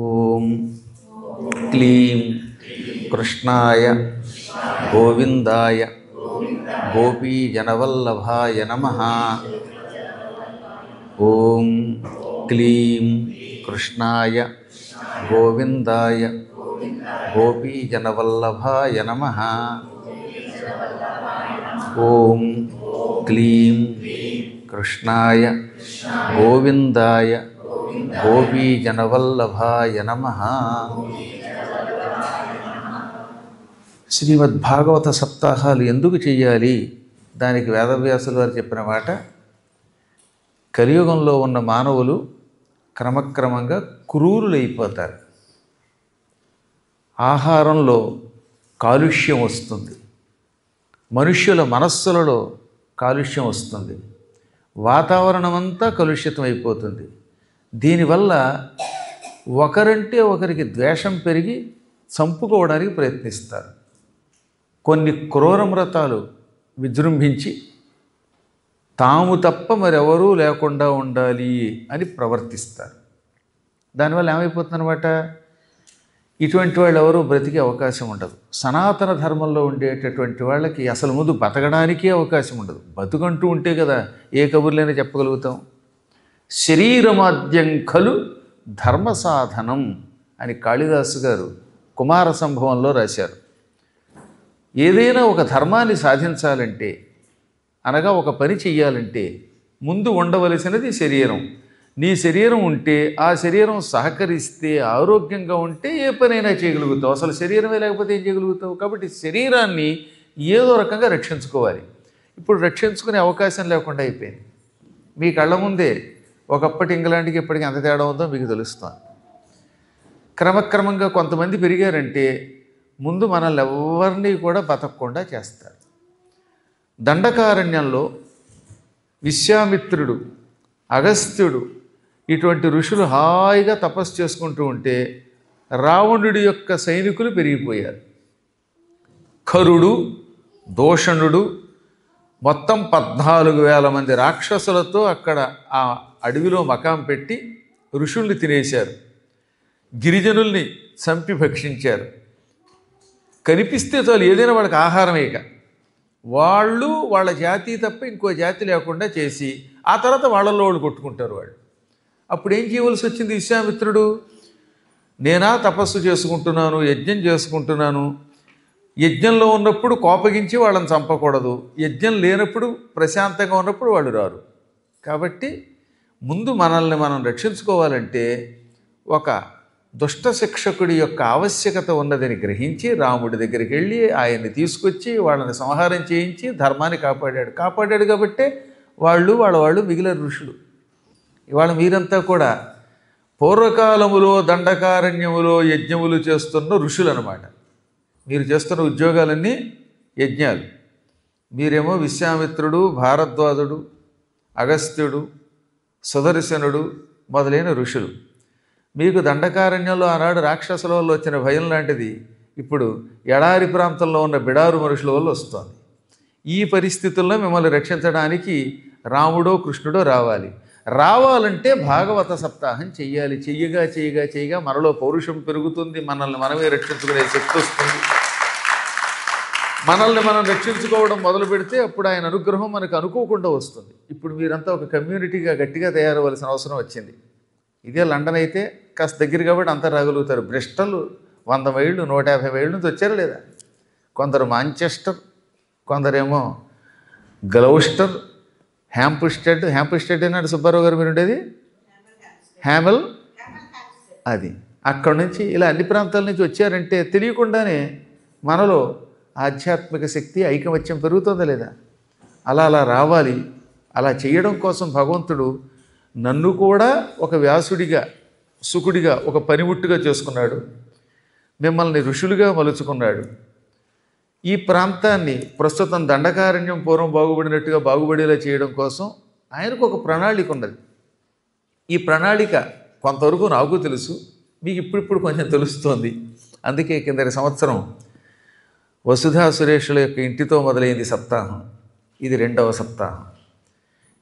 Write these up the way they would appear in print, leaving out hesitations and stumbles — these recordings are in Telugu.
ఓం క్లీం కృష్ణాయ గోవిందాయ గోపీజనవల్లభాయ నమః. ఓం క్లీం కృష్ణాయ గోవిందాయ గోపీజనవల్లభాయ నమః. ఓం క్లీం కృష్ణాయ గోవిందాయ గోపీజనవల్లభాయ నమః. శ్రీమద్భాగవత సప్తాహాలు ఎందుకు చెయ్యాలి? దానికి వేదవ్యాసులు వారు చెప్పిన మాట, కలియుగంలో ఉన్న మానవులు క్రమక్రమంగా క్రూరులైపోతారు. ఆహారంలో కాలుష్యం వస్తుంది, మనుష్యుల మనస్సులలో కాలుష్యం వస్తుంది, వాతావరణం అంతా కలుషితం అయిపోతుంది. దీనివల్ల ఒకరంటే ఒకరికి ద్వేషం పెరిగి చంపుకోవడానికి ప్రయత్నిస్తారు. కొన్ని క్రూరమ్రతాలు విజృంభించి తాము తప్ప మరెవరూ లేకుండా ఉండాలి అని ప్రవర్తిస్తారు. దానివల్ల ఏమైపోతుందన్నమాట, ఇటువంటి వాళ్ళు ఎవరూ బ్రతికే అవకాశం ఉండదు. సనాతన ధర్మంలో ఉండేటటువంటి వాళ్ళకి అసలు ముందు బతకడానికే అవకాశం ఉండదు. బతుకంటూ ఉంటే కదా ఏ కబుర్లైనా చెప్పగలుగుతాం. శరీరమాద్యం ఖలు ధర్మ సాధనం అని కాళిదాసు గారు కుమార సంభవంలో రాశారు. ఏదైనా ఒక ధర్మాన్ని సాధించాలంటే, అనగా ఒక పని చెయ్యాలంటే ముందు ఉండవలసినది శరీరం. నీ శరీరం ఉంటే, ఆ శరీరం సహకరిస్తే, ఆరోగ్యంగా ఉంటే ఏ పనైనా చేయగలుగుతావు. అసలు శరీరమే లేకపోతే ఏం చేయగలుగుతావు? కాబట్టి శరీరాన్ని ఏదో రకంగా రక్షించుకోవాలి. ఇప్పుడు రక్షించుకునే అవకాశం లేకుండా అయిపోయింది. మీ కళ్ళ ముందే ఒకప్పటి ఇంగ్లాండ్కి ఇప్పటికీ ఎంత తేడా ఉందో మీకు తెలుస్తుంది. క్రమక్రమంగా కొంతమంది పెరిగారంటే ముందు మనల్ని ఎవరినీ కూడా బతకకుండా చేస్తారు. దండకారణ్యంలో విశ్వామిత్రుడు, అగస్త్యుడు ఇటువంటి ఋషులు హాయిగా తపస్సు చేసుకుంటూ ఉంటే రావణుడి యొక్క సైనికులు పెరిగిపోయారు. ఖరుడు, దూషణుడు మొత్తం 14,000 మంది రాక్షసులతో అక్కడ ఆ అడవిలో మకాం పెట్టి ఋషుల్ని తినేశారు. గిరిజనుల్ని చంపి భక్షించారు. కనిపిస్తే చాలు ఏదైనా వాళ్ళకి ఆహారమే. ఇక వాళ్ళు వాళ్ళ జాతి తప్ప ఇంకో జాతి లేకుండా చేసి ఆ తర్వాత వాళ్ళల్లో వాళ్ళు కొట్టుకుంటారు. వాళ్ళు అప్పుడు ఏం చేయవలసి వచ్చింది? విశ్వామిత్రుడు, నేనా తపస్సు చేసుకుంటున్నాను, యజ్ఞం చేసుకుంటున్నాను. యజ్ఞంలో ఉన్నప్పుడు కోపగించి వాళ్ళని చంపకూడదు, యజ్ఞం లేనప్పుడు ప్రశాంతంగా ఉన్నప్పుడు వాళ్ళు రారు. కాబట్టి ముందు మనల్ని మనం రక్షించుకోవాలంటే ఒక దుష్ట శిక్షకుడి యొక్క ఆవశ్యకత ఉన్నదని గ్రహించి రాముడి దగ్గరికి వెళ్ళి ఆయన్ని తీసుకొచ్చి వాళ్ళని సంహారం చేయించి ధర్మాన్ని కాపాడాడు కాబట్టే వాళ్ళు మిగిలిన ఋషులు. ఇవాళ మీరంతా కూడా పూర్వకాలములో దండకారణ్యములో యజ్ఞములు చేస్తున్న ఋషులు అన్నమాట. మీరు చేస్తున్న ఉద్యోగాలన్నీ యజ్ఞాలు. మీరేమో విశ్వామిత్రుడు, భారద్వాజుడు, అగస్త్యుడు, సుదర్శనుడు మొదలైన ఋషులు. మీకు దండకారణ్యంలో ఆనాడు రాక్షసుల వల్ల వచ్చిన భయం లాంటిది ఇప్పుడు ఎడారి ప్రాంతంలో ఉన్న బిడారు మనుషుల వల్ల వస్తుంది. ఈ పరిస్థితుల్లో మిమ్మల్ని రక్షించడానికి రాముడో కృష్ణుడో రావాలంటే భాగవత సప్తాహం చెయ్యాలి. చెయ్యగా మనలో పౌరుషం పెరుగుతుంది, మనల్ని మనమే రక్షించుకునే శక్తి వస్తుంది. మనల్ని మనం రక్షించుకోవడం మొదలు పెడితే అప్పుడు ఆయన అనుగ్రహం మనకు అనుకోకుండా వస్తుంది. ఇప్పుడు మీరంతా ఒక కమ్యూనిటీగా గట్టిగా తయారవలసిన అవసరం వచ్చింది. ఇదే లండన్ అయితే కాస్త దగ్గర కాబట్టి అంతా రాగలుగుతారు. బ్రిస్టల్ 100 మైళ్ళు 150 మైళ్ళ నుంచి వచ్చారా లేదా? కొందరు మాంచెస్టర్, కొందరేమో గ్లౌస్టర్, హ్యాంప్స్టెడ్ అన్నాడు సుబ్బారావు గారు మీరు ఉండేది, హ్యామెల్, అది అక్కడి నుంచి ఇలా అన్ని ప్రాంతాల నుంచి వచ్చారంటే తెలియకుండానే మనలో ఆధ్యాత్మిక శక్తి, ఐకమత్యం పెరుగుతుందా లేదా? అలా రావాలి. అలా చేయడం కోసం భగవంతుడు నన్ను కూడా ఒక వ్యాసుడిగా, సుకుడిగా, ఒక పనిముట్టుగా చేసుకున్నాడు. మిమ్మల్ని ఋషులుగా మలుచుకున్నాడు. ఈ ప్రాంతాన్ని ప్రస్తుతం దండకారణ్యం పూర్వం బాగుపడినట్టుగా బాగుపడేలా చేయడం కోసం ఆయనకు ఒక ప్రణాళిక ఉన్నది. ఈ ప్రణాళిక కొంతవరకు నాకు తెలుసు, మీకు ఇప్పుడు కొంచెం తెలుస్తోంది. అందుకే కిందటి సంవత్సరం వసుధా సురేషుల యొక్క ఇంటితో మొదలైంది సప్తాహం. ఇది 2వ సప్తాహం.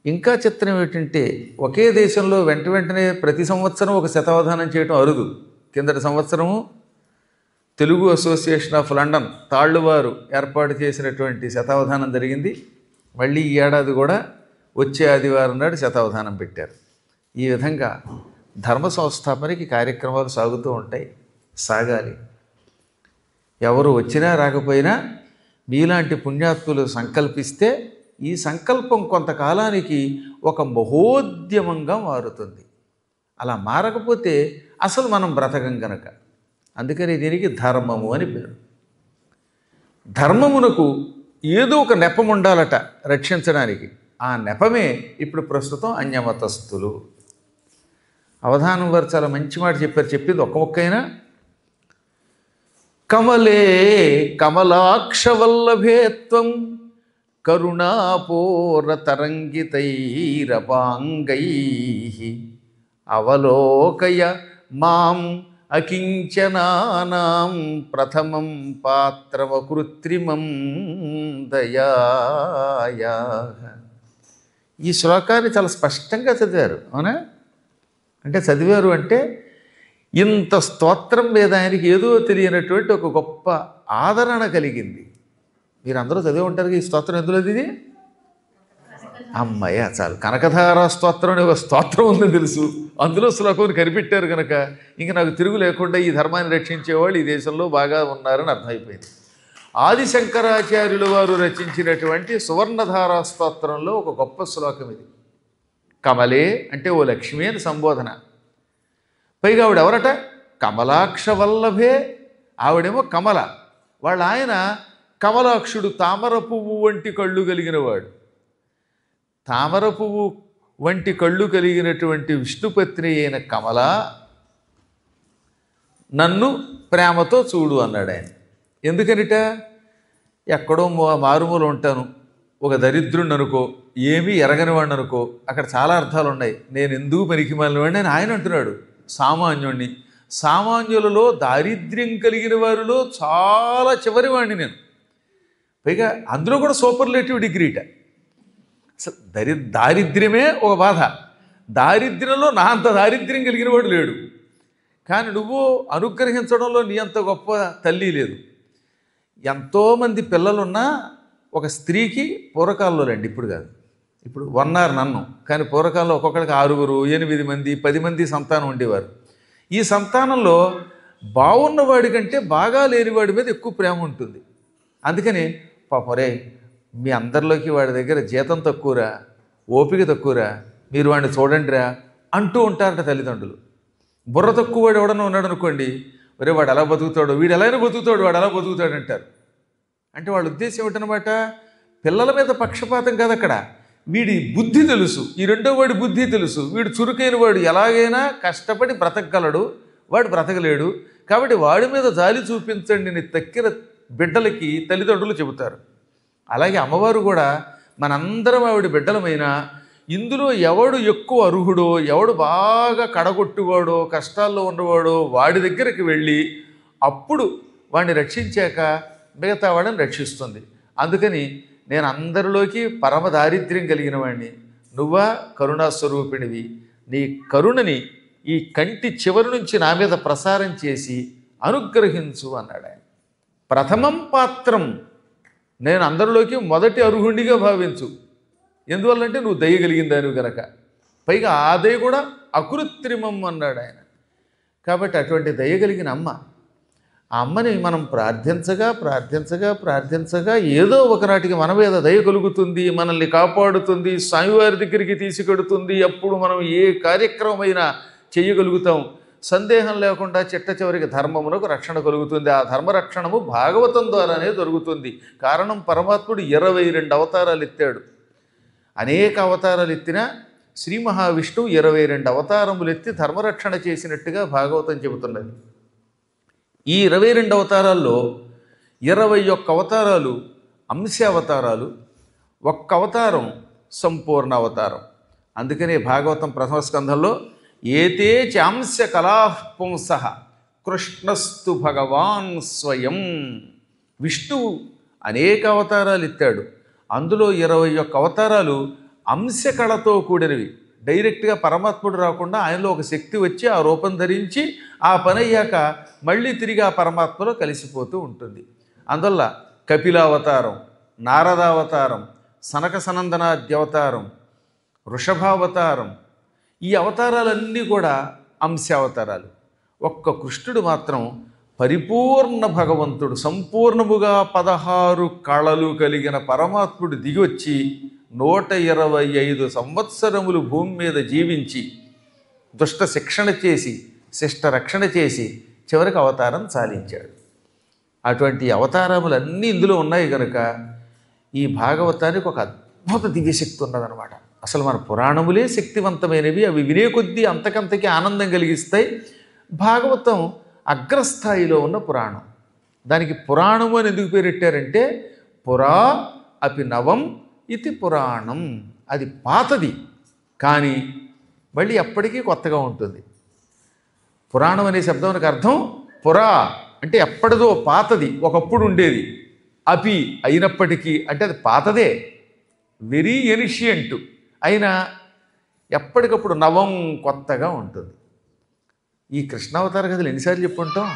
ఇంకా చిత్రం ఏంటంటే ఒకే దేశంలో వెంటనే ప్రతి సంవత్సరం ఒక శతావధానం చేయటం అరుదు. కిందటి సంవత్సరము తెలుగు అసోసియేషన్ ఆఫ్ లండన్ తాళ్ళువారు ఏర్పాటు చేసినటువంటి శతావధానం జరిగింది. మళ్ళీ ఈ ఏడాది కూడా వచ్చే ఆదివారం నాడు శతావధానం పెట్టారు. ఈ విధంగా ధర్మ సంస్థాపనకి కార్యక్రమాలు సాగుతూ ఉంటాయి, సాగాలి. ఎవరు వచ్చినా రాకపోయినా మీలాంటి పుణ్యాత్ములు సంకల్పిస్తే ఈ సంకల్పం కొంతకాలానికి ఒక మహోద్యమంగా మారుతుంది. అలా మారకపోతే అసలు మనం బ్రతకం గనక. అందుకని దీనికి ధర్మము అని పేరు. ధర్మమునకు ఏదో ఒక నెపం ఉండాలట రక్షించడానికి. ఆ నెపమే ఇప్పుడు ప్రస్తుతం అన్యమతస్థులు. అవధానం వారు చాలా మంచి మాట చెప్పారు. చెప్పింది ఒక్క మొక్కైనా. కమలే కమలాక్షవల్లభేత్వం కరుణాపూరతరంగితైరపాంగై అవలోకయ మాం అకించనానాం ప్రథమం పాత్రమకృత్రిమం దయాయా. ఈ శ్లోకాన్ని చాలా స్పష్టంగా చదివారు. అవునా? అంటే చదివారు అంటే ఇంత స్తోత్రం మీద ఆయనకి ఏదో తెలియనటువంటి ఒక గొప్ప ఆదరణ కలిగింది. మీరందరూ చదివి ఉంటారు. ఈ స్తోత్రం ఎందులోది? ఇది అమ్మయ్య చాలు. కనకధార స్తోత్రం అనే ఒక స్తోత్రం ఉందని తెలుసు, అందులో శ్లోకం కనిపెట్టారు కనుక ఇంక నాకు తిరుగు లేకుండా ఈ ధర్మాన్ని రక్షించేవాళ్ళు ఈ దేశంలో బాగా ఉన్నారని అర్థమైపోయింది. ఆదిశంకరాచార్యులు వారు రచించినటువంటి సువర్ణధారా స్తోత్రంలో ఒక గొప్ప శ్లోకం ఇది. కమలే అంటే ఓ లక్ష్మి అని సంబోధన. పైగా ఆవిడ ఎవరట? కమలాక్ష వల్లభే. ఆవిడేమో కమల, వాళ్ళ ఆయన కమలాక్షుడు, తామర పువ్వు వంటి కళ్ళు కలిగినవాడు. తామర పువ్వు వంటి కళ్ళు కలిగినటువంటి విష్ణుపత్ని అయిన కమల నన్ను ప్రేమతో చూడు అన్నాడు ఆయన. ఎందుకనిట? ఎక్కడో మారుమూల ఉంటాను, ఒక దరిద్రుణ్ణి అనుకో, ఏమీ ఎరగని వాడిని అనుకో, అక్కడ చాలా అర్థాలు ఉన్నాయి. నేను ఎందుకు పనికి మాలినవాడిని అని ఆయన అంటున్నాడు. సామాన్యుణ్ణి, సామాన్యులలో దారిద్ర్యం కలిగిన వారిలో చాలా చివరి వాడిని నేను. పైగా అందులో కూడా సూపర్లేటివ్ డిగ్రీట. అసలు దారిద్ర్యమే ఒక బాధ. దారిద్ర్యంలో నా అంత దారిద్ర్యం కలిగిన వాడు లేడు. కానీ నువ్వు అనుగ్రహించడంలో నీ అంత గొప్ప తల్లి లేదు. ఎంతోమంది పిల్లలున్నా ఒక స్త్రీకి పూర్వకాలంలో రండి, ఇప్పుడు కాదు, ఇప్పుడు వన్నారు నన్ను, కానీ పూర్వకాలంలో ఒక్కొక్కడికి 6, 8 మంది 10 మంది సంతానం ఉండేవారు. ఈ సంతానంలో బాగున్నవాడి కంటే బాగా లేనివాడి మీద ఎక్కువ ప్రేమ ఉంటుంది. అందుకని పాపరే మీ అందరిలోకి వాడి దగ్గర జీతం తక్కువరా, ఓపిక తక్కువరా, మీరు వాడిని చూడండిరా అంటూ ఉంటారట తల్లిదండ్రులు. బుర్ర తక్కువ వాడు ఎవడన్నా ఉన్నాడు అనుకోండి, ఒరే వాడు ఎలా బతుకుతాడు, వీడు ఎలాగైనా బతుకుతాడు, వాడు ఎలా బతుకుతాడు అంటారు. అంటే వాళ్ళ ఉద్దేశం ఏమిటనమాట? పిల్లల మీద పక్షపాతం కాదు అక్కడ. వీడి బుద్ధి తెలుసు, ఈ రెండో వాడి బుద్ధి తెలుసు, వీడు చురుకైన వాడు ఎలాగైనా కష్టపడి బ్రతకగలడు, వాడు బ్రతకలేడు, కాబట్టి వాడి మీద జాలి చూపించండి అని తక్కిన బిడ్డలకి తల్లిదండ్రులు చెబుతారు. అలాగే అమ్మవారు కూడా మనందరం ఆవిడ బిడ్డలమైనా ఇందులో ఎవడు ఎక్కువ అర్హుడో, ఎవడు బాగా కడగొట్టువాడో, కష్టాల్లో ఉన్నవాడో వాడి దగ్గరికి వెళ్ళి అప్పుడు వాడిని రక్షించాక మిగతా వాడిని రక్షిస్తుంది. అందుకని నేను అందరిలోకి పరమ దారిద్ర్యం కలిగిన వాడిని, నువ్వా కరుణాస్వరూపిణివి, నీ కరుణని ఈ కంటి చివరి నుంచి నా మీద ప్రసారం చేసి అనుగ్రహించు అన్నాడు ఆయన. ప్రథమం పాత్రం, నేను అందరిలోకి మొదటి అర్హుడిగా భావించు. ఎందువల్లంటే నువ్వు దయగలిగిన దానివి గనక. పైగా ఆ దయ కూడా అకృత్రిమం అన్నాడు ఆయన. కాబట్టి అటువంటి దయగలిగిన అమ్మ, ఆ అమ్మని మనం ప్రార్థించగా ప్రార్థించగా ప్రార్థించగా ఏదో ఒకనాటికి మన మీద దయ కలుగుతుంది, మనల్ని కాపాడుతుంది, స్వామివారి దగ్గరికి తీసుకెడుతుంది. అప్పుడు మనం ఏ కార్యక్రమమైనా చేయగలుగుతాం. సందేహం లేకుండా చిట్ట చివరికి ధర్మమునకు రక్షణ కలుగుతుంది. ఆ ధర్మరక్షణము భాగవతం ద్వారానే జరుగుతుంది. కారణం పరమాత్ముడు 22 అవతారాలు ఎత్తాడు. అనేక అవతారాలు ఎత్తినా శ్రీ మహావిష్ణువు 22 అవతారములు ఎత్తి ధర్మరక్షణ చేసినట్టుగా భాగవతం చెబుతున్నది. ఈ 22 అవతారాల్లో 21 అవతారాలు అంశావతారాలు, ఒక్క అవతారం సంపూర్ణ అవతారం. అందుకనే భాగవతం ప్రథమ స్కంధంలో ఏతే చాంశ కళాపుంస కృష్ణస్తు భగవాన్ స్వయం. విష్ణువు అనేక అవతారాలు ఎత్తాడు. అందులో 21 అవతారాలు అంశకళతో కూడినవి. డైరెక్ట్గా పరమాత్ముడు రాకుండా ఆయనలో ఒక శక్తి వచ్చి ఆ రూపం ధరించి ఆ పని అయ్యాక మళ్ళీ తిరిగి ఆ పరమాత్మలో కలిసిపోతూ ఉంటుంది. అందువల్ల కపిలావతారం, నారదావతారం, సనక సనందనాద్యవతారం, వృషభావతారం, ఈ అవతారాలన్నీ కూడా అంశావతారాలు. ఒక్క కృష్ణుడు మాత్రం పరిపూర్ణ భగవంతుడు, సంపూర్ణముగా 16 కళలు కలిగిన పరమాత్ముడు దిగివచ్చి 125 సంవత్సరములు భూమి మీద జీవించి దుష్ట శిక్షణ చేసి శిష్ట రక్షణ చేసి చివరికి అవతారం చాలించాడు. అటువంటి అవతారములన్నీ ఇందులో ఉన్నాయి కనుక ఈ భాగవతానికి ఒక అద్భుత దివ్యశక్తి ఉన్నదనమాట. అసలు మన పురాణములే శక్తివంతమైనవి. అవి వినే కొద్దీ అంతకంతకి ఆనందం కలిగిస్తాయి. భాగవతం అగ్రస్థాయిలో ఉన్న పురాణం. దానికి పురాణము అని ఎందుకు పేరెట్టారంటే పురా అపి నవం ఇది పురాణం. అది పాతది కానీ మళ్ళీ ఎప్పటికీ కొత్తగా ఉంటుంది. పురాణం అనే శబ్దానికి అర్థం పురా అంటే ఎప్పటిదో పాతది, ఒకప్పుడు ఉండేది. అపి అయినప్పటికీ అంటే అది పాతదే, వెరీ ఎనిషియంట్ అయినా ఎప్పటికప్పుడు నవం కొత్తగా ఉంటుంది. ఈ కృష్ణావతార కథలు ఎన్నిసార్లు చెప్పుంటాం,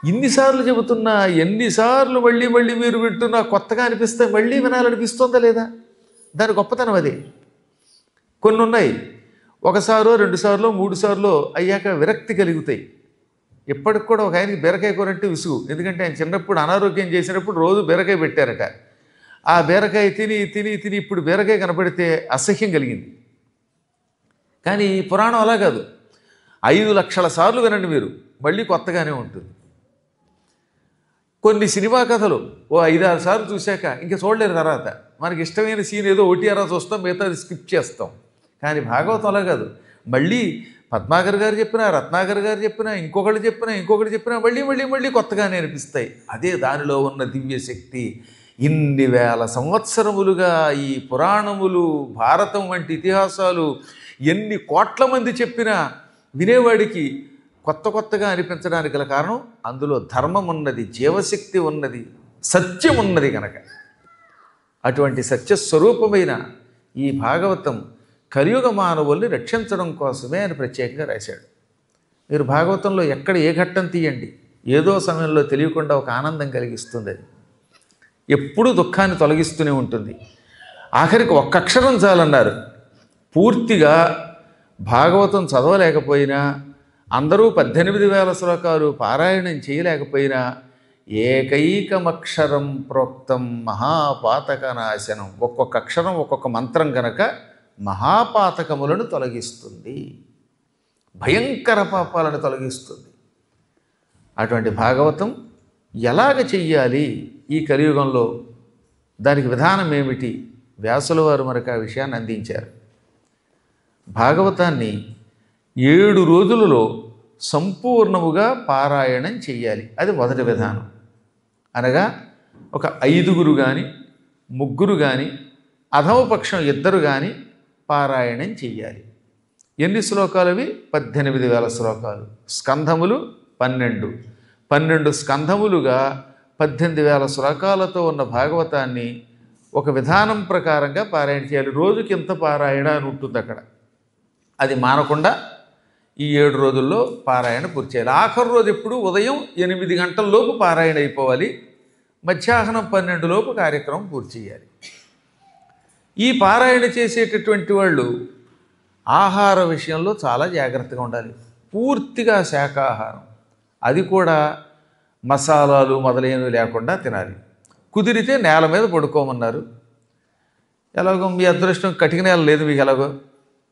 ఇన్నిసార్లు చెబుతున్నా ఎన్నిసార్లు మళ్ళీ మళ్ళీ మీరు వింటున్నా కొత్తగా అనిపిస్తే మళ్ళీ వినాలనిపిస్తుందా లేదా? దాని గొప్పతనం అదే. కొన్ని ఉన్నాయి ఒకసారో 2 సార్లు 3 సార్లు అయ్యాక విరక్తి కలుగుతాయి. ఇప్పటికి కూడా ఒక ఆయనకి బీరకాయ కూర అంటే విసుగు. ఎందుకంటే ఆయన చిన్నప్పుడు అనారోగ్యం చేసినప్పుడు రోజు బీరకాయ పెట్టారట. ఆ బీరకాయ తిని తిని తిని ఇప్పుడు బీరకాయ కనపడితే అసహ్యం కలిగింది. కానీ ఈ పురాణం అలా కాదు. 5 లక్షల సార్లు వినండి మీరు, మళ్ళీ కొత్తగానే ఉంటుంది. కొన్ని సినిమా కథలు ఓ 5-6 సార్లు చూశాక ఇంకా చూడలేరు. తర్వాత మనకి ఇష్టమైన సీన్ ఏదో ఓటీఆర్ఆ చూస్తాం, మిగతాది స్కిప్ చేస్తాం. కానీ భాగవతం అలా కాదు. మళ్ళీ పద్మాకర్ గారు చెప్పినా, రత్నాకర్ గారు చెప్పినా, ఇంకొకటి చెప్పినా మళ్ళీ మళ్ళీ మళ్ళీ కొత్తగానే అనిపిస్తాయి. అదే దానిలో ఉన్న దివ్యశక్తి. ఇన్ని వేల సంవత్సరములుగా ఈ పురాణములు, భారతం వంటి ఇతిహాసాలు ఎన్ని కోట్ల మంది చెప్పినా వినేవాడికి కొత్తగా అనిపించడానికి గల కారణం అందులో ధర్మం ఉన్నది, జీవశక్తి ఉన్నది, సత్యం ఉన్నది కనుక. అటువంటి సత్యస్వరూపమైన ఈ భాగవతం కలియుగ మానవుల్ని రక్షించడం కోసమే అని ప్రత్యేకంగా రాశాడు. మీరు భాగవతంలో ఎక్కడ ఏ ఘట్టం తీయండి, ఏదో సమయంలో తెలియకుండా ఒక ఆనందం కలిగిస్తుంది. అది ఎప్పుడూ దుఃఖాన్ని తొలగిస్తూనే ఉంటుంది. ఆఖరికి ఒక్క అక్షరం చాలన్నారు. పూర్తిగా భాగవతం చదవలేకపోయినా, అందరూ 18,000 శ్లోకాలు పారాయణం చేయలేకపోయినా ఏకైకమక్షరం ప్రోక్తం మహాపాతక నాశనం, ఒక్కొక్క అక్షరం ఒక్కొక్క మంత్రం కనుక మహాపాతకములను తొలగిస్తుంది, భయంకర పాపాలను తొలగిస్తుంది. అటువంటి భాగవతం ఎలాగ చెయ్యాలి ఈ కలియుగంలో, దానికి విధానం ఏమిటి? వ్యాసుల వారు మనకు ఆ విషయాన్ని అందించారు. భాగవతాన్ని 7 రోజులలో సంపూర్ణముగా పారాయణం చెయ్యాలి. అది మొదటి విధానం. అనగా ఒక 5గురు కానీ 3 కానీ అధమపక్షం 2 కానీ పారాయణం చెయ్యాలి. ఎన్ని శ్లోకాలు అవి? 18,000 శ్లోకాలు. స్కంధములు 12 స్కంధములుగా 18,000 శ్లోకాలతో ఉన్న భాగవతాన్ని ఒక విధానం ప్రకారంగా పారాయణ చేయాలి. రోజుకి ఇంత పారాయణ అని ఉంటుంది అక్కడ. అది మానకుండా ఈ 7 రోజుల్లో పారాయణ పూర్తి చేయాలి. ఆఖరి రోజు ఎప్పుడు ఉదయం 8 గంటల లోపు పారాయణ అయిపోవాలి. మధ్యాహ్నం 12 లోపు కార్యక్రమం పూర్తి చేయాలి. ఈ పారాయణ చేసేటటువంటి వాళ్ళు ఆహార విషయంలో చాలా జాగ్రత్తగా ఉండాలి. పూర్తిగా శాకాహారం, అది కూడా మసాలాలు మొదలైనవి లేకుండా తినాలి. కుదిరితే నేల మీద పడుకోమన్నారు. ఎలాగో మీ అదృష్టం కటిక నేల లేదు మీకు. ఎలాగో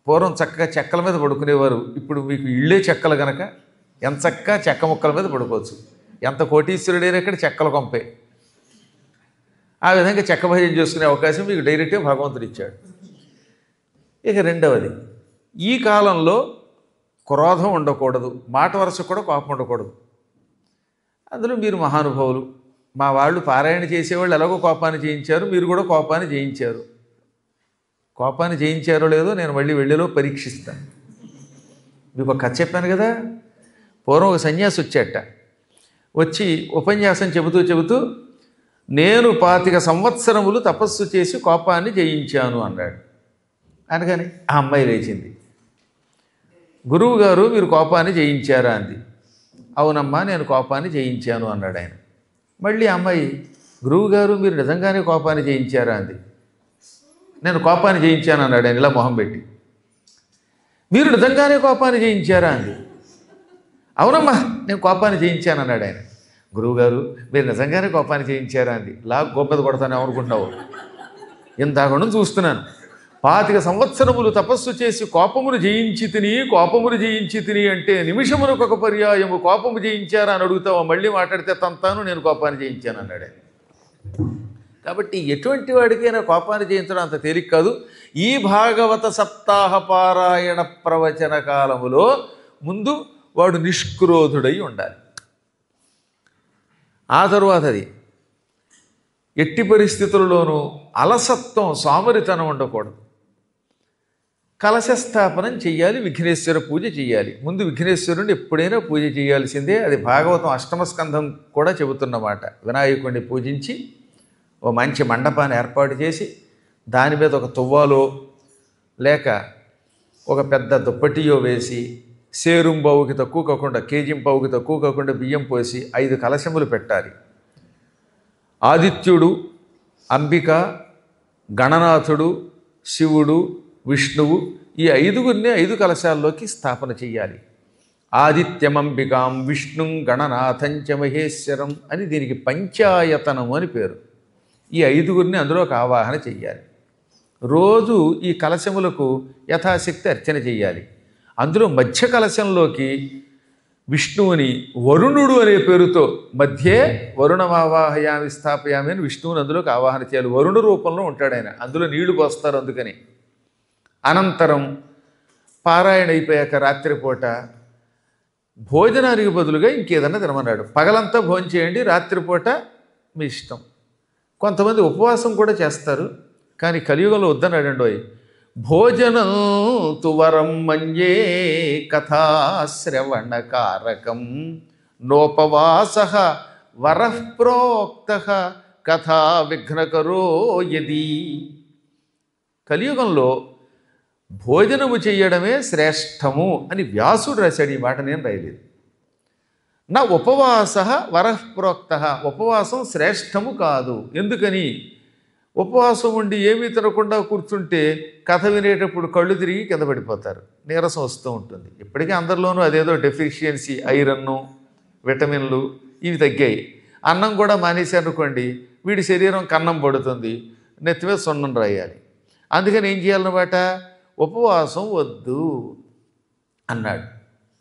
పూర్వం చక్కగా చెక్కల మీద పడుకునేవారు. ఇప్పుడు మీకు ఇళ్ళే చెక్కలు కనుక ఎంచక్కా చెక్క ముక్కల మీద పడుకోవచ్చు. ఎంత కోటీశ్వరుడైనా ఇక్కడ చెక్కల కొంపే. ఆ విధంగా చెక్క భజన చేసుకునే అవకాశం మీకు డైరెక్ట్గా భగవంతుడు ఇచ్చాడు. ఇక రెండవది, ఈ కాలంలో క్రోధం ఉండకూడదు, మాట వరుస కూడా కోపం ఉండకూడదు. అందులో మీరు మహానుభావులు, మా వాళ్ళు పారాయణ చేసేవాళ్ళు ఎలాగో కోపాన్ని జయించారు, మీరు కూడా కోపాన్ని జయించారు. కోపాన్ని జయించారో లేదో నేను మళ్ళీ వెళ్ళేలో పరీక్షిస్తాను. మీకు ఒక కథ చెప్పాను కదా. పూర్వం ఒక సన్యాసి వచ్చేట, వచ్చి ఉపన్యాసం చెబుతూ నేను 25 సంవత్సరములు తపస్సు చేసి కోపాన్ని జయించాను అన్నాడు. అనగానే ఆ అమ్మాయి లేచింది. గురువు గారు మీరు కోపాన్ని జయించారా అంది. అవునమ్మా నేను కోపాన్ని జయించాను అన్నాడు ఆయన. మళ్ళీ అమ్మాయి గురువు గారు మీరు నిజంగానే కోపాన్ని జయించారా అంది. నేను కోపాన్ని జయించాను అన్నాడు ఆయన ఇలా మొహం పెట్టి. మీరు నిజంగానే కోపాన్ని జయించారా అంది. అవునమ్మా నేను కోపాన్ని జయించాను అన్నాడు ఆయన. గురువుగారు మీరు నిజంగానే కోపాన్ని జయించారా అంది. గోపద కొడతాను ఏమనుకుంటున్నావు, ఇంతకుండా చూస్తున్నాను 25 సంవత్సరములు తపస్సు చేసి కోపమును జయించి తిని అంటే నిమిషమునకు ఒక పర్యాయము కోపము జయించారా అని అడుగుతావా, మళ్ళీ మాట్లాడితే తంతాను నేను కోపాన్ని జయించాను అన్నాడు. కాబట్టి ఎటువంటి వాడికైనా కోపాన్ని జయించడం అంత తేలిక కాదు. ఈ భాగవత సప్తాహ పారాయణ ప్రవచన కాలములో ముందు వాడు నిష్క్రోధుడై ఉండాలి. ఆ తరువాత అది ఎట్టి పరిస్థితుల్లోనూ అలసత్వం సోమరితనం ఉండకూడదు. కలశస్థాపనం చెయ్యాలి, విఘ్నేశ్వర పూజ చెయ్యాలి. ముందు విఘ్నేశ్వరుని ఎప్పుడైనా పూజ చేయాల్సిందే. అది భాగవతం 8వ స్కంధం కూడా చెబుతున్నమాట. వినాయకుడిని పూజించి ఓ మంచి మండపాన్ని ఏర్పాటు చేసి దాని మీద ఒక తువ్వాలో లేక ఒక పెద్ద దుప్పటియో వేసి సేరుంబావుకి తక్కువ కాకుండా కేజింపావుకి తక్కువ కాకుండా బియ్యం పోసి 5 కలశములు పెట్టాలి. ఆదిత్యుడు, అంబిక, గణనాథుడు, శివుడు, విష్ణువు ఈ 5గురిని 5 కలశాల్లోకి స్థాపన చెయ్యాలి. ఆదిత్యమంబికాం విష్ణుం గణనాథంచ మహేశ్వరం అని దీనికి పంచాయతనము అని పేరు. ఈ 5గురిని అందులోకి ఆవాహన చెయ్యాలి. రోజు ఈ కలశములకు యథాశక్తి అర్చన చెయ్యాలి. అందులో మధ్య కలశంలోకి విష్ణువుని వరుణుడు అనే పేరుతో మధ్యే వరుణమావాహయామి స్థాపయామి అని విష్ణువుని అందులోకి ఆవాహన చేయాలి. వరుణ రూపంలో ఉంటాడు ఆయన, అందులో నీళ్లు పోస్తారు అందుకని. అనంతరం పారాయణ అయిపోయాక రాత్రిపూట భోజనానికి బదులుగా ఇంకేదన్నా తినమన్నాడు. పగలంతా భోజనం చేయండి, రాత్రిపూట మీ ఇష్టం. కొంతమంది ఉపవాసం కూడా చేస్తారు, కానీ కలియుగంలో వద్దన్నాడండోయ్. భోజనం తువరం మన్యే కథాశ్రవణకారకం నోపవాస వరః ప్రోక్త కథా విఘ్నకరో యది. కలియుగంలో భోజనము చెయ్యడమే శ్రేష్టము అని వ్యాసుడు రాశాడు. ఈ మాట నేను రాయలేదు. నా ఉపవాస వరః ప్రోక్త, ఉపవాసం శ్రేష్టము కాదు. ఎందుకని? ఉపవాసం ఉండి ఏమీ తినకుండా కూర్చుంటే కథ వినేటప్పుడు కళ్ళు తిరిగి కింద పడిపోతారు, నీరసం వస్తూ ఉంటుంది. ఇప్పటికీ అందరిలోనూ అదేదో డెఫిషియన్సీ, ఐరన్ను, విటమిన్లు ఇవి తగ్గాయి. అన్నం కూడా మానేశారనుకోండి, వీడి శరీరం కన్నం పడుతుంది, నెత్తిమీద సున్నం రాయాలి. అందుకని ఏం చేయాలన్నమాట, ఉపవాసం వద్దు అన్నాడు.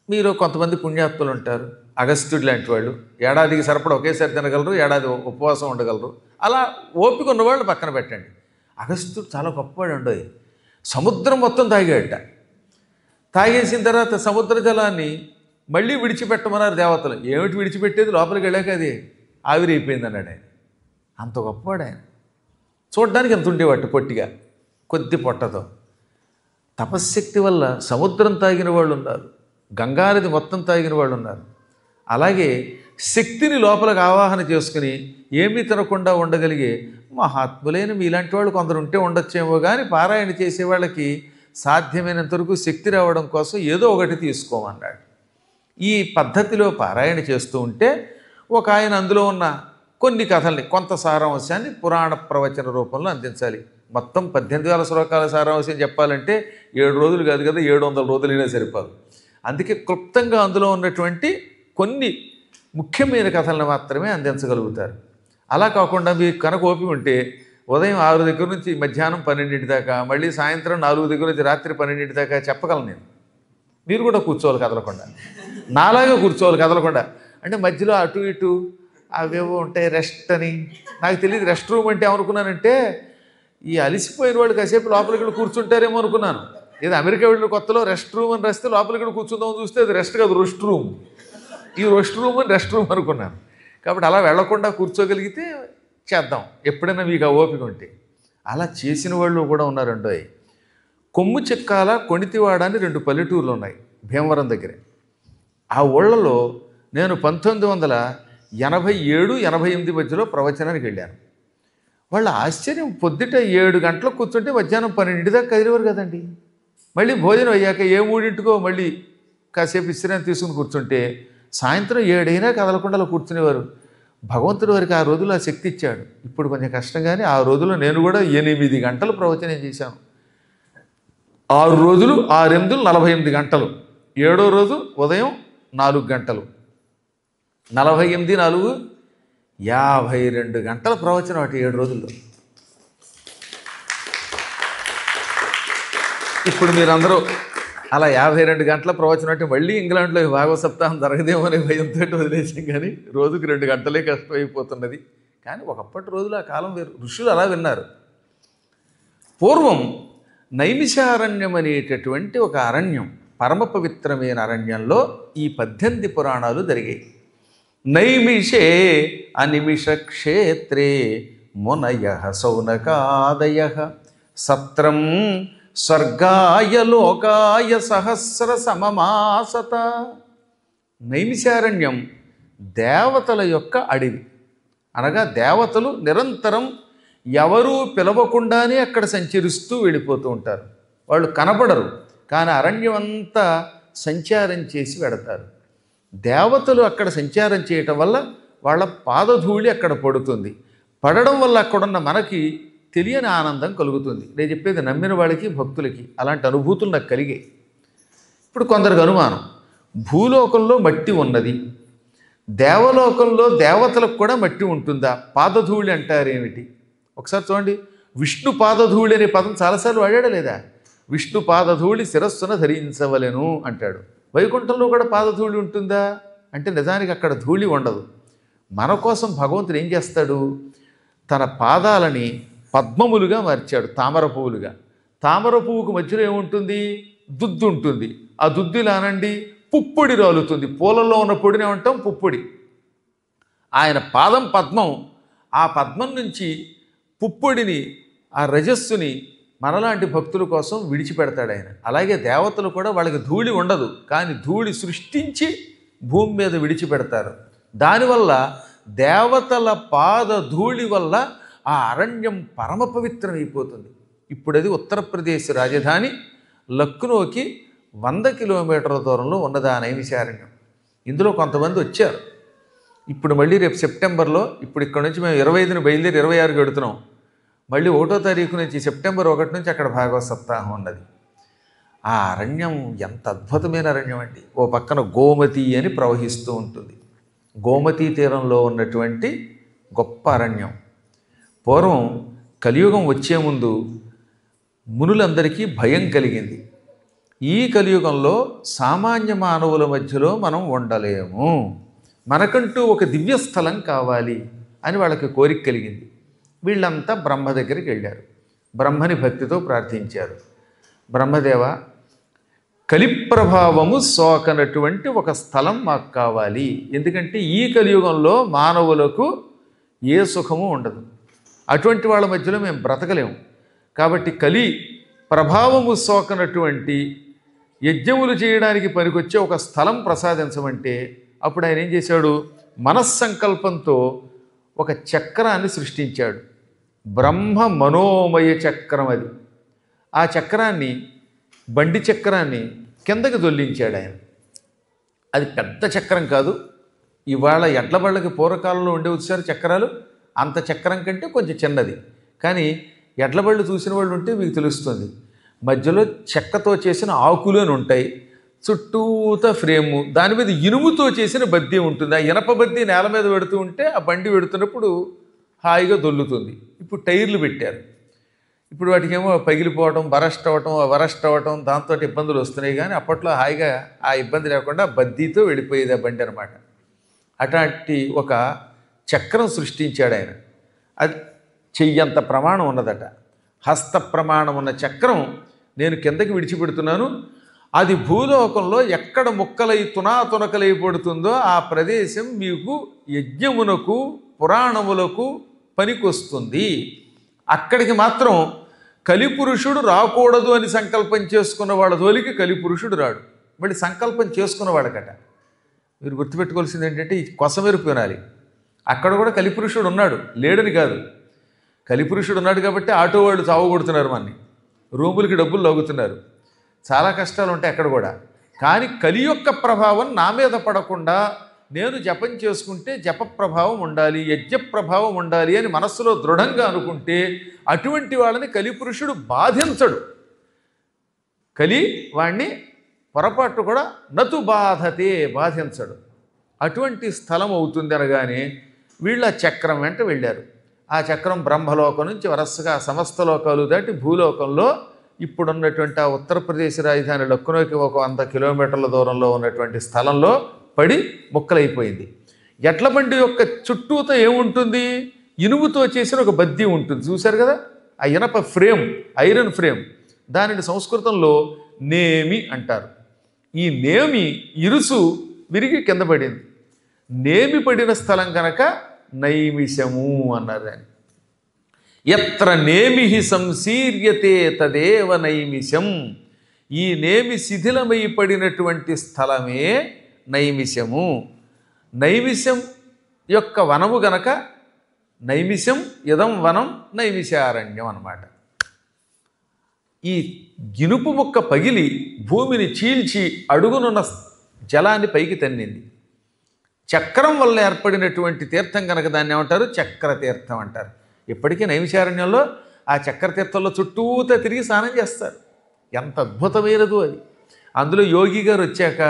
మీరు కొంతమంది పుణ్యాత్ములు ఉంటారు, అగస్త్యుడు లాంటి వాళ్ళు, ఏడాదికి సరిపడ ఒకేసారి తినగలరు, ఏడాది ఉపవాసం ఉండగలరు. అలా ఓపిక ఉన్నవాళ్ళు పక్కన పెట్టండి. అగస్త్యుడు చాలా గొప్పవాడు ఉండవు. సముద్రం మొత్తం తాగాడట. తాగేసిన తర్వాత సముద్ర జలాన్ని మళ్ళీ విడిచిపెట్టమన్నారు దేవతలు. ఏమిటి విడిచిపెట్టేది, లోపలికి వెళ్ళాక అది ఆవిరైపోయింది అన్నాడు ఆయన. అంత గొప్పవాడు ఆయన. చూడ్డానికి ఎంత ఉండేవాడు, పొట్టిగా, కొద్ది పొట్టతో. తపశ్శక్తి వల్ల సముద్రం తాగిన వాళ్ళు ఉన్నారు, గంగానది మొత్తం తాగిన వాళ్ళు ఉన్నారు. అలాగే శక్తిని లోపలికి ఆవాహన చేసుకుని ఏమీ తినకుండా ఉండగలిగే మహాత్ములైన మీలాంటి వాళ్ళు కొందరు ఉంటే ఉండొచ్చేమో, కానీ పారాయణ చేసే వాళ్ళకి సాధ్యమైనంత వరకు శక్తి రావడం కోసం ఏదో ఒకటి తీసుకోమన్నాడు. ఈ పద్ధతిలో పారాయణ చేస్తూ ఉంటే ఒక ఆయన అందులో ఉన్న కొన్ని కథల్ని, కొంత సారాంశాన్ని పురాణ ప్రవచన రూపంలో అందించాలి. మొత్తం 18,000 శ్లోకాల సారాంశం చెప్పాలంటే 7 రోజులు కాదు కదా, 700 రోజులైనా సరిపోదు. అందుకే క్లుప్తంగా అందులో ఉన్నటువంటి కొన్ని ముఖ్యమైన కథలను మాత్రమే అందించగలుగుతారు. అలా కాకుండా మీకు కనుక ఓపిక ఉంటే ఉదయం 6 దగ్గర నుంచి మధ్యాహ్నం 12 దాకా, మళ్ళీ సాయంత్రం 4 దగ్గర నుంచి రాత్రి 12 దాకా చెప్పగలను నేను. మీరు కూడా కూర్చోవాలి కదలకుండా, నాలాగా కూర్చోవాలి కదలకుండా. అంటే మధ్యలో అటు ఇటు అవేవో ఉంటాయి, రెస్ట్ అని. నాకు తెలియదు రెస్ట్ రూమ్ అంటే ఏమనుకున్నానంటే ఈ అలిసిపోయిన వాళ్ళు కాసేపు లోపలికి వెళ్ళి కూర్చుంటారేమో అనుకున్నాను. ఏదో అమెరికా వెళ్ళిన కొత్తలో రెస్ట్ రూమ్ అని రాస్తే లోపలికి వెళ్ళి కూర్చుందామని చూస్తే అది రెస్ట్ కాదు, రెస్ట్ రూమ్. ఈ రెస్ట్ రూమ్ అని రెస్ట్ రూమ్ అనుకున్నాను. కాబట్టి అలా వెళ్లకుండా కూర్చోగలిగితే చేద్దాం ఎప్పుడైనా మీకు ఆ ఓపిక ఉంటే. అలా చేసిన వాళ్ళు కూడా ఉన్నారండో. కొమ్ము చెక్కాల, కొణితివాడ అని 2 పల్లెటూర్లు ఉన్నాయి భీమవరం దగ్గరే. ఆ ఊళ్ళలో నేను 1987, 88 మధ్యలో ప్రవచనానికి వెళ్ళాను. వాళ్ళ ఆశ్చర్యం, పొద్దుట 7 గంటలకు కూర్చుంటే మధ్యాహ్నం 12 దాకా కదిలేవారు కదండి. మళ్ళీ భోజనం అయ్యాక 3 మళ్ళీ కాసేపు విశ్రాంతి తీసుకుని కూర్చుంటే సాయంత్రం 7 అయినా కదలకుండా అలా కూర్చునేవారు. భగవంతుడి వారికి ఆ రోజుల్లో ఆ శక్తి ఇచ్చాడు. ఇప్పుడు కొంచెం కష్టం, కానీ ఆ రోజుల్లో నేను కూడా 8 గంటలు ప్రవచనం చేశాను. 6 రోజులు 6 8 48 గంటలు. 7వ రోజు ఉదయం 4 గంటలు, 48 4 52 గంటల ప్రవచనం అటు 7 రోజుల్లో. ఇప్పుడు మీరందరూ అలా 52 గంటల ప్రవచనం అంటే మళ్ళీ ఇంగ్లాండ్లో భాగవత సప్తాహం జరగదేమో అనే భయంతో వదిలేసాం. కానీ రోజుకి 2 గంటలే కష్టమైపోతున్నది. కానీ ఒకప్పటి రోజులు ఆ కాలం వేరు. ఋషులు అలా విన్నారు. పూర్వం నైమిషారణ్యం అనేటటువంటి ఒక అరణ్యం, పరమ పవిత్రమైన అరణ్యంలో ఈ 18 పురాణాలు జరిగాయి. నైమిషే అనిమిష క్షేత్రే మునయ సౌనకాదయ సత్రం స్వర్గాయ లోకాయ సహస్ర సమమాసత. నైమిషారణ్యం దేవతల యొక్క అడవి. అనగా దేవతలు నిరంతరం ఎవరూ పిలవకుండానే అక్కడ సంచరిస్తూ వెళ్ళిపోతూ ఉంటారు. వాళ్ళు కనపడరు, కానీ అరణ్యం అంతా సంచారం చేసి వెడతారు. దేవతలు అక్కడ సంచారం చేయటం వల్ల వాళ్ళ పాదధూళి అక్కడ పడుతుంది. పడడం వల్ల అక్కడున్న మనకి తెలియని ఆనందం కలుగుతుంది. నేను చెప్పేది నమ్మిన వాళ్ళకి, భక్తులకి అలాంటి అనుభూతులు నాకు కలిగాయి. ఇప్పుడు కొందరికి అనుమానం, భూలోకంలో మట్టి ఉన్నది, దేవలోకంలో దేవతలకు కూడా మట్టి ఉంటుందా? పాదధూళి అంటారేమిటి? ఒకసారి చూడండి, విష్ణు పాదధూళి అనే పదం చాలాసార్లు వాడాడా లేదా? విష్ణు పాదధూళి శిరస్సున ధరించవలెను అంటాడు. వైకుంఠంలో కూడా పాదధూళి ఉంటుందా అంటే నిజానికి అక్కడ ధూళి ఉండదు. మన కోసం భగవంతుడు ఏం చేస్తాడు, తన పాదాలని పద్మములుగా మార్చాడు, తామర పువ్వులుగా. తామర పువ్వుకు మధ్యలో ఏముంటుంది? దుద్దు ఉంటుంది. ఆ దుద్దులానండి పుప్పొడి రాలుతుంది. పూలలో ఉన్న పొడిని ఏమంటాం? పుప్పొడి. ఆయన పాదం పద్మం, ఆ పద్మం నుంచి పుప్పొడిని, ఆ రజస్సుని మనలాంటి భక్తుల కోసం విడిచిపెడతాడు ఆయన. అలాగే దేవతలు కూడా వాళ్ళకి ధూళి ఉండదు, కానీ ధూళి సృష్టించి భూమి మీద విడిచిపెడతారు. దానివల్ల దేవతల పాద ధూళి వల్ల ఆ అరణ్యం పరమ పవిత్రమైపోతుంది. ఇప్పుడు అది ఉత్తరప్రదేశ్ రాజధాని లక్నోకి 100 కిలోమీటర్ల దూరంలో ఉన్నది ఆ నైమిషారణ్యం. ఇందులో కొంతమంది వచ్చారు. ఇప్పుడు మళ్ళీ రేపు సెప్టెంబర్లో, ఇప్పుడు ఇక్కడ నుంచి మేము 25ని బయలుదేరి 26కి వెడుతున్నాం. మళ్ళీ 1వ తారీఖు నుంచి సెప్టెంబర్ 1 నుంచి అక్కడ భాగవత సప్తాహం ఉన్నది. ఆ అరణ్యం ఎంత అద్భుతమైన అరణ్యం అండి. ఓ పక్కన గోమతి అని ప్రవహిస్తూ ఉంటుంది. గోమతీ తీరంలో ఉన్నటువంటి గొప్ప అరణ్యం. పూర్వం కలియుగం వచ్చే ముందు మునులందరికీ భయం కలిగింది. ఈ కలియుగంలో సామాన్య మానవుల మధ్యలో మనం ఉండలేము, మనకంటూ ఒక దివ్యస్థలం కావాలి అని వాళ్ళకి కోరిక కలిగింది. వీళ్ళంతా బ్రహ్మ దగ్గరికి వెళ్ళారు. బ్రహ్మని భక్తితో ప్రార్థించారు. బ్రహ్మదేవ, కలిప్రభావము సోకనటువంటి ఒక స్థలం మాకు కావాలి. ఎందుకంటే ఈ కలియుగంలో మానవులకు ఏ సుఖము ఉండదు, అటువంటి వాళ్ళ మధ్యలో మేము బ్రతకలేము. కాబట్టి కలి ప్రభావము సోకనటువంటి యజ్ఞములు చేయడానికి పనికొచ్చే ఒక స్థలం ప్రసాదించమంటే అప్పుడు ఆయన ఏం చేశాడు, మనస్సంకల్పంతో ఒక చక్రాన్ని సృష్టించాడు. బ్రహ్మ మనోమయ చక్రం అది. ఆ చక్రాన్ని, బండి చక్రాన్ని కిందకి దొల్లించాడు ఆయన. అది పెద్ద చక్రం కాదు. ఇవాళ ఎడ్ల బళ్ళకి పూర్వకాలంలో ఉండే వచ్చారు చక్రాలు, అంత చక్రం కంటే కొంచెం చిన్నది. కానీ ఎడ్ల బళ్ళు చూసిన వాళ్ళు ఉంటే మీకు తెలుస్తుంది. మధ్యలో చెక్కతో చేసిన ఆకులు అని ఉంటాయి, చుట్టూత ఫ్రేము, దాని మీద ఇనుముతో చేసిన బద్దీ ఉంటుంది. ఆ ఇనప బద్దీ నేల మీద పెడుతూ ఉంటే ఆ బండి పెడుతున్నప్పుడు హాయిగా దొల్లుతుంది. ఇప్పుడు టైర్లు పెట్టారు. ఇప్పుడు వాటికి ఏమో పగిలిపోవటం, వరస్ట్ అవ్వటం దాంతో ఇబ్బందులు వస్తున్నాయి. కానీ అప్పట్లో హాయిగా ఆ ఇబ్బంది లేకుండా బద్దీతో వెళ్ళిపోయేది ఆ బండి అనమాట. అట్లాంటి ఒక చక్రం సృష్టించాడు ఆయన. అది చెయ్యంత ప్రమాణం ఉన్నదట. హస్త ప్రమాణం ఉన్న చక్రం నేను కిందకి విడిచిపెడుతున్నాను. అది భూలోకంలో ఎక్కడ ముక్కలై తునాతునకలై పడుతుందో ఆ ప్రదేశం మీకు యజ్ఞమునకు పురాణములకు పనికొస్తుంది. అక్కడికి మాత్రం కలిపురుషుడు రాకూడదు అని సంకల్పం చేసుకున్న వాళ్ళ జోలికి కలిపురుషుడు రాడు. మళ్ళీ సంకల్పం చేసుకున్నవాడకట. మీరు గుర్తుపెట్టుకోవాల్సింది ఏంటంటే ఈ కొసమెరుపు వినాలి. అక్కడ కూడా కలిపురుషుడు ఉన్నాడు, లేడని కాదు. కలిపురుషుడు ఉన్నాడు కాబట్టి ఆటో వాళ్ళు చావగొడుతున్నారు మనని, రూములకి డబ్బులు లాగుతున్నారు, చాలా కష్టాలు ఉంటాయి అక్కడ కూడా. కానీ కలి యొక్క ప్రభావం నా మీద పడకుండా నేను జపం చేసుకుంటే జప ప్రభావం ఉండాలి, యజ్ఞ ప్రభావం ఉండాలి అని మనస్సులో దృఢంగా అనుకుంటే అటువంటి వాళ్ళని కలిపురుషుడు బాధించడు. కలి వాణ్ణి పొరపాటు కూడా నతు బాధతే, బాధించడు. అటువంటి స్థలం అవుతుంది అనగానే వీళ్ళు ఆ చక్రం వెంట వెళ్ళారు. ఆ చక్రం బ్రహ్మలోకం నుంచి వరసగా సమస్త లోకాలు దాటి భూలోకంలో ఇప్పుడున్నటువంటి ఆ ఉత్తరప్రదేశ్ రాజధాని లక్నోకి ఒక 100 కిలోమీటర్ల దూరంలో ఉన్నటువంటి స్థలంలో పడి ముక్కలైపోయింది. ఎడ్ల బండి యొక్క చుట్టూతో ఏముంటుంది? ఇనుముతో చేసిన ఒక బద్దీ ఉంటుంది, చూశారు కదా, ఆ ఇనప ఫ్రేమ్, ఐరన్ ఫ్రేమ్. దానిని సంస్కృతంలో నేమి అంటారు. ఈ నేమి ఇరుసు విరిగి కింద పడింది. నేమి పడిన స్థలం కనుక నైమిషము అన్నారు దాన్ని. ఎత్ర నేమి సంశీర్యతే తదేవ నైమిషం. ఈ నేమి శిథిలమై పడినటువంటి స్థలమే నైమిషము. నైమిషం యొక్క వనము గనక నైమిషం ఇదం వనం నైమిషారణ్యం అన్నమాట. ఈ గినుపు ముక్క పగిలి భూమిని చీల్చి అడుగునున్న జలాన్ని పైకి తన్నింది. చక్రం వల్ల ఏర్పడినటువంటి తీర్థం కనుక దాన్ని ఏమంటారు? చక్రతీర్థం అంటారు. ఇప్పటికీ నైమిషారణ్యంలో ఆ చక్రతీర్థంలో చుట్టూతా తిరిగి స్నానం చేస్తారు. ఎంత అద్భుతమైనదో అది. అందులో యోగి గారు వచ్చాక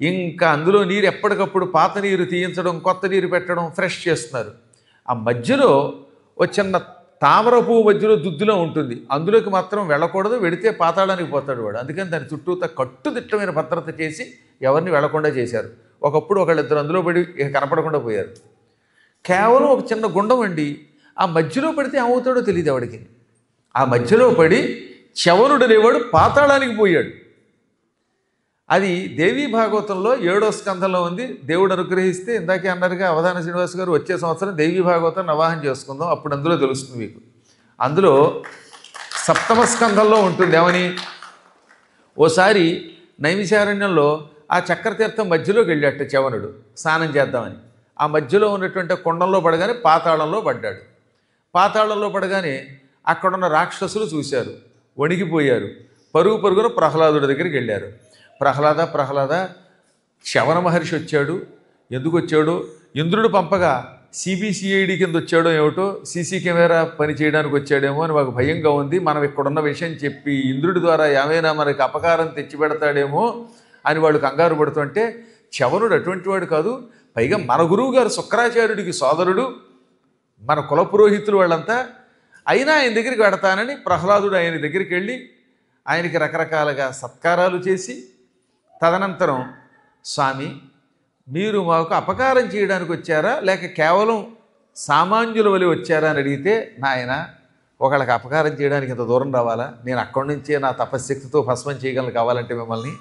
ఇంకా అందులో నీరు ఎప్పటికప్పుడు పాత నీరు తీయించడం, కొత్త నీరు పెట్టడం, ఫ్రెష్ చేస్తున్నారు. ఆ మధ్యలో ఒక చిన్న తామర పువ్వు మధ్యలో దుద్దులో ఉంటుంది, అందులోకి మాత్రం వెళ్ళకూడదు, వెడితే పాతాళానికి పోతాడు వాడు. అందుకని దాని చుట్టూతా కట్టుదిట్టమైన భద్రత చేసి ఎవరిని వెళ్లకుండా చేశారు. ఒకప్పుడు ఒకళ్ళిద్దరు అందులో పడి కనపడకుండా పోయారు. కేవలం ఒక చిన్న గుండం అండి, ఆ మధ్యలో పడితే ఏమవుతాడో తెలియదు ఎవడికి. ఆ మధ్యలో పడి చవనుడు అనేవాడు పాతాళానికి పోయాడు. అది దేవీ భాగవతంలో 7వ స్కంధంలో ఉంది. దేవుడు అనుగ్రహిస్తే ఇందాకే అన్నారుగా అవధాన శ్రీనివాస్ గారు, వచ్చే సంవత్సరం దేవీ భాగవతం నవాహం చేసుకుందాం, అప్పుడు అందులో తెలుస్తుంది మీకు. అందులో 7వ స్కంధంలో ఉంటుంది ఏమని, ఓసారి నైమిషారణ్యంలో ఆ చక్రతీర్థం మధ్యలోకి వెళ్ళాట చవనుడు స్నానం చేద్దామని. ఆ మధ్యలో ఉన్నటువంటి కుండంలో పడగానే పాతాళంలో పడ్డాడు. పాతాళంలో పడగానే అక్కడున్న రాక్షసులు చూశారు, వణికిపోయారు. పరుగు పరుగున ప్రహ్లాదుడి దగ్గరికి వెళ్ళారు. ప్రహ్లాద శవన మహర్షి వచ్చాడు. ఎందుకు వచ్చాడో, ఇంద్రుడు పంపగా సిబిసిఐడి కింద వచ్చాడో ఏమిటో, సీసీ కెమెరా పని చేయడానికి వచ్చాడేమో అని మాకు భయంగా ఉంది. మనం ఇక్కడున్న విషయం చెప్పి ఇంద్రుడి ద్వారా ఏమైనా మనకి అపకారం తెచ్చిపెడతాడేమో అని వాళ్ళు కంగారు పడుతుంటే, చవనుడు అటువంటి వాడు కాదు, పైగా మన గురువు గారు శుక్రాచార్యుడికి సోదరుడు, మన కులపురోహితులు వాళ్ళంతా, అయినా ఆయన దగ్గరికి వెడతానని ప్రహ్లాదుడు ఆయన దగ్గరికి వెళ్ళి ఆయనకి రకరకాలుగా సత్కారాలు చేసి, తదనంతరం స్వామి మీరు మాకు అపకారం చేయడానికి వచ్చారా లేక కేవలం సామాన్యుల వలె వచ్చారా అని అడిగితే, నాయన ఒకళ్ళకి అపకారం చేయడానికి ఇంత దూరం రావాలా? నేను అక్కడి నుంచే నా తపశ్శక్తితో భస్మం చేయగలను కావాలంటే మిమ్మల్ని.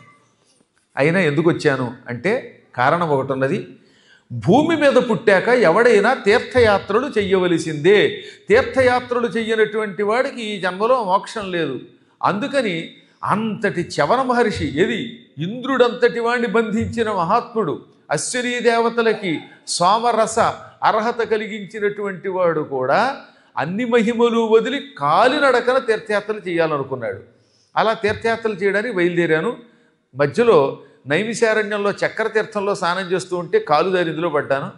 అయినా ఎందుకు వచ్చాను అంటే కారణం ఒకటి ఉన్నది. భూమి మీద పుట్టాక ఎవడైనా తీర్థయాత్రలు చెయ్యవలసిందే. తీర్థయాత్రలు చెయ్యనటువంటి వాడికి ఈ జన్మలో మోక్షం లేదు. అందుకని అంతటి చవన మహర్షి, ఏది ఇంద్రుడంతటి వాడిని బంధించిన మహాత్ముడు, అశ్వరీ దేవతలకి సోమరస అర్హత కలిగించినటువంటి వాడు కూడా అన్ని మహిమలు వదిలి కాలినడకన తీర్థయాత్రలు చేయాలనుకున్నాడు. అలా తీర్థయాత్రలు చేయడానికి బయలుదేరాను. మధ్యలో నైమిషారణ్యంలో చక్రతీర్థంలో స్నానం చేస్తూ ఉంటే కాలు దారి ఇందులో పడ్డాను.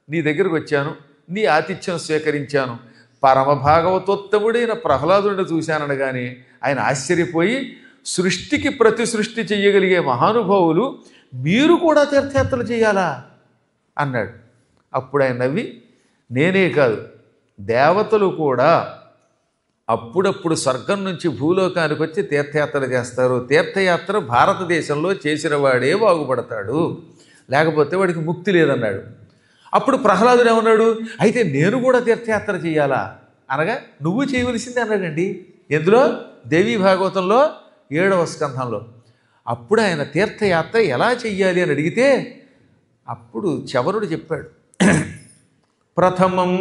నీ దగ్గరకు వచ్చాను, నీ ఆతిథ్యం స్వీకరించాను. పరమ భాగవతోత్తముడైన ప్రహ్లాదుడిని చూశాననగానే ఆయన ఆశ్చర్యపోయి, సృష్టికి ప్రతి సృష్టి చెయ్యగలిగే మహానుభావులు మీరు కూడా తీర్థయాత్రలు చేయాలా అన్నాడు. అప్పుడు ఆయన నవ్వి, నేనే కాదు దేవతలు కూడా అప్పుడప్పుడు స్వర్గం నుంచి భూలోకానికి వచ్చి తీర్థయాత్ర చేస్తారు. తీర్థయాత్ర భారతదేశంలో చేసిన వాడే బాగుపడతాడు, లేకపోతే వాడికి ముక్తి లేదన్నాడు. అప్పుడు ప్రహ్లాదుడు ఏమన్నాడు, అయితే నేను కూడా తీర్థయాత్ర చేయాలా అనగా, నువ్వు చేయవలసిందే అన్నాడండి. ఎందులో? దేవీ భాగవతంలో 7వ స్కంధంలో. అప్పుడు ఆయన తీర్థయాత్ర ఎలా చెయ్యాలి అని అడిగితే అప్పుడు చవనుడు చెప్పాడు, ప్రథమం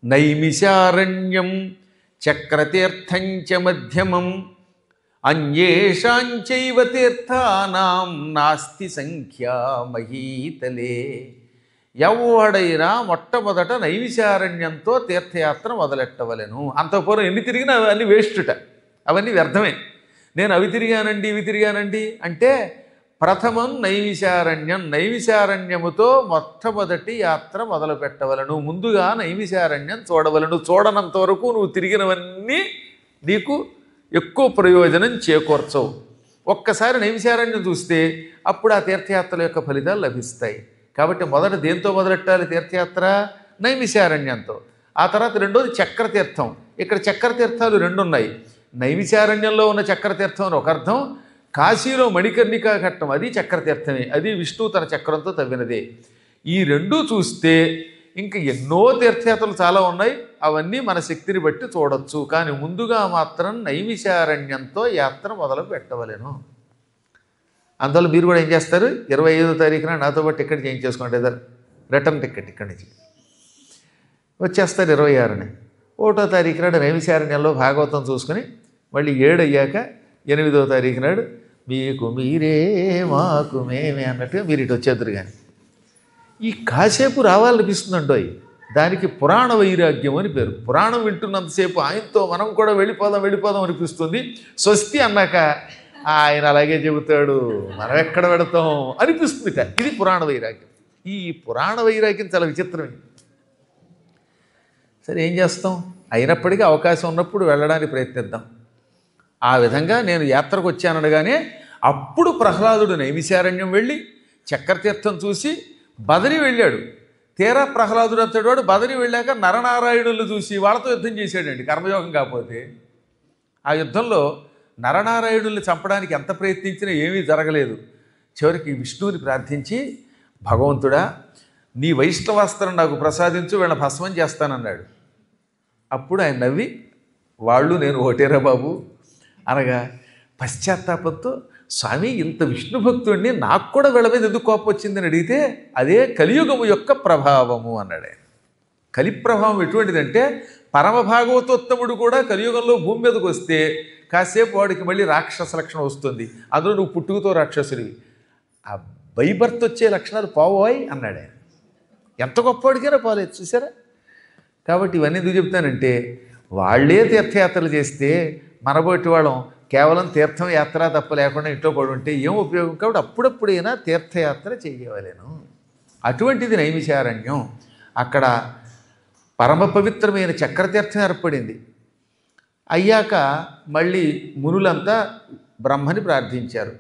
నైమిషారణ్యం చక్రతీర్థంచ మధ్యమం అన్యేషాంచైవ తీర్థానాం నాస్తి సంఖ్యా మహీతలే. ఎవడైనా మొట్టమొదట నైమిషారణ్యంతో తీర్థయాత్ర మొదలెట్టవలెను. అంతఃపురం ఎన్ని తిరిగినా అవన్నీ వేస్టుట, అవన్నీ వ్యర్థమే. నేను అవి తిరిగానండి ఇవి తిరిగానండి అంటే ప్రథమం నైమిషారణ్యం, నైమిషారణ్యముతో మొట్టమొదటి యాత్ర మొదలు పెట్టవలను. ముందుగా నైమిషారణ్యం చూడవలను. చూడనంత వరకు నువ్వు తిరిగినవన్నీ నీకు ఎక్కువ ప్రయోజనం చేకూర్చవు. ఒక్కసారి నైమిషారణ్యం చూస్తే అప్పుడు ఆ తీర్థయాత్రల యొక్క ఫలితాలు లభిస్తాయి. కాబట్టి మొదట దేంతో మొదలెట్టాలి తీర్థయాత్ర? నైమిషారణ్యంతో. ఆ తర్వాత రెండోది చక్రతీర్థం. ఇక్కడ చక్రతీర్థాలు రెండు ఉన్నాయి. నైమిషారణ్యంలో ఉన్న చక్రతీర్థం అని ఒక అర్థం, కాశీలో మణికర్ణికా ఘట్టం అది చక్రతీర్థమే, అది విష్ణువు తన చక్రంతో తవ్వినదే. ఈ రెండూ చూస్తే ఇంక ఎన్నో తీర్థయాత్రలు చాలా ఉన్నాయి, అవన్నీ మన శక్తిని బట్టి చూడొచ్చు. కానీ ముందుగా మాత్రం నైమిషారణ్యంతో యాత్ర మొదలు పెట్టవలెను. అందువల్ల మీరు కూడా ఏం చేస్తారు, 25వ తారీఖున నాతో పాటు టికెట్ చేయించేసుకోండి, రిటర్న్ టికెట్ ఇక్కడి నుంచి వచ్చేస్తారు. 26ని 1వ తారీఖు నాడు నైమిషారణ్యంలో భాగవతం చూసుకుని మళ్ళీ 7 అయ్యాక 8వ తారీఖు నాడు మీకు మీరే మాకు మేమే అన్నట్టుగా మీరు ఇటు వచ్చేద్దరు. కానీ ఈ కాసేపు రావాలనిపిస్తుందండో, దానికి పురాణ వైరాగ్యం అని పేరు. పురాణం వింటున్నంతసేపు ఆయనతో మనం కూడా వెళ్ళిపోదాం అనిపిస్తుంది. స్వస్తి అన్నాక ఆయన అలాగే చెబుతాడు, మనం ఎక్కడ పెడతాం అనిపిస్తుంది. ఇది పురాణ వైరాగ్యం. ఈ పురాణ వైరాగ్యం చాలా విచిత్రమే. సరే ఏం చేస్తాం, అయినప్పటికీ అవకాశం ఉన్నప్పుడు వెళ్ళడానికి ప్రయత్నిద్దాం. ఆ విధంగా నేను యాత్రకు వచ్చాననగానే అప్పుడు ప్రహ్లాదుడు నైమిషారణ్యం వెళ్ళి చక్రతీర్థం చూసి బదరి వెళ్ళాడు. తీరా ప్రహ్లాదుడు అంతటి వాడు బదరి వెళ్ళాక నరనారాయణులు చూసి వాళ్ళతో యుద్ధం చేశాడండి, కర్మయోగం కాకపోతే. ఆ యుద్ధంలో నరనారాయణుల్ని చంపడానికి ఎంత ప్రయత్నించినా ఏమీ జరగలేదు. చివరికి విష్ణువుని ప్రార్థించి, భగవంతుడా నీ వైష్ణవాస్త్రం నాకు ప్రసాదించు, వీళ్ళని భస్మం చేస్తానన్నాడు. అప్పుడు ఆయన నవ్వి, వాళ్ళు నేను ఒకటేరా బాబు అనగా పశ్చాత్తాపంతో, స్వామి ఇంత విష్ణు భక్తుడిని నాకు కూడా వీళ్ళ మీద ఎందుకు కోపం వచ్చిందని అడిగితే, అదే కలియుగము యొక్క ప్రభావము అన్నాడు ఆయన. కలి ప్రభావం ఎటువంటిదంటే, పరమ భాగవతోత్తముడు కూడా కలియుగంలో భూమి మీదకి వస్తే కాసేపు వాడికి మళ్ళీ రాక్షస లక్షణం వస్తుంది. అందులో నువ్వు పుట్టుకతో రాక్షసుడివి, ఆ బైబర్త్ వచ్చే లక్షణాలు పోవాయి అన్నాడు ఆయన. ఎంత గొప్పవాడికైనా పోలేదు, చూసారా. కాబట్టి ఇవన్నీ ఎందుకు చెప్తానంటే, వాళ్ళే తీర్థయాత్రలు చేస్తే మనబోటి వాళ్ళం కేవలం తీర్థం యాత్ర తప్ప లేకుండా ఇంట్లో పడి ఉంటే ఏం ఉపయోగం. కాబట్టి అప్పుడప్పుడైనా తీర్థయాత్ర చేయవలేను. అటువంటిది నైమిషారణ్యం. అక్కడ పరమ పవిత్రమైన చక్రతీర్థం ఏర్పడింది. అయ్యాక మళ్ళీ మునులంతా బ్రహ్మని ప్రార్థించారు.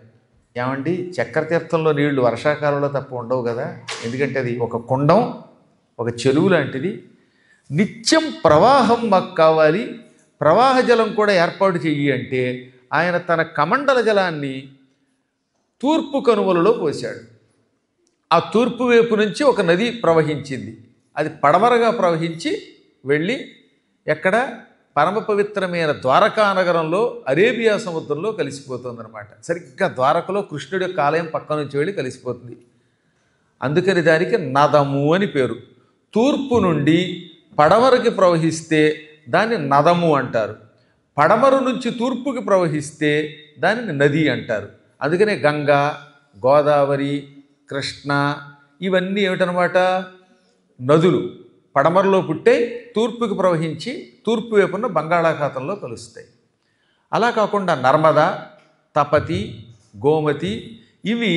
ఏమండి, చక్రతీర్థంలో నీళ్లు వర్షాకాలంలో తప్ప ఉండవు కదా, ఎందుకంటే అది ఒక కుండం, ఒక చెరువు లాంటిది. నిత్యం ప్రవాహం మాకు కావాలి, ప్రవాహ జలం కూడా ఏర్పాటు చెయ్యి అంటే ఆయన తన కమండల జలాన్ని తూర్పు కనుమలలో పోశాడు. ఆ తూర్పు వైపు నుంచి ఒక నది ప్రవహించింది. అది పడమరగా ప్రవహించి వెళ్ళి ఎక్కడ పరమ పవిత్రమైన ద్వారకా నగరంలో అరేబియా సముద్రంలో కలిసిపోతుందన్నమాట. సరిగ్గా ద్వారకలో కృష్ణుడి యొక్క ఆలయం పక్క నుంచి వెళ్ళి కలిసిపోతుంది. అందుకని దానికి నదము అని పేరు. తూర్పు నుండి పడమరకి ప్రవహిస్తే దాన్ని నదము అంటారు. పడమరు నుంచి తూర్పుకి ప్రవహిస్తే దానిని నది అంటారు. అందుకనే గంగా, గోదావరి, కృష్ణ ఇవన్నీ ఏమిటనమాట, నదులు. పడమరలో పుట్టే తూర్పుకి ప్రవహించి తూర్పు వైపున బంగాళాఖాతంలో కలుస్తాయి. అలా కాకుండా నర్మదా, తపతి, గోమతి ఇవి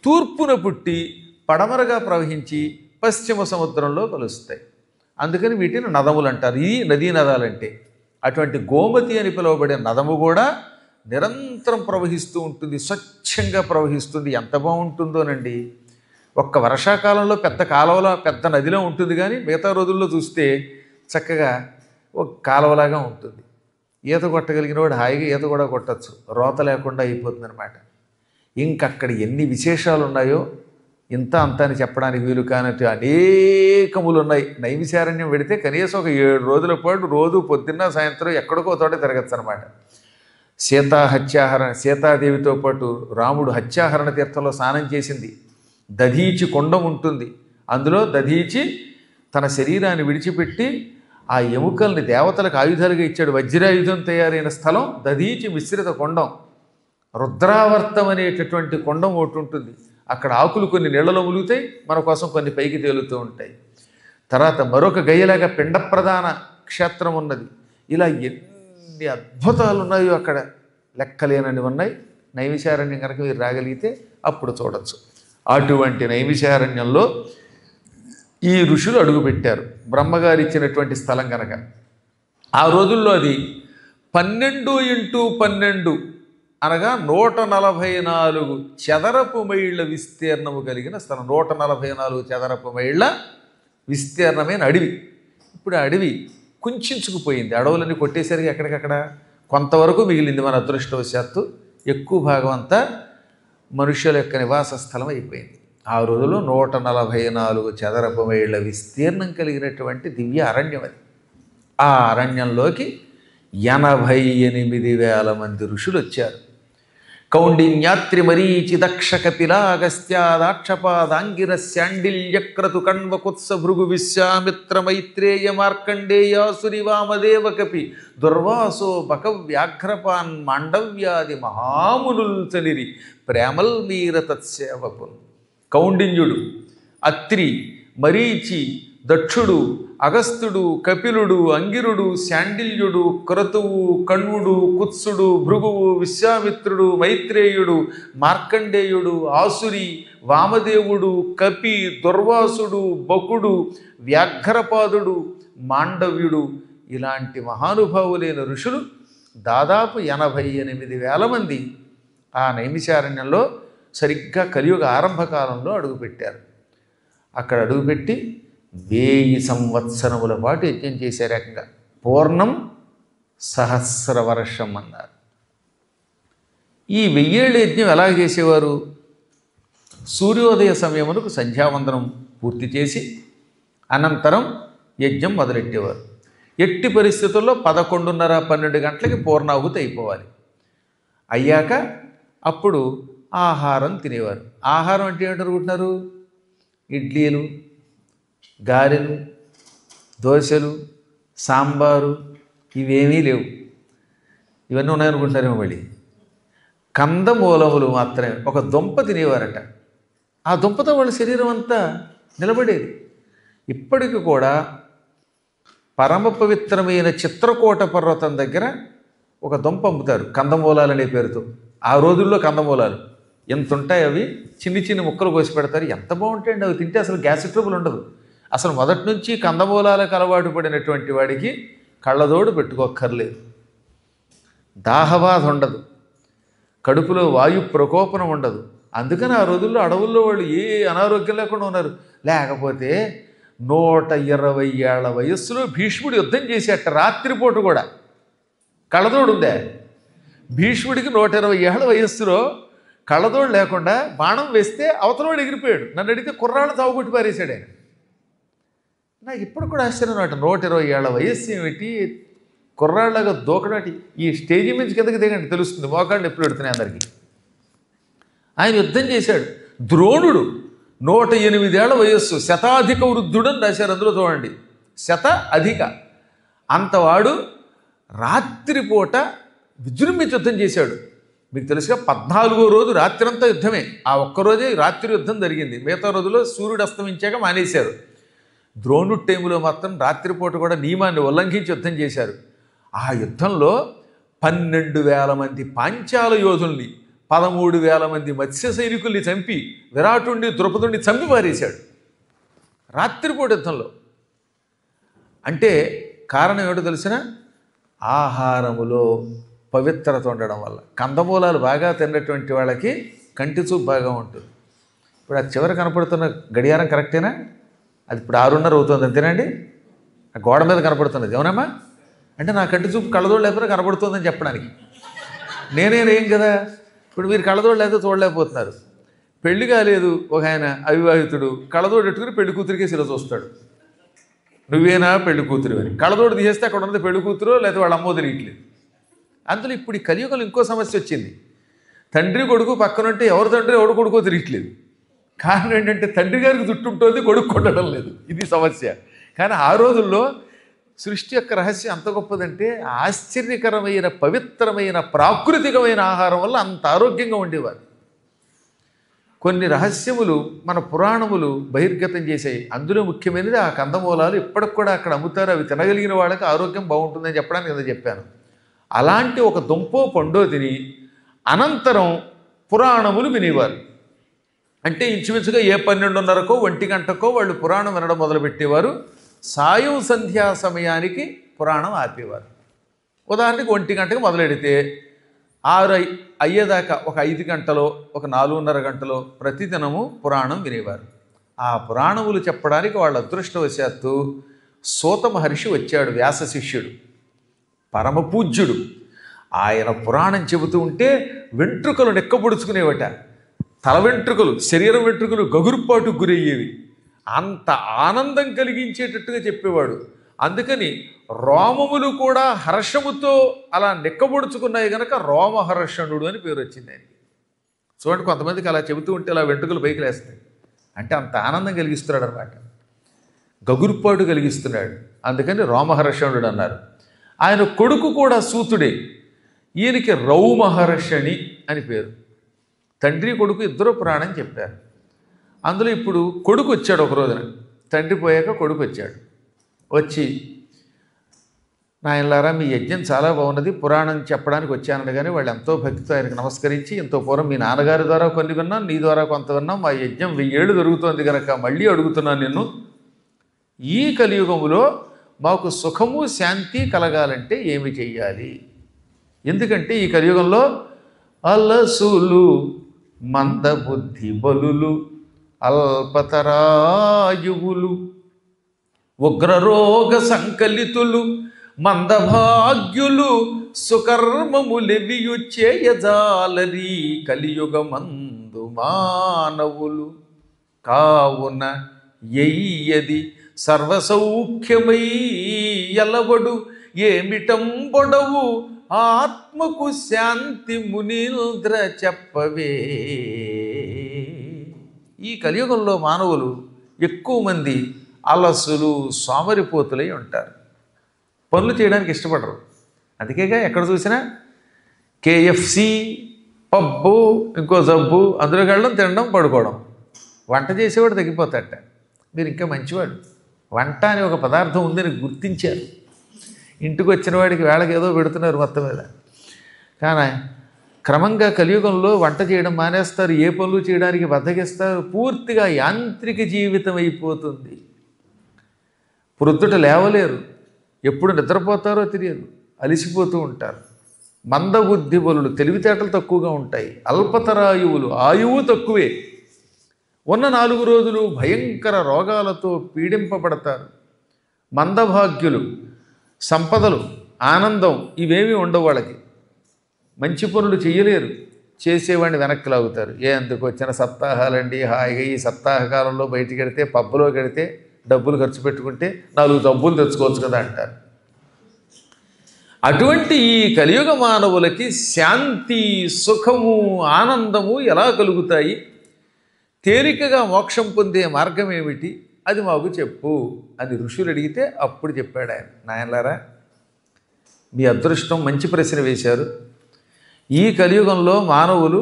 తూర్పున పుట్టి పడమరగా ప్రవహించి పశ్చిమ సముద్రంలో కలుస్తాయి. అందుకని వీటిని నదములు అంటారు. ఈ నదీ నదాలంటే అటువంటి గోమతి అని పిలువబడే నదము కూడా నిరంతరం ప్రవహిస్తూ ఉంటుంది, స్వచ్ఛంగా ప్రవహిస్తుంది. ఎంత బాగుంటుందోనండి. ఒక్క వర్షాకాలంలో పెద్ద కాలువలో పెద్ద నదిలో ఉంటుంది, కానీ మిగతా రోజుల్లో చూస్తే చక్కగా ఒక కాలువలాగా ఉంటుంది. ఈత కొట్టగలిగిన వాడు హాయిగా ఈత కూడా కొట్టచ్చు, రోత లేకుండా అయిపోతుందన్నమాట. ఇంకక్కడ ఎన్ని విశేషాలు ఉన్నాయో ఇంత అంత అని చెప్పడానికి వీలు కానట్టు అనేకములు ఉన్నాయి. నైమిషారణ్యం పెడితే కనీసం ఒక 7 రోజుల పాటు రోజు పొద్దున్న సాయంత్రం ఎక్కడికో తోట తిరగచ్చు అనమాట. సీతాదేవితో పాటు రాముడు హత్యాహరణ తీర్థంలో స్నానం చేసింది. దధీచి కొండం ఉంటుంది, అందులో దధీచి తన శరీరాన్ని విడిచిపెట్టి ఆ ఎముకల్ని దేవతలకు ఆయుధాలుగా ఇచ్చాడు. వజ్రాయుధం తయారైన స్థలం దధీచి మిశ్రిత కొండం. రుద్రావర్తం అనేటటువంటి కొండం ఒకటి ఉంటుంది. అక్కడ ఆకులు కొన్ని నీళ్లలో ములుగుతాయి, మన కోసం కొన్ని పైకి తేలుతూ ఉంటాయి. తర్వాత మరొక గయ్యలాగా పిండ ప్రధాన క్షేత్రం ఉన్నది. ఇలా ఎన్ని అద్భుతాలు ఉన్నాయో అక్కడ లెక్కలేనని ఉన్నాయి. నైమిషారణ్యం కనుక మీరు రాగలిగితే అప్పుడు చూడొచ్చు. అటువంటి నైమిషారణ్యంలో ఈ ఋషులు అడుగుపెట్టారు, బ్రహ్మగారు ఇచ్చినటువంటి స్థలం కనుక. ఆ రోజుల్లో అది 12x12 అనగా 144 చదరపు మైళ్ళ విస్తీర్ణము కలిగిన స్థలం. 144 చదరపు మైళ్ళ విస్తీర్ణమైన అడవి. ఇప్పుడు ఆ అడవి కుంచుకుపోయింది, అడవులన్నీ కొట్టేసరికి ఎక్కడికక్కడ కొంతవరకు మిగిలింది. మన అదృష్టవశాత్తు ఎక్కువ భాగం అంతా మనుష్యుల యొక్క నివాస స్థలం అయిపోయింది. ఆ రోజుల్లో 144 చదరపు మైళ్ళ విస్తీర్ణం కలిగినటువంటి దివ్య అరణ్యం అది. ఆ అరణ్యంలోకి 88,000 మంది ఋషులు వచ్చారు. కౌండిన్యాత్రి మరీచి దక్ష కపిలాగస్త్యాదాక్షపాదాంగిర శాండిల్యక్రతు కణ్వకుత్స భృగు విశ్వామిత్ర మైత్రేయ మార్కండేయాసురి వామదేవ కపి దుర్వాసో బక వ్యాఘ్రపాన్ మాండవ్యాది మహామునుల్ చలిరి ప్రేమల్ మీర తత్సేవకున్. కౌండిన్యుడు, అత్రి, మరీచి, దక్షుడు, అగస్త్యుడు, కపిలుడు, అంగిరుడు, శాండిల్యుడు, క్రతువు, కణ్వుడు, కుత్సుడు, భృగువు, విశ్వామిత్రుడు, మైత్రేయుడు, మార్కండేయుడు, ఆసురి, వామదేవుడు, కపి, దుర్వాసుడు, బకుడు, వ్యాఘ్రపాదుడు, మాండవ్యుడు ఇలాంటి మహానుభావులైన ఋషులు దాదాపు 88,000 మంది ఆ నైమిషారణ్యంలో సరిగ్గా కలియుగ ఆరంభకాలంలో అడుగుపెట్టారు. అక్కడ అడుగుపెట్టి 1000 సంవత్సరముల పాటు యజ్ఞం చేసే రకంగా పూర్ణం సహస్రవర్షం అన్నారు. ఈ 1000 ఏళ్ళ యజ్ఞం ఎలా చేసేవారు? సూర్యోదయ సమయమునకు సంధ్యావందనం పూర్తి చేసి అనంతరం యజ్ఞం మొదలెట్టేవారు. ఎట్టి పరిస్థితుల్లో 11:30-12 గంటలకి పూర్ణాహుతి అయిపోవాలి. అయ్యాక అప్పుడు ఆహారం తినేవారు. ఆహారం అంటే ఏమిటనుకుంటున్నారు? ఇడ్లీలు, గారెలు, దోశలు, సాంబారు ఇవేమీ లేవు. ఇవన్నీ ఉన్నాయనుకుంటున్నారేమో. మళ్ళీ కందమూలములు మాత్రమే. ఒక దుంప తినేవారట. ఆ దుంపతో వాళ్ళ శరీరం అంతా నిలబడేది. ఇప్పటికి కూడా పరమ పవిత్రమైన చిత్రకూట పర్వతం దగ్గర ఒక దుంప అమ్ముతారు, కందమూలాలు అనే పేరుతో. ఆ రోజుల్లో కందమూలాలు ఎంత ఉంటాయి, అవి చిన్ని చిన్ని ముక్కలు కోసి పెడతారు. ఎంత బాగుంటాయండి అవి తింటే. అసలు గ్యాస్ ట్రబుల్ ఉండదు. అసలు మొదటి నుంచి కందమూలాలకు అలవాటు పడినటువంటి వాడికి కళ్ళదోడు పెట్టుకోక్కర్లేదు, దాహబాధ ఉండదు, కడుపులో వాయు ప్రకోపనం ఉండదు. అందుకని ఆ రోజుల్లో అడవుల్లో వాళ్ళు ఏ అనారోగ్యం లేకుండా ఉన్నారు. లేకపోతే 120 ఏళ్ల వయస్సులో భీష్ముడు యుద్ధం చేసేట రాత్రిపూట కూడా. కళ్ళదోడు ఉందే భీష్ముడికి? 120 ఏళ్ల వయస్సులో కళ్ళదోడు లేకుండా బాణం వేస్తే అవతలవాడు ఎగిరిపోయాడు. నన్ను అడిగితే కుర్రాళ్ళు తావుకొట్టి పారేశాడు ఆయన. నాకు ఇప్పుడు కూడా ఆశ్చర్యం అన్నమాట. 120 ఏళ్ల వయస్సు ఏమిటి, కుర్రాళ్ళగా దూకడాటి. ఈ స్టేజీ నుంచి కిందకి దిగండి తెలుస్తుంది, మోకాళ్ళు ఎప్పుడు పెడుతున్నాయి అందరికీ. ఆయన యుద్ధం చేశాడు. ద్రోణుడు 108 ఏళ్ల వయస్సు, శతాధిక వృద్ధుడు అని రాశారు. అందులో చూడండి, శత అధిక. అంతవాడు రాత్రిపూట విజృంభించి యుద్ధం చేశాడు. మీకు తెలుసుగా 14వ రోజు రాత్రి అంతా యుద్ధమే. ఆ ఒక్కరోజే రాత్రి యుద్ధం జరిగింది. మిగతా రోజుల్లో సూర్యుడు అస్తమించాక మానేశారు. ద్రోణుడి టైంలో మాత్రం రాత్రిపూట కూడా నియమాన్ని ఉల్లంఘించి యుద్ధం చేశారు. ఆ యుద్ధంలో 12,000 మంది పాంచాల యోధుల్ని, 13,000 మంది మత్స్య సైనికుల్ని చంపి విరాటుడిని, ద్రుపదుడిని చంపి పారేశాడు రాత్రిపూట యుద్ధంలో. అంటే కారణం ఏమిటో తెలిసిన? ఆహారములో పవిత్రత ఉండడం వల్ల. కందమూలాలు బాగా తిన్నటువంటి వాళ్ళకి కంటి చూపు బాగా ఉంటుంది. ఇప్పుడు ఆ చివర కనపడుతున్న గడియారం కరెక్టేనా? అది ఇప్పుడు 6:30 అవుతుంది అంతేనండి. ఆ గోడ మీద కనపడుతున్నది అవునమ్మా? అంటే నా కంటి చూపు కళ్ళదోడు లేకపోతే కనపడుతుందని చెప్పడానికి. నేనేం కదా. ఇప్పుడు మీరు కళ్ళదోడు లేకపోతే చూడలేకపోతున్నారు. పెళ్లి కాలేదు ఒక ఆయన అవివాహితుడు, కళ్ళదోడు పెట్టుకుని పెళ్లి కూతురికే శిల చూస్తాడు. నువ్వేనా పెళ్లి కూతురు అని. కళ్ళదోడు తీసేస్తే అక్కడ ఉన్నది పెళ్లి కూతురు, లేకపోతే వాళ్ళ అమ్మో తిరిగిట్లేదు. అందులో ఇప్పుడు ఈ కలియుగంలో ఇంకో సమస్య వచ్చింది. తండ్రి కొడుకు పక్కనుంటే ఎవరు తండ్రి ఎవడు కొడుకో తిరిగిట్లేదు. కారణం ఏంటంటే తండ్రి గారికి జుట్టు ఉంటుంది, కొడుకు కొట్టడం లేదు. ఇది సమస్య. కానీ ఆ రోజుల్లో సృష్టి యొక్క రహస్యం అంత గొప్పదంటే ఆశ్చర్యకరమైన పవిత్రమైన ప్రాకృతికమైన ఆహారం వల్ల అంత ఆరోగ్యంగా ఉండేవారు. కొన్ని రహస్యములు మన పురాణములు బహిర్గతం చేసాయి. అందులో ముఖ్యమైనది ఆ కందమూలాలు ఇప్పటికి కూడా అక్కడ అమ్ముతారు. అవి తినగలిగిన వాళ్ళకి ఆరోగ్యం బాగుంటుందని చెప్పడానికి కింద చెప్పాను. అలాంటి ఒక దుంపో పండో తిని అనంతరం పురాణములు వినేవారు. అంటే ఇంచుమించుగా ఏ 12:30కో 1 గంటకో వాళ్ళు పురాణం వినడం మొదలుపెట్టేవారు. సాయం సంధ్యా సమయానికి పురాణం ఆపేవారు. ఉదాహరణకి 1 గంటకు మొదలెడితే 6 అయ్యేదాకా ఒక 5 గంటలో ఒక 4:30 గంటలో ప్రతిదినము పురాణం వినేవారు. ఆ పురాణములు చెప్పడానికి వాళ్ళ అదృష్టవశాత్తు సూత మహర్షి వచ్చాడు, వ్యాస శిష్యుడు, పరమపూజ్యుడు. ఆయన పురాణం చెబుతూ ఉంటే వెంట్రుకలు నెక్కబొడుచుకునేవట. తల వెంట్రుకలు, శరీరం వెంట్రుకలు గగురుపాటుకు గురయ్యేవి. అంత ఆనందం కలిగించేటట్టుగా చెప్పేవాడు. అందుకని రోమములు కూడా హర్షముతో అలా నెక్కబొడుచుకున్నాయి కనుక రోమహర్షణుడు అని పేరు వచ్చింది ఆయనకి. చూడండి, కొంతమందికి అలా చెబుతూ ఉంటే అలా వెంట్రుకలు పైకి లేస్తాయి. అంటే అంత ఆనందం కలిగిస్తున్నాడు అనమాట, గగురుపాటు కలిగిస్తున్నాడు. అందుకని రోమహర్షణుడు అన్నారు. ఆయన కొడుకు కూడా సూతుడే. ఈయనకి రౌమహర్షణి అని పేరు. తండ్రి కొడుకు ఇద్దరు పురాణం చెప్పారు. అందులో ఇప్పుడు కొడుకు వచ్చాడు. ఒక రోజున తండ్రి పోయాక కొడుకు వచ్చాడు. వచ్చి, నాయనలారా, మీ యజ్ఞం చాలా బాగున్నది, పురాణం చెప్పడానికి వచ్చానని. కానీ వాళ్ళు ఎంతో భక్తితో ఆయనకు నమస్కరించి, ఎంతో పూర్వం మీ నాన్నగారి ద్వారా కొన్ని విన్నాం, నీ ద్వారా కొంత విన్నాం, మా యజ్ఞం 1000 ఏళ్ళు జరుగుతోంది కనుక మళ్ళీ అడుగుతున్నాను నిన్ను, ఈ కలియుగములో మాకు సుఖము శాంతి కలగాలంటే ఏమి చెయ్యాలి? ఎందుకంటే ఈ కలియుగంలో అలసులు, మందబుద్ధి బలులు, అల్పతరాయువులు, ఉగ్రరోగ సంకలితులు, మందభాగ్యులు, సుకర్మములెవియు చేయజాలరి కలియుగమందు మానవులు. కావున ఎయ్యది సర్వసౌఖ్యమై ఎలవడు ఏమిటంబొడవు ఆత్మకు శాంతి మునీంద్ర చెప్పవే. ఈ కలియుగంలో మానవులు ఎక్కువ మంది అలసులు, సోమరిపోతులై ఉంటారు. పనులు చేయడానికి ఇష్టపడరు. అందుకేగా ఎక్కడ చూసినా కేఎఫ్సి, పబ్బు, ఇంకో జబ్బు, అందులోకి వెళ్ళడం, తినడం, పడుకోవడం. వంట చేసేవాడు తగ్గిపోతాడట. మీరు ఇంకా మంచివాడు, వంట అనే ఒక పదార్థం ఉందని గుర్తించారు. ఇంటికి వచ్చిన వాడికి వేళకి ఏదో పెడుతున్నారు మొత్తం మీద. కానీ క్రమంగా కలియుగంలో వంట చేయడం మానేస్తారు, ఏ పనులు చేయడానికి బద్దకిస్తారు, పూర్తిగా యాంత్రిక జీవితం అయిపోతుంది. ప్రొద్దుట లేవలేరు, ఎప్పుడు నిద్రపోతారో తెలియదు, అలిసిపోతూ ఉంటారు. మందబుద్ధి బలులు, తెలివితేటలు తక్కువగా ఉంటాయి. అల్పతరాయువులు, ఆయువు తక్కువే. ఉన్న 4 రోజులు భయంకర రోగాలతో పీడింపబడతారు. మందభాగ్యులు, సంపదలు, ఆనందం ఇవేమీ ఉండవు వాళ్ళకి. మంచి పనులు చేయలేరు, చేసేవాడిని వెనక్కి లాగుతారు. ఎందుకు వచ్చిన సప్తాహాలండి, హాయిగా ఈ సప్తాహ కాలంలో బయటికి వెడితే, పబ్బులో గడితే, డబ్బులు ఖర్చు పెట్టుకుంటే 4 డబ్బులు తెచ్చుకోవచ్చు కదా అంటారు. అటువంటి ఈ కలియుగ మానవులకి శాంతి, సుఖము, ఆనందము ఎలా కలుగుతాయి? తేలికగా మోక్షం పొందే మార్గం ఏమిటి? అది మాకు చెప్పు అని ఋషులు అడిగితే అప్పుడు చెప్పాడు ఆయన, నాయనలారా, మీ అదృష్టం, మంచి ప్రశ్న వేశారు. ఈ కలియుగంలో మానవులు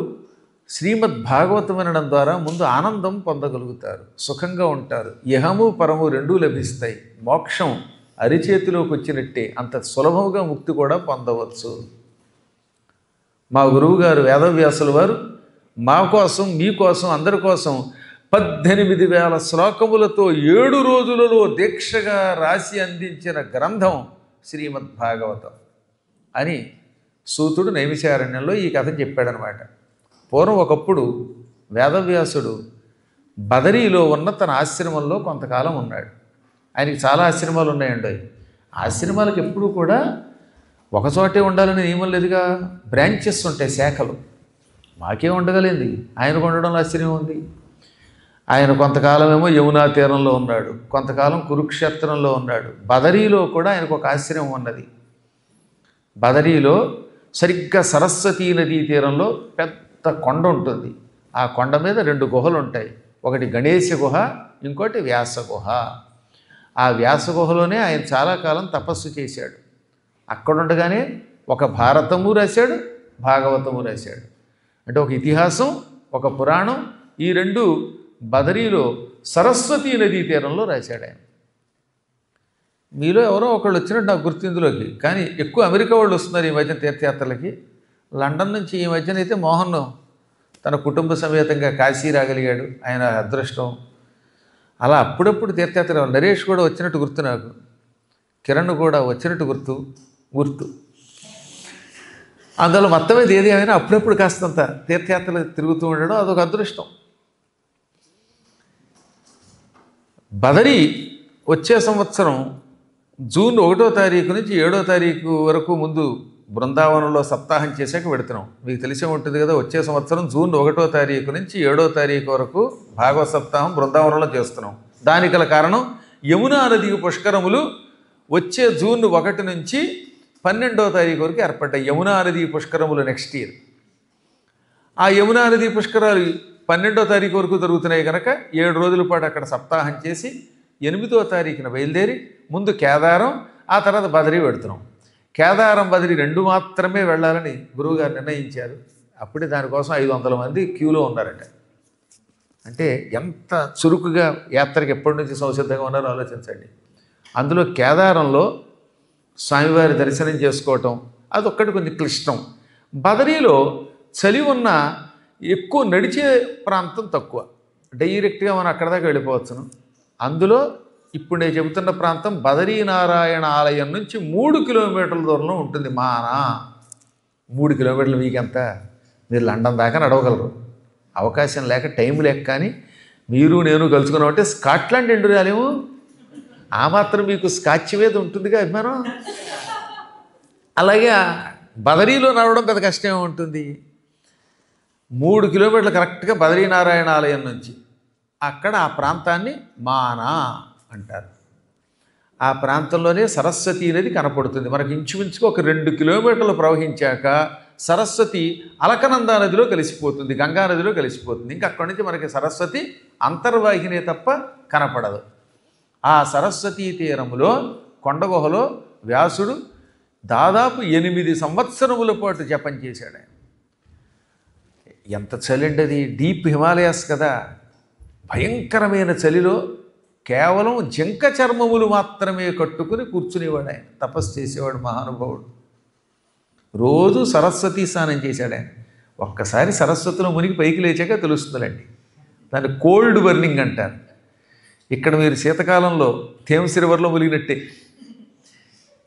శ్రీమద్ భాగవతం వినడం ద్వారా ముందు ఆనందం పొందగలుగుతారు, సుఖంగా ఉంటారు. ఇహము పరము రెండూ లభిస్తాయి. మోక్షం అరిచేతిలోకి వచ్చినట్టే, అంత సులభంగా ముక్తి కూడా పొందవచ్చు. మా గురువుగారు వేదవ్యాసుల వారు మా కోసం, మీకోసం, అందరి కోసం 18,000 శ్లోకములతో 7 రోజులలో దీక్షగా రాసి అందించిన గ్రంథం శ్రీమద్ భాగవతం అని సూతుడు నైమిషారణ్యంలో ఈ కథ చెప్పాడనమాట. పూర్వం ఒకప్పుడు వేదవ్యాసుడు బదరీలో ఉన్న తన ఆశ్రమంలో కొంతకాలం ఉన్నాడు. ఆయనకి చాలా ఆశ్రమాలు ఉన్నాయండి. ఆశ్రమాలకు ఎప్పుడూ కూడా ఒకచోటే ఉండాలని నియమం లేదుగా, బ్రాంచెస్ ఉంటాయి, శాఖలు. మాకే ఉండగలిగింది, ఆయనకు ఉండడంలో ఆశ్చర్యం ఉంది. ఆయన కొంతకాలం ఏమో యమునా తీరంలో ఉన్నాడు, కొంతకాలం కురుక్షేత్రంలో ఉన్నాడు. బదరీలో కూడా ఆయనకు ఒక ఆశ్రమం ఉన్నది. బదరీలో సరిగ్గా సరస్వతీ నదీ తీరంలో పెద్ద కొండ ఉంటుంది. ఆ కొండ మీద 2 గుహలు ఉంటాయి. ఒకటి గణేశ గుహ, ఇంకోటి వ్యాస గుహ. ఆ వ్యాస గుహలోనే ఆయన చాలా కాలం తపస్సు చేశాడు. అక్కడుండగానే ఒక భారతము రాశాడు, భాగవతము రాశాడు. అంటే ఒక ఇతిహాసం, ఒక పురాణం, ఈ రెండు బదరీలో సరస్వతీ నదీ తీరంలో రాశాడు ఆయన. మీలో ఎవరో ఒకళ్ళు వచ్చినట్టు నాకు గుర్తు ఇందులోకి. కానీ ఎక్కువ అమెరికా వాళ్ళు వస్తున్నారు ఈ మధ్యన తీర్థయాత్రలకి. లండన్ నుంచి ఈ మధ్యన అయితే మోహన్ తన కుటుంబ సమేతంగా కాశీ రాగలిగాడు, ఆయన అదృష్టం. అలా అప్పుడప్పుడు తీర్థయాత్ర నరేష్ కూడా వచ్చినట్టు గుర్తు, నాకు కిరణ్ కూడా వచ్చినట్టు గుర్తు. అందులో మొత్తం మీద ఏది అయినా అప్పుడప్పుడు కాస్తంత తీర్థయాత్రలు తిరుగుతూ ఉండడం అదొక అదృష్టం. బదరీ వచ్చే సంవత్సరం జూన్ 1వ తారీఖు నుంచి 7వ తారీఖు వరకు ముందు బృందావనంలో సప్తాహం చేశాక పెడుతున్నాం. మీకు తెలిసే ఉంటుంది కదా, వచ్చే సంవత్సరం జూన్ 1వ తారీఖు నుంచి 7వ తారీఖు వరకు భాగవత సప్తాహం బృందావనంలో చేస్తున్నాం. దానికి గల కారణం యమునా నది పుష్కరములు వచ్చే జూన్ 1 నుంచి 12వ తారీఖు వరకు ఏర్పడ్డాయి. యమునా నది పుష్కరములు నెక్స్ట్ ఇయర్. ఆ యమునా నది పుష్కరాలు 12వ తారీఖు వరకు జరుగుతున్నాయి కనుక 7 రోజుల పాటు అక్కడ సప్తాహం చేసి 8వ తారీఖున బయలుదేరి ముందు కేదారం, ఆ తర్వాత బదరీ పెడుతున్నాం. కేదారం బదరీ 2 మాత్రమే వెళ్ళాలని గురువుగారు నిర్ణయించారు. అప్పుడే దానికోసం 500 మంది క్యూలో ఉన్నారట. అంటే ఎంత చురుకుగా యాత్రకి ఎప్పటి నుంచి సంసిద్ధంగా ఉన్నారో ఆలోచించండి. అందులో కేదారంలో స్వామివారి దర్శనం చేసుకోవటం అదొక్కటి కొంచెం క్లిష్టం. బదరీలో చలి ఉన్న ఎక్కువ నడిచే ప్రాంతం తక్కువ, డైరెక్ట్గా మనం అక్కడ దాకా వెళ్ళిపోవచ్చును. అందులో ఇప్పుడు నేను చెబుతున్న ప్రాంతం బదరీనారాయణ ఆలయం నుంచి 3 కిలోమీటర్ల దూరంలో ఉంటుంది. మానా 3 కిలోమీటర్లు మీకెంత? మీరు లండన్ దాకా నడవగలరు. అవకాశం లేక టైం లేక, కానీ మీరు నేను కలుసుకున్నామంటే స్కాట్లాండ్ ఎండు రాలేము. ఆ మాత్రం మీకు స్కాచ్ మీద ఉంటుందిగా అభిమానం. అలాగే బదరీలో నడవడం పెద్ద కష్టమే ఉంటుంది. 3 కిలోమీటర్లు కరెక్ట్గా బదరీనారాయణ ఆలయం నుంచి అక్కడ ఆ ప్రాంతాన్ని మానా అంటారు. ఆ ప్రాంతంలోనే సరస్వతీ నది కనపడుతుంది. మనకి ఇంచుమించుగా ఒక 2 కిలోమీటర్లు ప్రవహించాక సరస్వతి అలకనందా నదిలో కలిసిపోతుంది, గంగా నదిలో కలిసిపోతుంది. ఇంకా అక్కడి నుంచి మనకి సరస్వతి అంతర్వాహినే తప్ప కనపడదు. ఆ సరస్వతీ తీరములో కొండగుహలో వ్యాసుడు దాదాపు 8 సంవత్సరముల పాటు జపం చేశాడు. ఆయన ఎంత చలిండి అది, డీప్ హిమాలయాస్ కదా. భయంకరమైన చలిలో కేవలం జింక చర్మములు మాత్రమే కట్టుకుని కూర్చునేవాడు ఆయన. తపస్సు చేసేవాడు మహానుభావుడు. రోజు సరస్వతీ స్నానం చేశాడు ఆయన. ఒక్కసారి సరస్వతిలో మునిగి పైకి లేచాక తెలుస్తుందండి. దాన్ని కోల్డ్ బర్నింగ్ అంటారు. ఇక్కడ మీరు శీతకాలంలో థేమ్స్ రివర్లో మునిగినట్టే.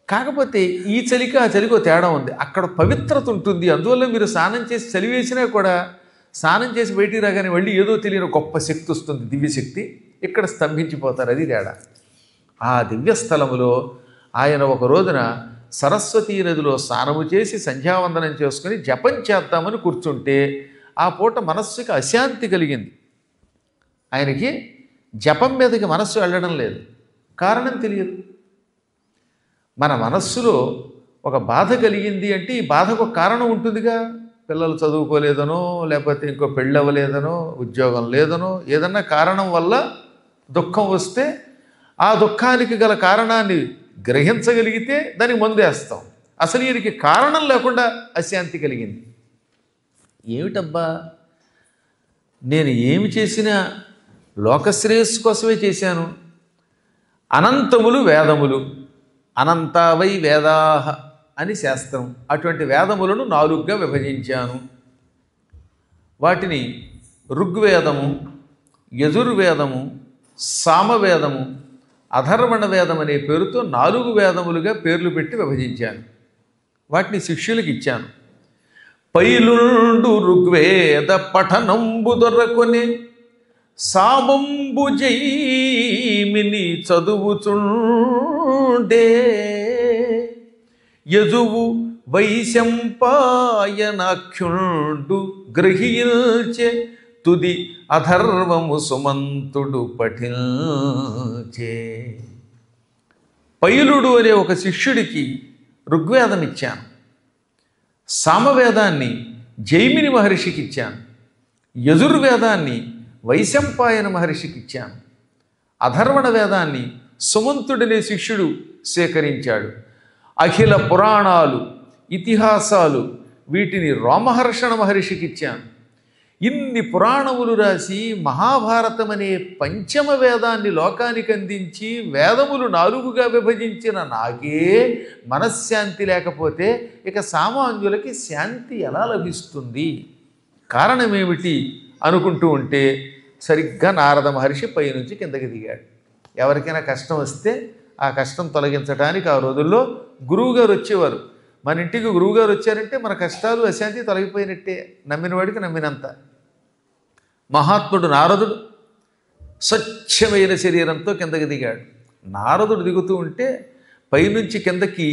కాకపోతే ఈ చలికి ఆ చలికి తేడా ఉంది. అక్కడ పవిత్రత ఉంటుంది. అందువల్ల మీరు స్నానం చేసి చలి వేసినా కూడా స్నానం చేసి బయటికి రాగానే మళ్ళీ ఏదో తెలియని గొప్ప శక్తి వస్తుంది, దివ్యశక్తి. ఇక్కడ స్తంభించిపోతారు, అది తేడా. ఆ దివ్యస్థలములో ఆయన ఒక రోజున సరస్వతీ నదిలో స్నానము చేసి సంధ్యావందనం చేసుకుని జపం చేద్దామని కూర్చుంటే ఆ పూట మనస్సుకి అశాంతి కలిగింది. ఆయనకి జపం మీదకి మనస్సు వెళ్ళడం లేదు. కారణం తెలియదు. మన మనస్సులో ఒక బాధ కలిగింది అంటే ఈ బాధకు ఒక కారణం ఉంటుందిగా. పిల్లలు చదువుకోలేదనో, లేకపోతే ఇంకో పెళ్ళి అవ్వలేదనో, ఉద్యోగం లేదనో, ఏదన్నా కారణం వల్ల దుఃఖం వస్తే ఆ దుఃఖానికి గల కారణాన్ని గ్రహించగలిగితే దానికి మందు వేస్తాం. అసలు ఈయనకి కారణం లేకుండా అశాంతి కలిగింది. ఏమిటబ్బా, నేను ఏమి చేసినా లోకశ్రేయస్సు కోసమే చేశాను. అనంతములు వేదములు, అనంతావై వేదాహ అని శాస్త్రం. అటువంటి వేదములను 4గా విభజించాను. వాటిని ఋగ్వేదము, యజుర్వేదము, సామవేదము, అధర్వణ వేదం అనే పేరుతో 4 వేదములుగా పేర్లు పెట్టి విభజించాను. వాటిని శిష్యులకు ఇచ్చాను. పైలుండు ఋగ్వేద పఠనంబు దొరకొని సామంబు జైమిని చదువుచుండే యజువు వైశంపాయనాఖ్యుండు గ్రహించే తుది అధర్వము సుమంతుడు పఠించే. పైలుడు అనే ఒక శిష్యుడికి ఋగ్వేదం ఇచ్చాను. సామవేదాన్ని జైమిని మహర్షికి ఇచ్చాను. యజుర్వేదాన్ని వైశంపాయన మహర్షికి ఇచ్చాను. అధర్వణ వేదాన్ని సుమంతుడనే శిష్యుడు సేకరించాడు. అఖిల పురాణాలు, ఇతిహాసాలు వీటిని రోమహర్షణ మహర్షికి ఇచ్చాను. ఇన్ని పురాణములు రాసి మహాభారతం అనే పంచమ వేదాన్ని లోకానికి అందించి వేదములు 4గా విభజించిన నాకే మనశ్శాంతి లేకపోతే ఇక సామాన్యులకి శాంతి ఎలా లభిస్తుంది? కారణమేమిటి అనుకుంటూ ఉంటే సరిగ్గా నారద మహర్షి పైనుంచి కిందకి దిగాడు. ఎవరికైనా కష్టం వస్తే ఆ కష్టం తొలగించడానికి ఆ రోజుల్లో గురువుగారు వచ్చేవారు. మన ఇంటికి గురువుగారు వచ్చారంటే మన కష్టాలు అశాంతి తొలగిపోయినట్టే, నమ్మిన వాడికి నమ్మినంత. మహాత్ముడు నారదుడు స్వచ్ఛమైన శరీరంతో కిందకి దిగాడు. నారదుడు దిగుతూ ఉంటే పైనుంచి కిందకి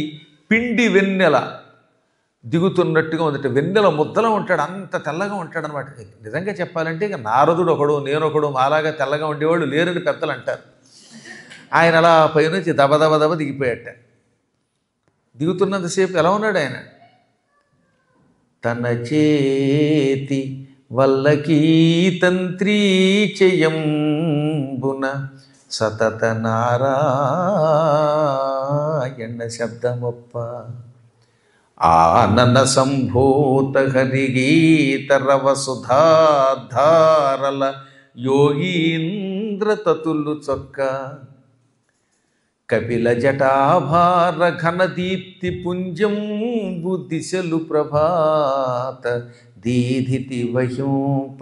పిండి వెన్నెల దిగుతున్నట్టుగా ఉందట. వెన్నెల ముద్దలా ఉంటాడు, అంత తెల్లగా ఉంటాడు అనమాట. నిజంగా చెప్పాలంటే ఇక నారదుడు ఒకడు నేనొకడు మాలాగా తెల్లగా ఉండేవాళ్ళు లేరని పెద్దలు అంటారు. ఆయన అలా పైనుంచి దబ దిగిపోయాట. దిగుతున్నంతసేపు ఎలా ఉన్నాడు ఆయన? తన చేతి వల్లకీ తంత్రీ చెయంబున సతత నారాయణ శబ్దమొప్ప ఆనన సంభూత హరిగీతరవ సుధాధారల యోగీంద్ర తతులు చొక్క కపిల జటాభార ఘన దీప్తి పుంజంబు దిశలు ప్రభాత దీధితి వహ్యూప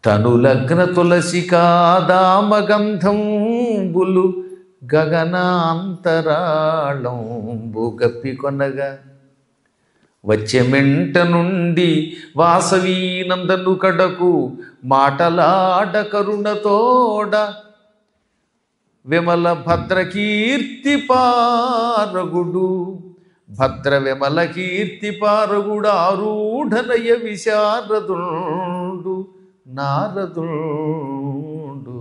తనులగ్న తులసికాదామగంధంబులు గగనాంతరాళంబు గప్పి కొనగా వచ్చెమెంట నుండి వాసవీనందను కడకు మాటలాడ కరుణతోడ విమల భద్రకీర్తి పారగుడు భద్ర విమల కీర్తి పారగుడు ఆరూఢనయ విశారదుండు నారదుండు.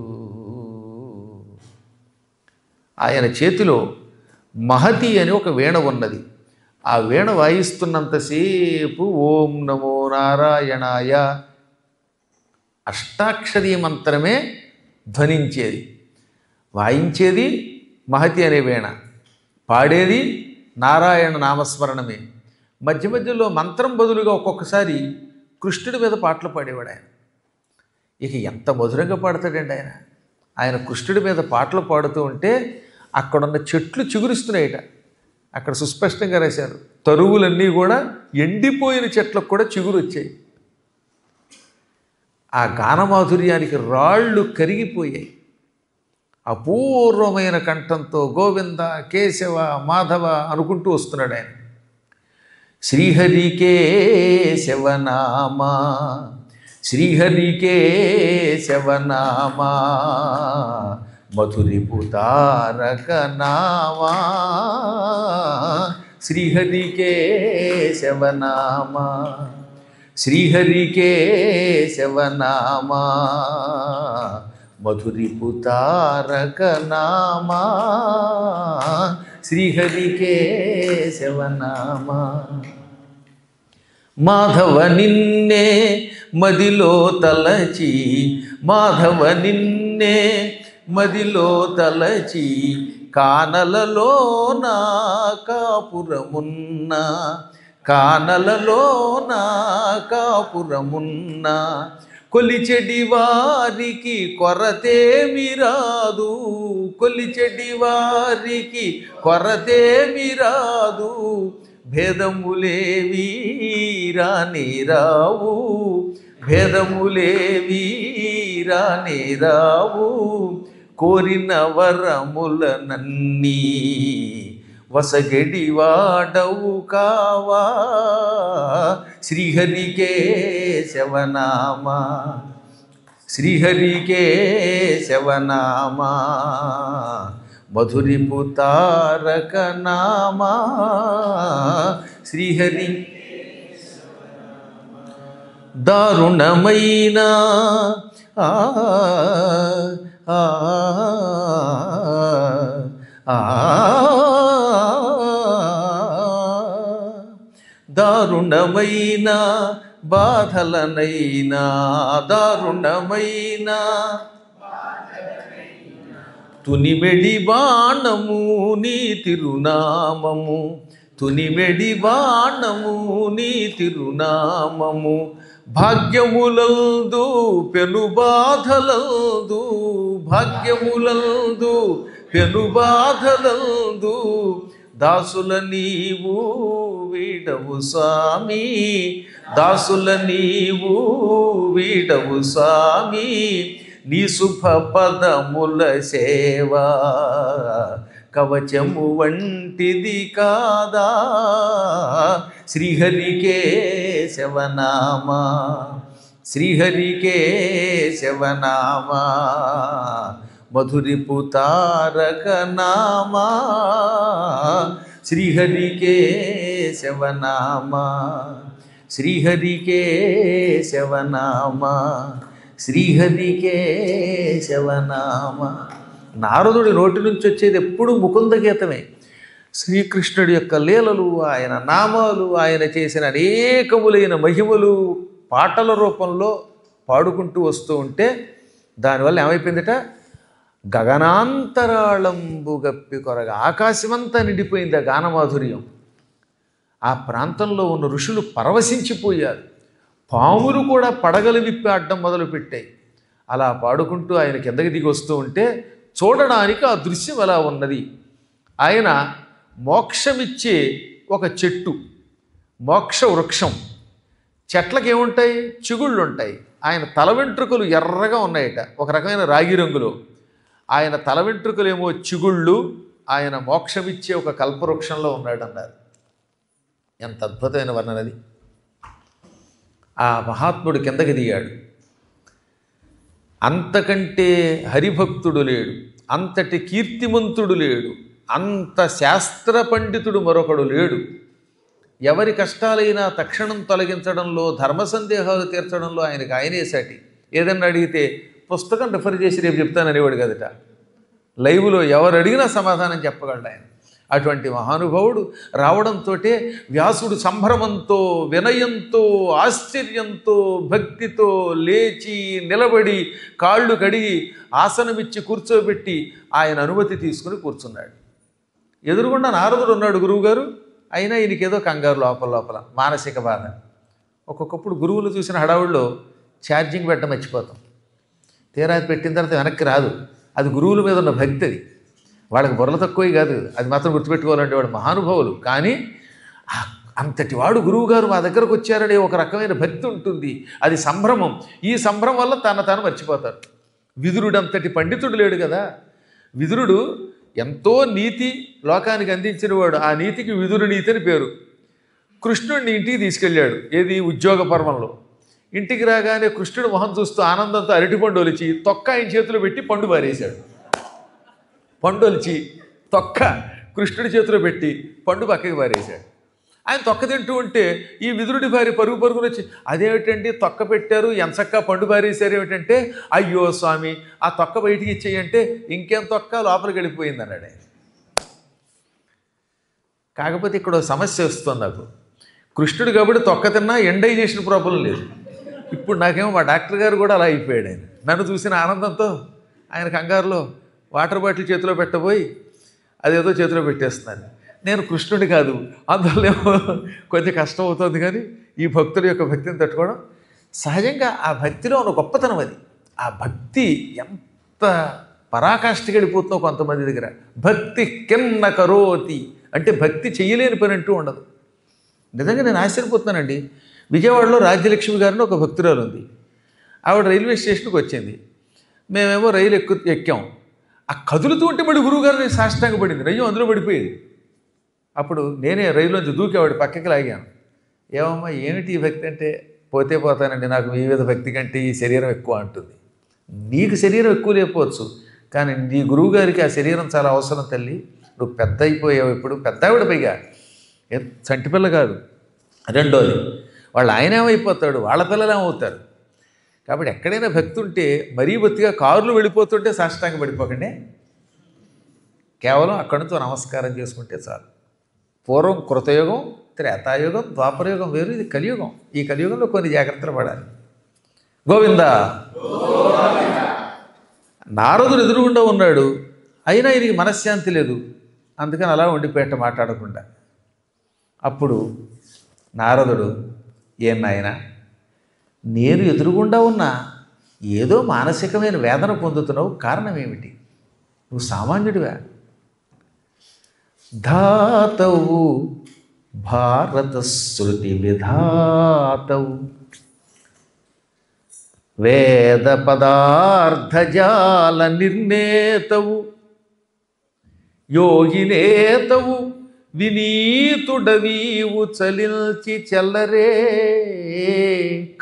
ఆయన చేతిలో మహతి అని ఒక వీణ ఉన్నది. ఆ వీణ వాయిస్తున్నంతసేపు ఓం నమో నారాయణాయ అష్టాక్షరీ మంత్రమే ధ్వనించేది. వాయించేది మహతి అనే వీణ, పాడేది నారాయణ నామస్మరణమే. మధ్య మధ్యలో మంత్రం బదులుగా ఒక్కొక్కసారి కృష్ణుడి మీద పాటలు పాడేవాడు ఆయన. ఇక ఎంత మధురంగా పాడతాడండి ఆయన. ఆయన కృష్ణుడి మీద పాటలు పాడుతూ ఉంటే అక్కడున్న చెట్లు చిగురిస్తున్నాయట. అక్కడ సుస్పష్టంగా రాశారు, తరువులన్నీ కూడా ఎండిపోయిన చెట్లకు కూడా చిగురు వచ్చాయి. ఆ గానమాధుర్యానికి రాళ్ళు కరిగిపోయాయి. అపూర్వమైన కంఠంతో గోవింద కేశవ మాధవ అనుకుంటూ వస్తున్నాడు ఆయన. శ్రీహరి కేశవనామా శ్రీహరి కేశవనామా మధురిపు తారక నామా శ్రీహరి కేశవనామా శ్రీహరి కేశవనామా మధురిపు తారక నామా శ్రీహరి కేశవనామా. మాధవ నిన్నే మదిలో తలచి మాధవ నిన్నే మదిలో తలచి కానలలో నా కాపురమున్న కానలలో నా కాపురమున్న కొలిచెడి వారికి కొరతేమి రాదు కొలిచెడి వారికి కొరతేమి రాదు భేదములేవి రాని రావు భేదములేవి రాని రావు కోరిన వరములనన్నీ వసగడి వాడవు కావా శ్రీహరి కేశవనామా శ్రీహరి కేశవనామా మధురిపు తారక నామా శ్రీహరి. దారుణమైన దారుణమైన బాధలనైనా దారుణమైన తునిమెడి బాణము నీ తిరునామము తునిమెడి బాణము నీ తిరునామము భాగ్యములందు పెనుబాధలందు, భాగ్యములందు పెనుబాధలందు దాసుల నీవు వీడవు స్వామి, దాసుల నీవు వీడవు స్వామి, నీ శుభ పదముల సేవా కవచము వంటిది కాదా, శ్రీహరికేశవనామా, శ్రీహరికేశవనామా, మధురిపు తారక నామా, శ్రీహరికేశవనామా, శ్రీహరికేశవనామా, శ్రీహరికేశవనామా. నారదుడి నోటి నుంచి వచ్చేది ఎప్పుడు ముకుంద గీతమే. శ్రీకృష్ణుడి యొక్క లీలలు, ఆయన నామాలు, ఆయన చేసిన అనేకములైన మహిమలు పాటల రూపంలో పాడుకుంటూ వస్తూ ఉంటే దానివల్ల ఏమైపోయిందట, గగనాంతరాళంబు గప్పి కొరగా ఆకాశమంతా నిండిపోయింది ఆ గానమాధుర్యం. ఆ ప్రాంతంలో ఉన్న ఋషులు పరవశించిపోయారు. పాములు కూడా పడగలు విప్పి ఆడడం మొదలుపెట్టాయి. అలా పాడుకుంటూ ఆయన కిందకి దిగి వస్తూ ఉంటే చూడడానికి ఆ దృశ్యం ఎలా ఉన్నది. ఆయన మోక్షమిచ్చే ఒక చెట్టు, మోక్ష వృక్షం. చెట్లకి ఏముంటాయి, చిగుళ్ళు ఉంటాయి. ఆయన తల వెంట్రుకలు ఎర్రగా ఉన్నాయట, ఒక రకమైన రాగి రంగులో. ఆయన తల వెంట్రుకలేమో చిగుళ్ళు, ఆయన మోక్షమిచ్చే ఒక కల్పవృక్షంలో ఉన్నాడు అన్నారు. ఎంత అద్భుతమైన వర్ణనది. ఆ మహాత్ముడు కిందకి దిగాడు. అంతకంటే హరిభక్తుడు లేడు, అంతటి కీర్తిమంతుడు లేడు, అంత శాస్త్ర పండితుడు మరొకడు లేడు. ఎవరి కష్టాలైనా తక్షణం తొలగించడంలో, ధర్మ సందేహాలు తీర్చడంలో ఆయనకి ఆయనే సాటి. ఏదన్నా అడిగితే పుస్తకం రిఫర్ చేసి రేపు చెప్తాననేవాడు కదట. లైవ్లో ఎవరు అడిగినా సమాధానం చెప్పగలడు ఆయన. అటువంటి మహానుభావుడు రావడంతో వ్యాసుడు సంభ్రమంతో, వినయంతో, ఆశ్చర్యంతో, భక్తితో లేచి నిలబడి కాళ్ళు కడిగి ఆసనమిచ్చి కూర్చోబెట్టి ఆయన అనుమతి తీసుకుని కూర్చున్నాడు. ఎదురుగుండా నారదుడు ఉన్నాడు గురువుగారు. అయినా ఈయనకేదో కంగారు లోపల లోపల, మానసిక బాధ. ఒక్కొక్కప్పుడు గురువులు చూసిన హడావుల్లో ఛార్జింగ్ పెట్టడం మర్చిపోతాం. తీరా పెట్టిన తర్వాత వెనక్కి రాదు. అది గురువుల మీద ఉన్న భక్తి. అది వాళ్ళకి బుర్ర తక్కువే కాదు, అది మాత్రం గుర్తుపెట్టుకోవాలంటే వాడు మహానుభావులు. కానీ అంతటి వాడు గురువుగారు మా దగ్గరకు వచ్చారనే ఒక రకమైన భక్తి ఉంటుంది. అది సంభ్రమం. ఈ సంభ్రమం వల్ల తాను మర్చిపోతారు. విదురుడు అంతటి పండితుడు లేడు కదా. విదురుడు ఎంతో నీతి లోకానికి అందించినవాడు. ఆ నీతికి విదురు నీతి అని పేరు. కృష్ణుడిని ఇంటికి తీసుకెళ్ళాడు. ఏది, ఉద్యోగ పర్వంలో. ఇంటికి రాగానే కృష్ణుడు మొహం చూస్తూ ఆనందంతో అరటిపండు ఒలిచి తొక్క ఆయన చేతిలో పెట్టి పండు పారేశాడు. పండు ఒలిచి తొక్క కృష్ణుడి చేతిలో పెట్టి పండు పక్కకి పారేశాడు. ఆయన తొక్క తింటూ ఉంటే ఈ విదురుడి భార్య పరుగున వచ్చి, అదేమిటండి తొక్క పెట్టారు, ఎంచక్కా పండు పారేశారు ఏమిటంటే, అయ్యో స్వామి ఆ తొక్క బయటికి ఇచ్చేయంటే, ఇంకేం తొక్క లోపలికి వెళ్ళిపోయింది అన్నాడు ఆయన. కాకపోతే ఇక్కడ సమస్య వస్తుంది నాకు. కృష్ణుడు కాబట్టి తొక్క తిన్నా ఎండైజేషన్ ప్రాబ్లం లేదు. ఇప్పుడు నాకేమో మా డాక్టర్ గారు కూడా అలా అయిపోయాడు. ఆయన నన్ను చూసిన ఆనందంతో ఆయన కంగారులో వాటర్ బాటిల్ చేతిలో పెట్టబోయి అదేదో చేతిలో పెట్టేస్తున్నాను. నేను కృష్ణుడి కాదు, అందువల్ల కొంచెం కష్టం అవుతుంది. కానీ ఈ భక్తుల యొక్క భక్తిని తట్టుకోవడం సహజంగా ఆ భక్తిలో ఉన్న గొప్పతనం అది. ఆ భక్తి ఎంత పరాకాష్ఠకి వెళ్ళిపోతుందో కొంతమంది దగ్గర. భక్తి కిన్న కరోతి అంటే భక్తి చేయలేని పని అంటూ ఉండదు. నిజంగా నేను ఆశ్చర్యపోతున్నానండి. విజయవాడలో రాజ్యలక్ష్మి గారిని ఒక భక్తురాలు ఉంది. ఆవిడ రైల్వే స్టేషన్కి వచ్చింది. మేమేమో రైలు ఎక్కాం. ఆ కదులుతూ ఉంటే మళ్ళీ గురువుగారిని సాష్టాంగ పడింది. రయ్యం అందులో పడిపోయేది. అప్పుడు నేనే రైలులోంచి దూకేవాడు పక్కకి లాగాను. ఏమమ్మా ఏమిటి ఈ భక్తి అంటే, పోతే పోతానండి, నాకు మీ మీద భక్తి కంటే ఈ శరీరం ఎక్కువ అంటుంది. నీకు శరీరం ఎక్కువ లేకపోవచ్చు, కానీ నీ గురువు గారికి ఆ శరీరం చాలా అవసరం తల్లి. నువ్వు పెద్ద అయిపోయావు. ఇప్పుడు పెద్ద ఆవిడ పైగా చంటిపిల్ల కాదు. రెండోది వాళ్ళు ఆయన ఏమైపోతాడు, వాళ్ళ పిల్లలు ఏమవుతారు. కాబట్టి ఎక్కడైనా భక్తి ఉంటే మరీ బొత్తిగా కారులు వెళ్ళిపోతుంటే సాష్టాంగ పడిపోకండి. కేవలం అక్కడి నుంచి నమస్కారం చేసుకుంటే చాలు. పూర్వం కృతయుగం, త్రేతాయుగం, ద్వాపరయుగం వేరు, ఇది కలియుగం. ఈ కలియుగంలో కొన్ని జాగ్రత్తలు పడాలి. గోవిందా. నారదుడు ఎదురుగుండా ఉన్నాడు. అయినా ఈయనకి మనశ్శాంతి లేదు. అందుకని అలా ఉండిపోయేట మాట్లాడకుండా. అప్పుడు నారదుడు, ఏం నాయనా నేను ఎదురుగుండా ఉన్నా ఏదో మానసికమైన వేదన పొందుతున్నావు, కారణం ఏమిటి? నువ్వు సామాన్యుడివా? ధాతవు భారత శృతి విధాతవు వేద పదార్థజాల నిర్ణేతవు యోగినేతవు వినీతుడవీవు చలిల్చి చెల్లరే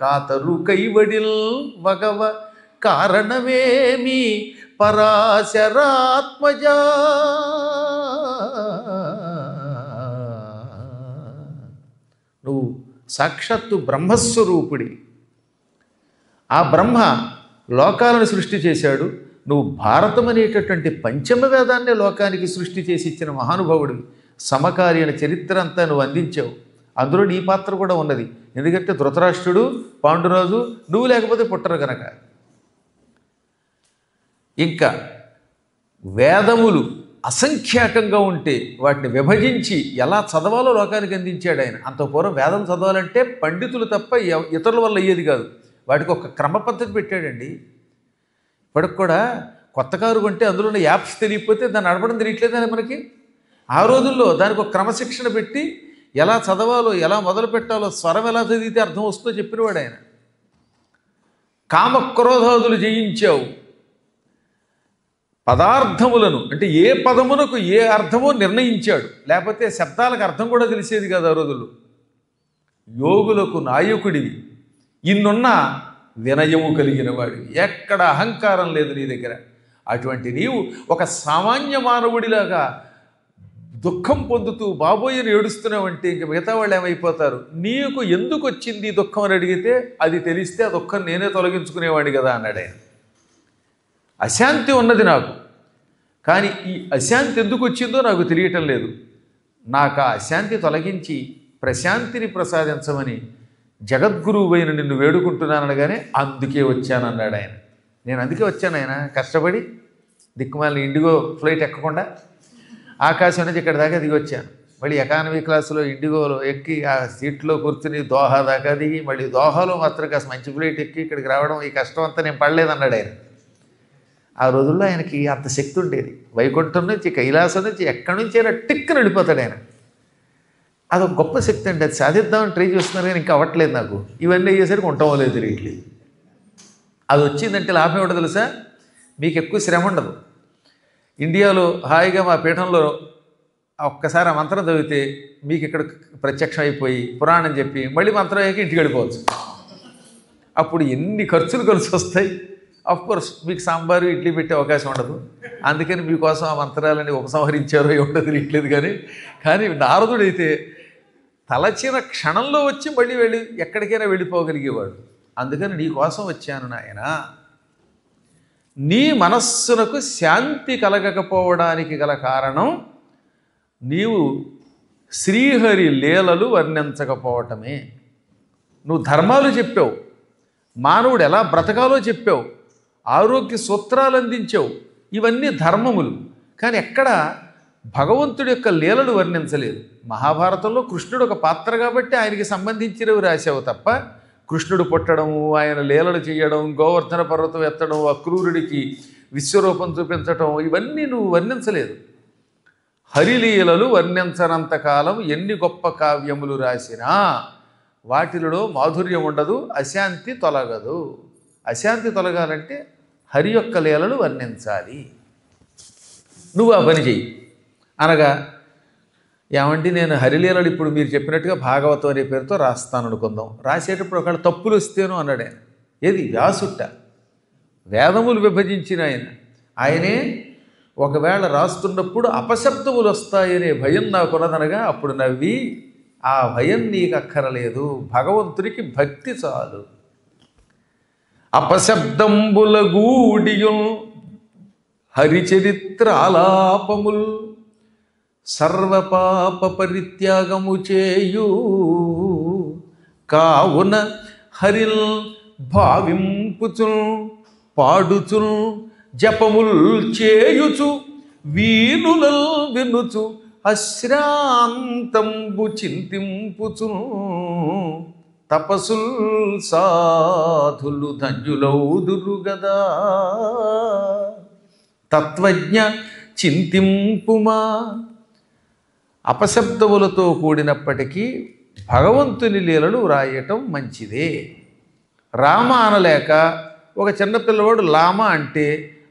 కాతరు కైవడిల్ వగవ కారణమేమి పరాశరాత్మజా. నువ్వు సాక్షాత్తు బ్రహ్మస్వరూపుడి. ఆ బ్రహ్మ లోకాలను సృష్టి చేశాడు. నువ్వు భారతం అనేటటువంటి పంచమ వేదాన్నే లోకానికి సృష్టి చేసి ఇచ్చిన మహానుభావుడివి. సమకాలీన చరిత్ర అంతా నువ్వు అందించావు. అందులో నీ పాత్ర కూడా ఉన్నది. ఎందుకంటే ధృతరాష్ట్రుడు, పాండురాజు నువ్వు లేకపోతే పుట్టరు కనుక. ఇంకా వేదములు అసంఖ్యాకంగా ఉంటే వాటిని విభజించి ఎలా చదవాలో లోకానికి అందించాడు ఆయన. అంత పూర్వం వేదం చదవాలంటే పండితులు తప్ప ఇతరుల వల్ల అయ్యేది కాదు. వాటికి ఒక క్రమ పద్ధతి పెట్టాడండి. ఇప్పటికి కూడా కొత్త కారు కొంటే అందులో ఉన్న యాప్స్ తెలియకపోతే దాన్ని నడపడం తెలియట్లేదని మనకి. ఆ రోజుల్లో దానికి ఒక క్రమశిక్షణ పెట్టి ఎలా చదవాలో, ఎలా మొదలు పెట్టాలో, స్వరం ఎలా చదివితే అర్థం వస్తుందో చెప్పినవాడు ఆయన. కామక్రోధాదులు జయించావు. పదార్థములను అంటే ఏ పదమునకు ఏ అర్థమో నిర్ణయించాడు. లేకపోతే శబ్దాలకు అర్థం కూడా తెలిసేది కాదు ఆ రోజుల్లో. యోగులకు నాయకుడివి, ఇన్నున్న వినయము కలిగిన వాడివి, ఎక్కడ అహంకారం లేదు నీ దగ్గర. అటువంటి నీవు ఒక సామాన్య మానవుడిలాగా దుఃఖం పొందుతూ బాబోయని ఏడుస్తున్నావంటే ఇంక మిగతా వాళ్ళు ఏమైపోతారు? నీకు ఎందుకు వచ్చింది దుఃఖం అని అడిగితే అది తెలిస్తే ఆ దుఃఖం నేనే తొలగించుకునేవాడిని కదా అన్నాడు ఆయన. అశాంతి ఉన్నది నాకు, కానీ ఈ అశాంతి ఎందుకు వచ్చిందో నాకు తెలియటం లేదు. నాకు ఆ అశాంతి తొలగించి ప్రశాంతిని ప్రసాదించమని జగద్గురువు అయిన నిన్ను వేడుకుంటున్నాననగానే అందుకే వచ్చానన్నాడు ఆయన. నేను అందుకే వచ్చాను ఆయన, కష్టపడి దిక్కుమాలిన ఇండిగో ఫ్లైట్ ఎక్కకుండా ఆకాశం నుంచి ఇక్కడ దాకా దిగి వచ్చాను. మళ్ళీ ఎకానమీ క్లాసులో ఇండిగోలో ఎక్కి ఆ సీట్లో కూర్చుని దోహా దాకా దిగి మళ్ళీ దోహాలో మాత్రం కాస్త మంచి ఫ్లైట్ ఎక్కి ఇక్కడికి రావడం, ఈ కష్టం అంతా నేను పడలేదన్నాడు ఆయన. ఆ రోజుల్లో ఆయనకి అంత శక్తి ఉండేది. వైకుంఠం నుంచి, కైలాసం నుంచి, ఎక్కడి నుంచి అయినా టిక్కున వెళ్ళిపోతాడు ఆయన. అదొక గొప్ప శక్తి అండి. అది సాధిద్దామని ట్రై చేస్తున్నారు కానీ ఇంకా అవ్వట్లేదు నాకు. ఇవన్నీ అయ్యేసరికి ఉంటామో లేదు తెలియట్లేదు. అది వచ్చిందంటే లాభం ఏమిటో తెలుసా? మీకు ఎక్కువ శ్రమ ఉండదు. ఇండియాలో హాయిగా మా పీఠంలో ఒక్కసారి ఆ మంత్రం చదివితే మీకు ఇక్కడ ప్రత్యక్షం అయిపోయి పురాణం చెప్పి మళ్ళీ మంత్రం అయ్యాక ఇంటికి వెళ్ళిపోవచ్చు. అప్పుడు ఎన్ని ఖర్చులు కలిసి వస్తాయి. అఫ్కోర్స్ మీకు సాంబారు ఇడ్లీ పెట్టే అవకాశం ఉండదు. అందుకని మీకోసం ఆ మంత్రాలని ఉపసంహరించారో ఏమిటో తెలియట్లేదు. కానీ నారదుడైతే తలచిన క్షణంలో వచ్చి మళ్ళీ ఎక్కడికైనా వెళ్ళిపోగలిగేవాడు. అందుకని నీ కోసం వచ్చాను నాయన. నీ మనస్సునకు శాంతి కలగకపోవడానికి గల కారణం నీవు శ్రీహరి లీలలు వర్ణించకపోవటమే. నువ్వు ధర్మాలు చెప్పావు, మానవుడు ఎలా బ్రతకాలో చెప్పావు, ఆరోగ్య సూత్రాలు అందించావు. ఇవన్నీ ధర్మములు. కానీ ఎక్కడ భగవంతుడి యొక్క లీలలు వర్ణించలేదు. మహాభారతంలో కృష్ణుడు ఒక పాత్ర కాబట్టి ఆయనకి సంబంధించినవి రాశావు తప్ప కృష్ణుడు పుట్టడము, ఆయన లీలలు చేయడం, గోవర్ధన పర్వతం ఎత్తడం, అక్రూరుడికి విశ్వరూపం చూపించటం, ఇవన్నీ నువ్వు వర్ణించలేదు. హరిలీలలు వర్ణించనంతకాలం ఎన్ని గొప్ప కావ్యములు రాసినా వాటిలో మాధుర్యం ఉండదు, అశాంతి తొలగదు. అశాంతి తొలగాలంటే హరి యొక్క లీలలు వర్ణించాలి. నువ్వు ఆ పని చెయ్యి అనగా, ఏమంటే నేను హరిలీలలు ఇప్పుడు మీరు చెప్పినట్టుగా భాగవతం అనే పేరుతో రాస్తాను అనుకుందాం. రాసేటప్పుడు ఒకవేళ తప్పులు వస్తేనో అన్నాడు ఆయన. ఏది వ్యాసుట్ట వేదములు విభజించిన ఆయనే ఒకవేళ రాస్తున్నప్పుడు అపశబ్దములు వస్తాయనే భయం నాకున్నదనగా అప్పుడు నవ్వి, ఆ భయం నీకు అక్కరలేదు, భగవంతుడికి భక్తి చాలు. అపశబ్దంబుల గూడియుల్ హరిచరిత్ర ఆలాపముల్ సర్వపాప పరిత్యాగము చేయు కావున హరిల్ భావింపుచుల్ పాడుచుల్ జపముల్ చేయుచు వీనులల్ వినుచు అశ్రాంతంబు చింతింపుచు తపసుల్ సాధులు ధన్యులౌదురు గదా. తత్వజ్ఞ చింతింపుమా. అపశబ్దములతో కూడినప్పటికీ భగవంతుని లీలలు రాయటం మంచిదే. రామ అనలేక ఒక చిన్నపిల్లవాడు లామ అంటే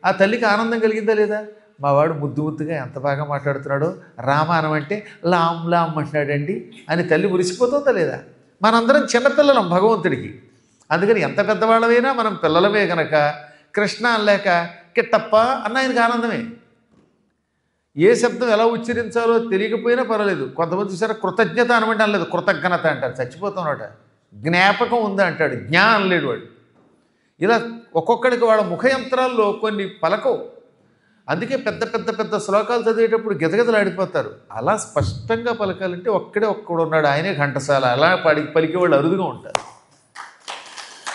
ఆ తల్లికి ఆనందం కలిగిందా లేదా? మా వాడు ముద్దు ముద్దుగా ఎంత బాగా మాట్లాడుతున్నాడో, రామ అనమంటే లామ్ లామ్ అంటున్నాడండి అని తల్లి మురిసిపోతుందా లేదా? మనందరం చిన్నపిల్లలం భగవంతుడికి. అందుకని ఎంత పెద్దవాళ్ళమైనా మనం పిల్లలమే కనుక కృష్ణ అనలేక కిట్టప్ప అన్న ఆయనకు ఆనందమే. ఏ శబ్దం ఎలా ఉచ్చరించాలో తెలియకపోయినా పర్వాలేదు. కొంతమంది చూసారా కృతజ్ఞత అనమంటే అనలేదు, కృతజ్ఞత అంటారు. చచ్చిపోతానట. జ్ఞాపకం ఉందా అంటాడు, జ్ఞా అనలేడు వాడు. ఇలా ఒక్కొక్కడికి వాళ్ళ ముఖయంత్రాల్లో కొన్ని పలకవు. అందుకే పెద్ద పెద్ద పెద్ద శ్లోకాలు చదివేటప్పుడు గిజగిజలాడిపోతారు. అలా స్పష్టంగా పలకాలంటే ఒక్కడు ఉన్నాడు, ఆయనే ఘంటసాల. అలా పలికే వాళ్ళు అరుదుగా ఉంటారు.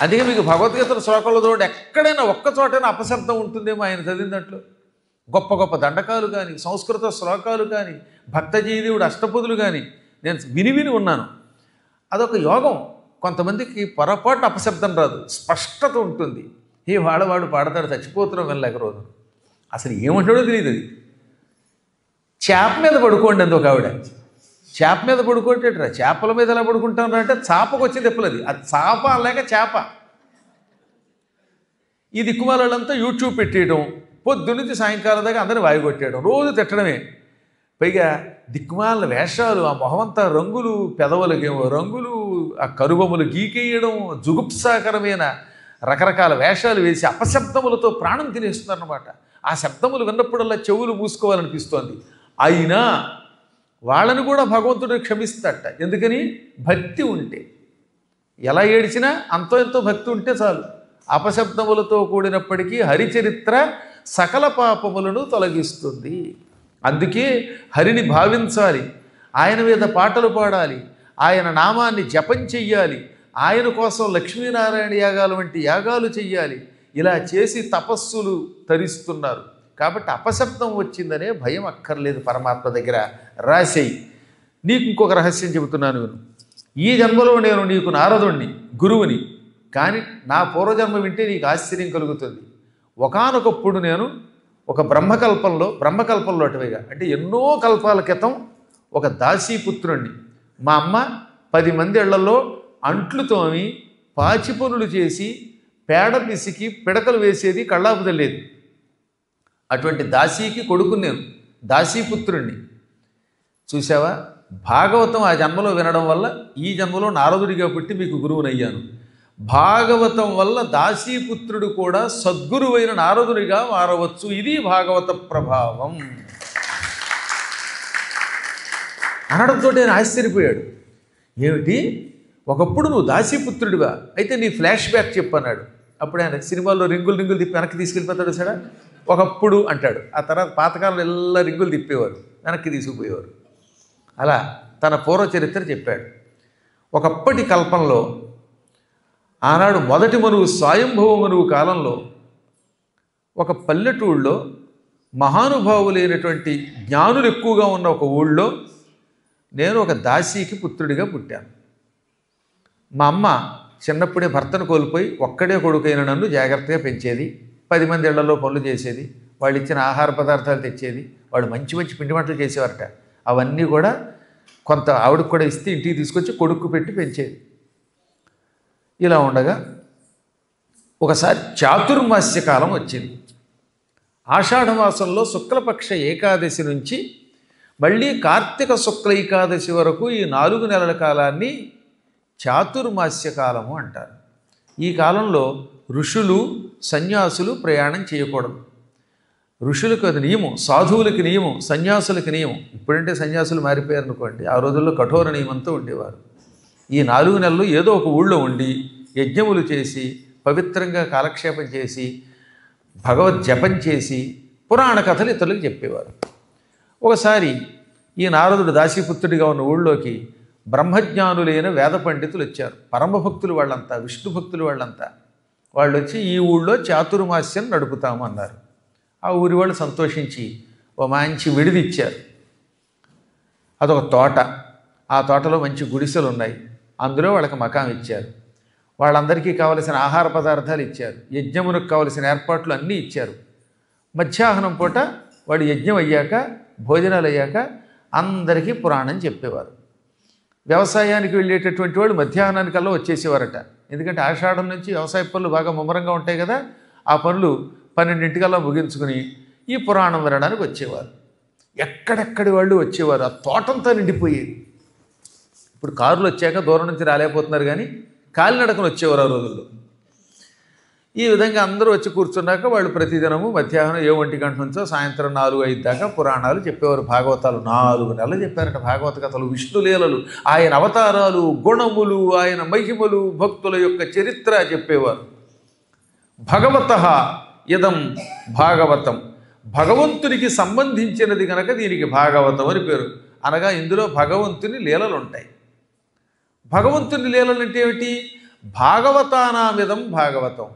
అందుకే మీకు భగవద్గీతల శ్లోకాలు చూడండి, ఎక్కడైనా ఒక్క చోటైనా అపశబ్దం ఉంటుందేమో ఆయన చదివిన దాంట్లో. గొప్ప గొప్ప దండకాలు కానీ, సంస్కృత శ్లోకాలు కానీ, భక్తజీదేవుడు అష్టపదులు కానీ నేను విని ఉన్నాను. అదొక యోగం. కొంతమందికి పొరపాటు అపశబ్దం రాదు, స్పష్టత ఉంటుంది. ఈ వాడు పాడతాడు, చచ్చిపోతున్నాం వెళ్ళలేక రోజు. అసలు ఏమంటాడో తెలియదు. అది చేప మీద పడుకోండి అంది ఒక ఆవిడ. చేప మీద పడుకోవటేట్రా, చేపల మీద ఎలా పడుకుంటాను అంటే చాపకు వచ్చి తెప్పలది. అది చాప అలాగే చేప. ఈ దిక్కుమాలంతా యూట్యూబ్ పెట్టేయడం, పొద్దున్నుంచి సాయంకాలం దాకా అందరిని వాయిగొట్టేయడం, రోజు తిట్టడమే. పైగా దిక్కుమాల వేషాలు, ఆ మొహమంతా రంగులు, పెదవులకేమో రంగులు, ఆ కరుబొమ్మలు గీకేయడం, జుగుప్సాకరమైన రకరకాల వేషాలు వేసి అపశబ్దములతో ప్రాణం తినేస్తున్నారన్నమాట. ఆ శబ్దములు విన్నప్పుడల్లా చెవులు మూసుకోవాలనిపిస్తోంది. అయినా వాళ్ళని కూడా భగవంతుడు క్షమిస్తాడట. ఎందుకని? భక్తి ఉంటే. ఎలా ఏడిచినా అంతో ఎంతో భక్తి ఉంటే చాలు. అపశబ్దములతో కూడినప్పటికీ హరిచరిత్ర సకల పాపములను తొలగిస్తుంది. అందుకే హరిని భావించాలి, ఆయన మీద పాటలు పాడాలి, ఆయన నామాన్ని జపం చెయ్యాలి, ఆయన కోసం లక్ష్మీనారాయణ యాగాలు వంటి యాగాలు చెయ్యాలి. ఇలా చేసి తపస్సులు తరిస్తున్నారు. కాబట్టి అపశబ్దం వచ్చిందనే భయం అక్కర్లేదు. పరమాత్మ దగ్గర రాసేయి. నీకు ఇంకొక రహస్యం చెబుతున్నాను విను. ఈ జన్మలో నేను నీకు నారదుణ్ణి, గురువుని. కానీ నా పూర్వజన్మ వింటే నీకు ఆశ్చర్యం కలుగుతుంది. ఒకానొకప్పుడు నేను ఒక బ్రహ్మకల్పంలో అటువైగా అంటే ఎన్నో కల్పాల క్రితం ఒక దాసీపుత్రుణ్ణి. మా అమ్మ 10 మంది ఇళ్లలో అంట్లు తోమి, పాచి పనులు చేసి, పేడ పిసికి పిడకలు వేసేది, కళ్ళాపు తల్లేది. అటువంటి దాసీకి కొడుకుని నేను, దాసీపుత్రుణ్ణి. చూసావా, భాగవతం ఆ జన్మలో వినడం వల్ల ఈ జన్మలో నారదుడిగా పుట్టి మీకు గురువునయ్యాను. భాగవతం వల్ల దాసీపుత్రుడు కూడా సద్గురువైన నారదుడిగా మారవచ్చు. ఇది భాగవత ప్రభావం అనడంతో నేను ఆశ్చర్యపోయాడు. ఏమిటి, ఒకప్పుడు నువ్వు దాసీపుత్రుడివా? అయితే నీ ఫ్లాష్ బ్యాక్ చెప్పన్నాడు. అప్పుడు ఆయన సినిమాల్లో రింగులు తిప్పి వెనక్కి తీసుకెళ్ళిపోతాడు సార్. ఒకప్పుడు అంటాడు, ఆ తర్వాత పాతకాలంలో ఎలా రింగులు తిప్పేవారు, వెనక్కి తీసుకుపోయేవారు. అలా తన పూర్వ చరిత్ర చెప్పాడు. ఒకప్పటి కల్పంలో, ఆనాడు మొదటి మనువు స్వయంభవ మనువు కాలంలో ఒక పల్లెటూళ్ళలో మహానుభావులైనటువంటి జ్ఞానులు ఎక్కువగా ఉన్న ఒక ఊళ్ళో నేను ఒక దాసీకి పుత్రుడిగా పుట్టాను. మా అమ్మ చిన్నప్పుడే భర్తను కోల్పోయి ఒక్కడే కొడుకైన నన్ను జాగ్రత్తగా పెంచేది. 10 మంది ఇళ్లలో పనులు చేసేది, వాళ్ళు ఇచ్చిన ఆహార పదార్థాలు తెచ్చేది, వాళ్ళు మంచి మంచి పిండి వంటలు చేసేవారట. అవన్నీ కూడా కొంత ఆవిడకు కూడా ఇస్తే ఇంటికి తీసుకొచ్చి కొడుక్కు పెట్టి పెంచేది. ఇలా ఉండగా ఒకసారి చాతుర్మాస్య కాలం వచ్చింది. ఆషాఢమాసంలో శుక్లపక్ష ఏకాదశి నుంచి మళ్ళీ కార్తీక శుక్ల ఏకాదశి వరకు ఈ 4 నెలల కాలాన్ని చాతుర్మాస్య కాలము అంటారు. ఈ కాలంలో ఋషులు, సన్యాసులు ప్రయాణం చేయకూడదు. ఋషులకు అది నియమం, సాధువులకి నియమం, సన్యాసులకి నియమం. ఇప్పుడంటే సన్యాసులు మారిపోయారు అనుకోండి, ఆ రోజుల్లో కఠోర నియమంతో ఉండేవారు. ఈ 4 నెలలు ఏదో ఒక ఊళ్ళో ఉండి యజ్ఞములు చేసి, పవిత్రంగా కాలక్షేపం చేసి, భగవద్ జపం చేసి, పురాణ కథలు ఇతరులకు చెప్పేవారు. ఒకసారి ఈ నారదుడు దాసీపుత్రుడిగా ఉన్న ఊళ్ళోకి బ్రహ్మజ్ఞానులైన వేద పండితులు వచ్చారు. పరమభక్తులు వాళ్ళంతా, విష్ణు భక్తులు వాళ్ళంతా. వాళ్ళు వచ్చి ఈ ఊళ్ళో చాతుర్మాస్యం నడుపుతాము అన్నారు. ఆ ఊరి వాళ్ళు సంతోషించి ఓ మంచి విడిదిచ్చారు. అదొక తోట. ఆ తోటలో మంచి గుడిసెలు ఉన్నాయి. అందులో వాళ్ళకి మకాం ఇచ్చారు. వాళ్ళందరికీ కావలసిన ఆహార పదార్థాలు ఇచ్చారు. యజ్ఞమునకు కావలసిన ఏర్పాట్లు అన్నీ ఇచ్చారు. మధ్యాహ్నం పూట వాడు యజ్ఞం అయ్యాక భోజనాలు అయ్యాక అందరికీ పురాణం చెప్పేవారు. వ్యవసాయానికి వెళ్ళేటటువంటి వాళ్ళు మధ్యాహ్నానికల్లా వచ్చేసేవారట. ఎందుకంటే ఆషాఢం నుంచి వ్యవసాయ పనులు బాగా ముమ్మరంగా ఉంటాయి కదా, ఆ పనులు 12 ముగించుకుని ఈ పురాణం వినడానికి వచ్చేవారు. ఎక్కడెక్కడి వాళ్ళు వచ్చేవారు. ఆ తోటంతా నిండిపోయేది. ఇప్పుడు కారులు వచ్చాక దూరం నుంచి రాలేకపోతున్నారు, కానీ కాలినడకను వచ్చేవారు ఆ రోజుల్లో. ఈ విధంగా అందరూ వచ్చి కూర్చున్నాక వాళ్ళు ప్రతిదినము మధ్యాహ్నం 1 గంట నుంచో సాయంత్రం 4-5 దాకా పురాణాలు చెప్పేవారు. భాగవతాలు 4 నెలలు చెప్పారట. భాగవత కథలు, విష్ణులీలలు, ఆయన అవతారాలు, గుణములు, ఆయన మహిమలు, భక్తుల యొక్క చరిత్ర చెప్పేవారు. భగవతః ఇదం భాగవతం, భగవంతునికి సంబంధించినది కనుక దీనికి భాగవతం అని పేరు. అనగా ఇందులో భగవంతుని లీలలు ఉంటాయి. భగవంతుని లీలలు అంటే ఏమిటి? భాగవతానామిదం భాగవతం.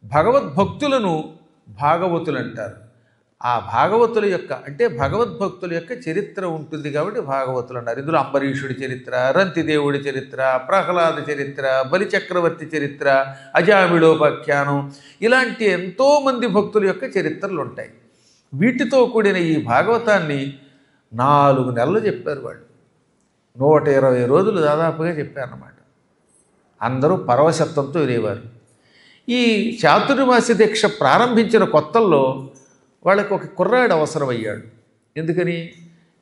భగవద్భక్తులను భాగవతులు అంటారు. ఆ భాగవతుల యొక్క అంటే భగవద్భక్తుల యొక్క చరిత్ర ఉంటుంది కాబట్టి భాగవతులు అన్నారు. ఇందులో అంబరీషుడి చరిత్ర, రంతిదేవుడి చరిత్ర, ప్రహ్లాద చరిత్ర, బలిచక్రవర్తి చరిత్ర, అజామిళోపాఖ్యానం, ఇలాంటి ఎంతోమంది భక్తుల యొక్క చరిత్రలు ఉంటాయి. వీటితో కూడిన ఈ భాగవతాన్ని 4 నెలలు చెప్పారు వాళ్ళు. 120 రోజులు దాదాపుగా చెప్పారన్నమాట. అందరూ పరవశత్వంతో వినేవారు. ఈ చాతుర్మాస్య దీక్ష ప్రారంభించిన కొత్తల్లో వాళ్ళకి ఒక కుర్రాడు అవసరమయ్యాడు. ఎందుకని?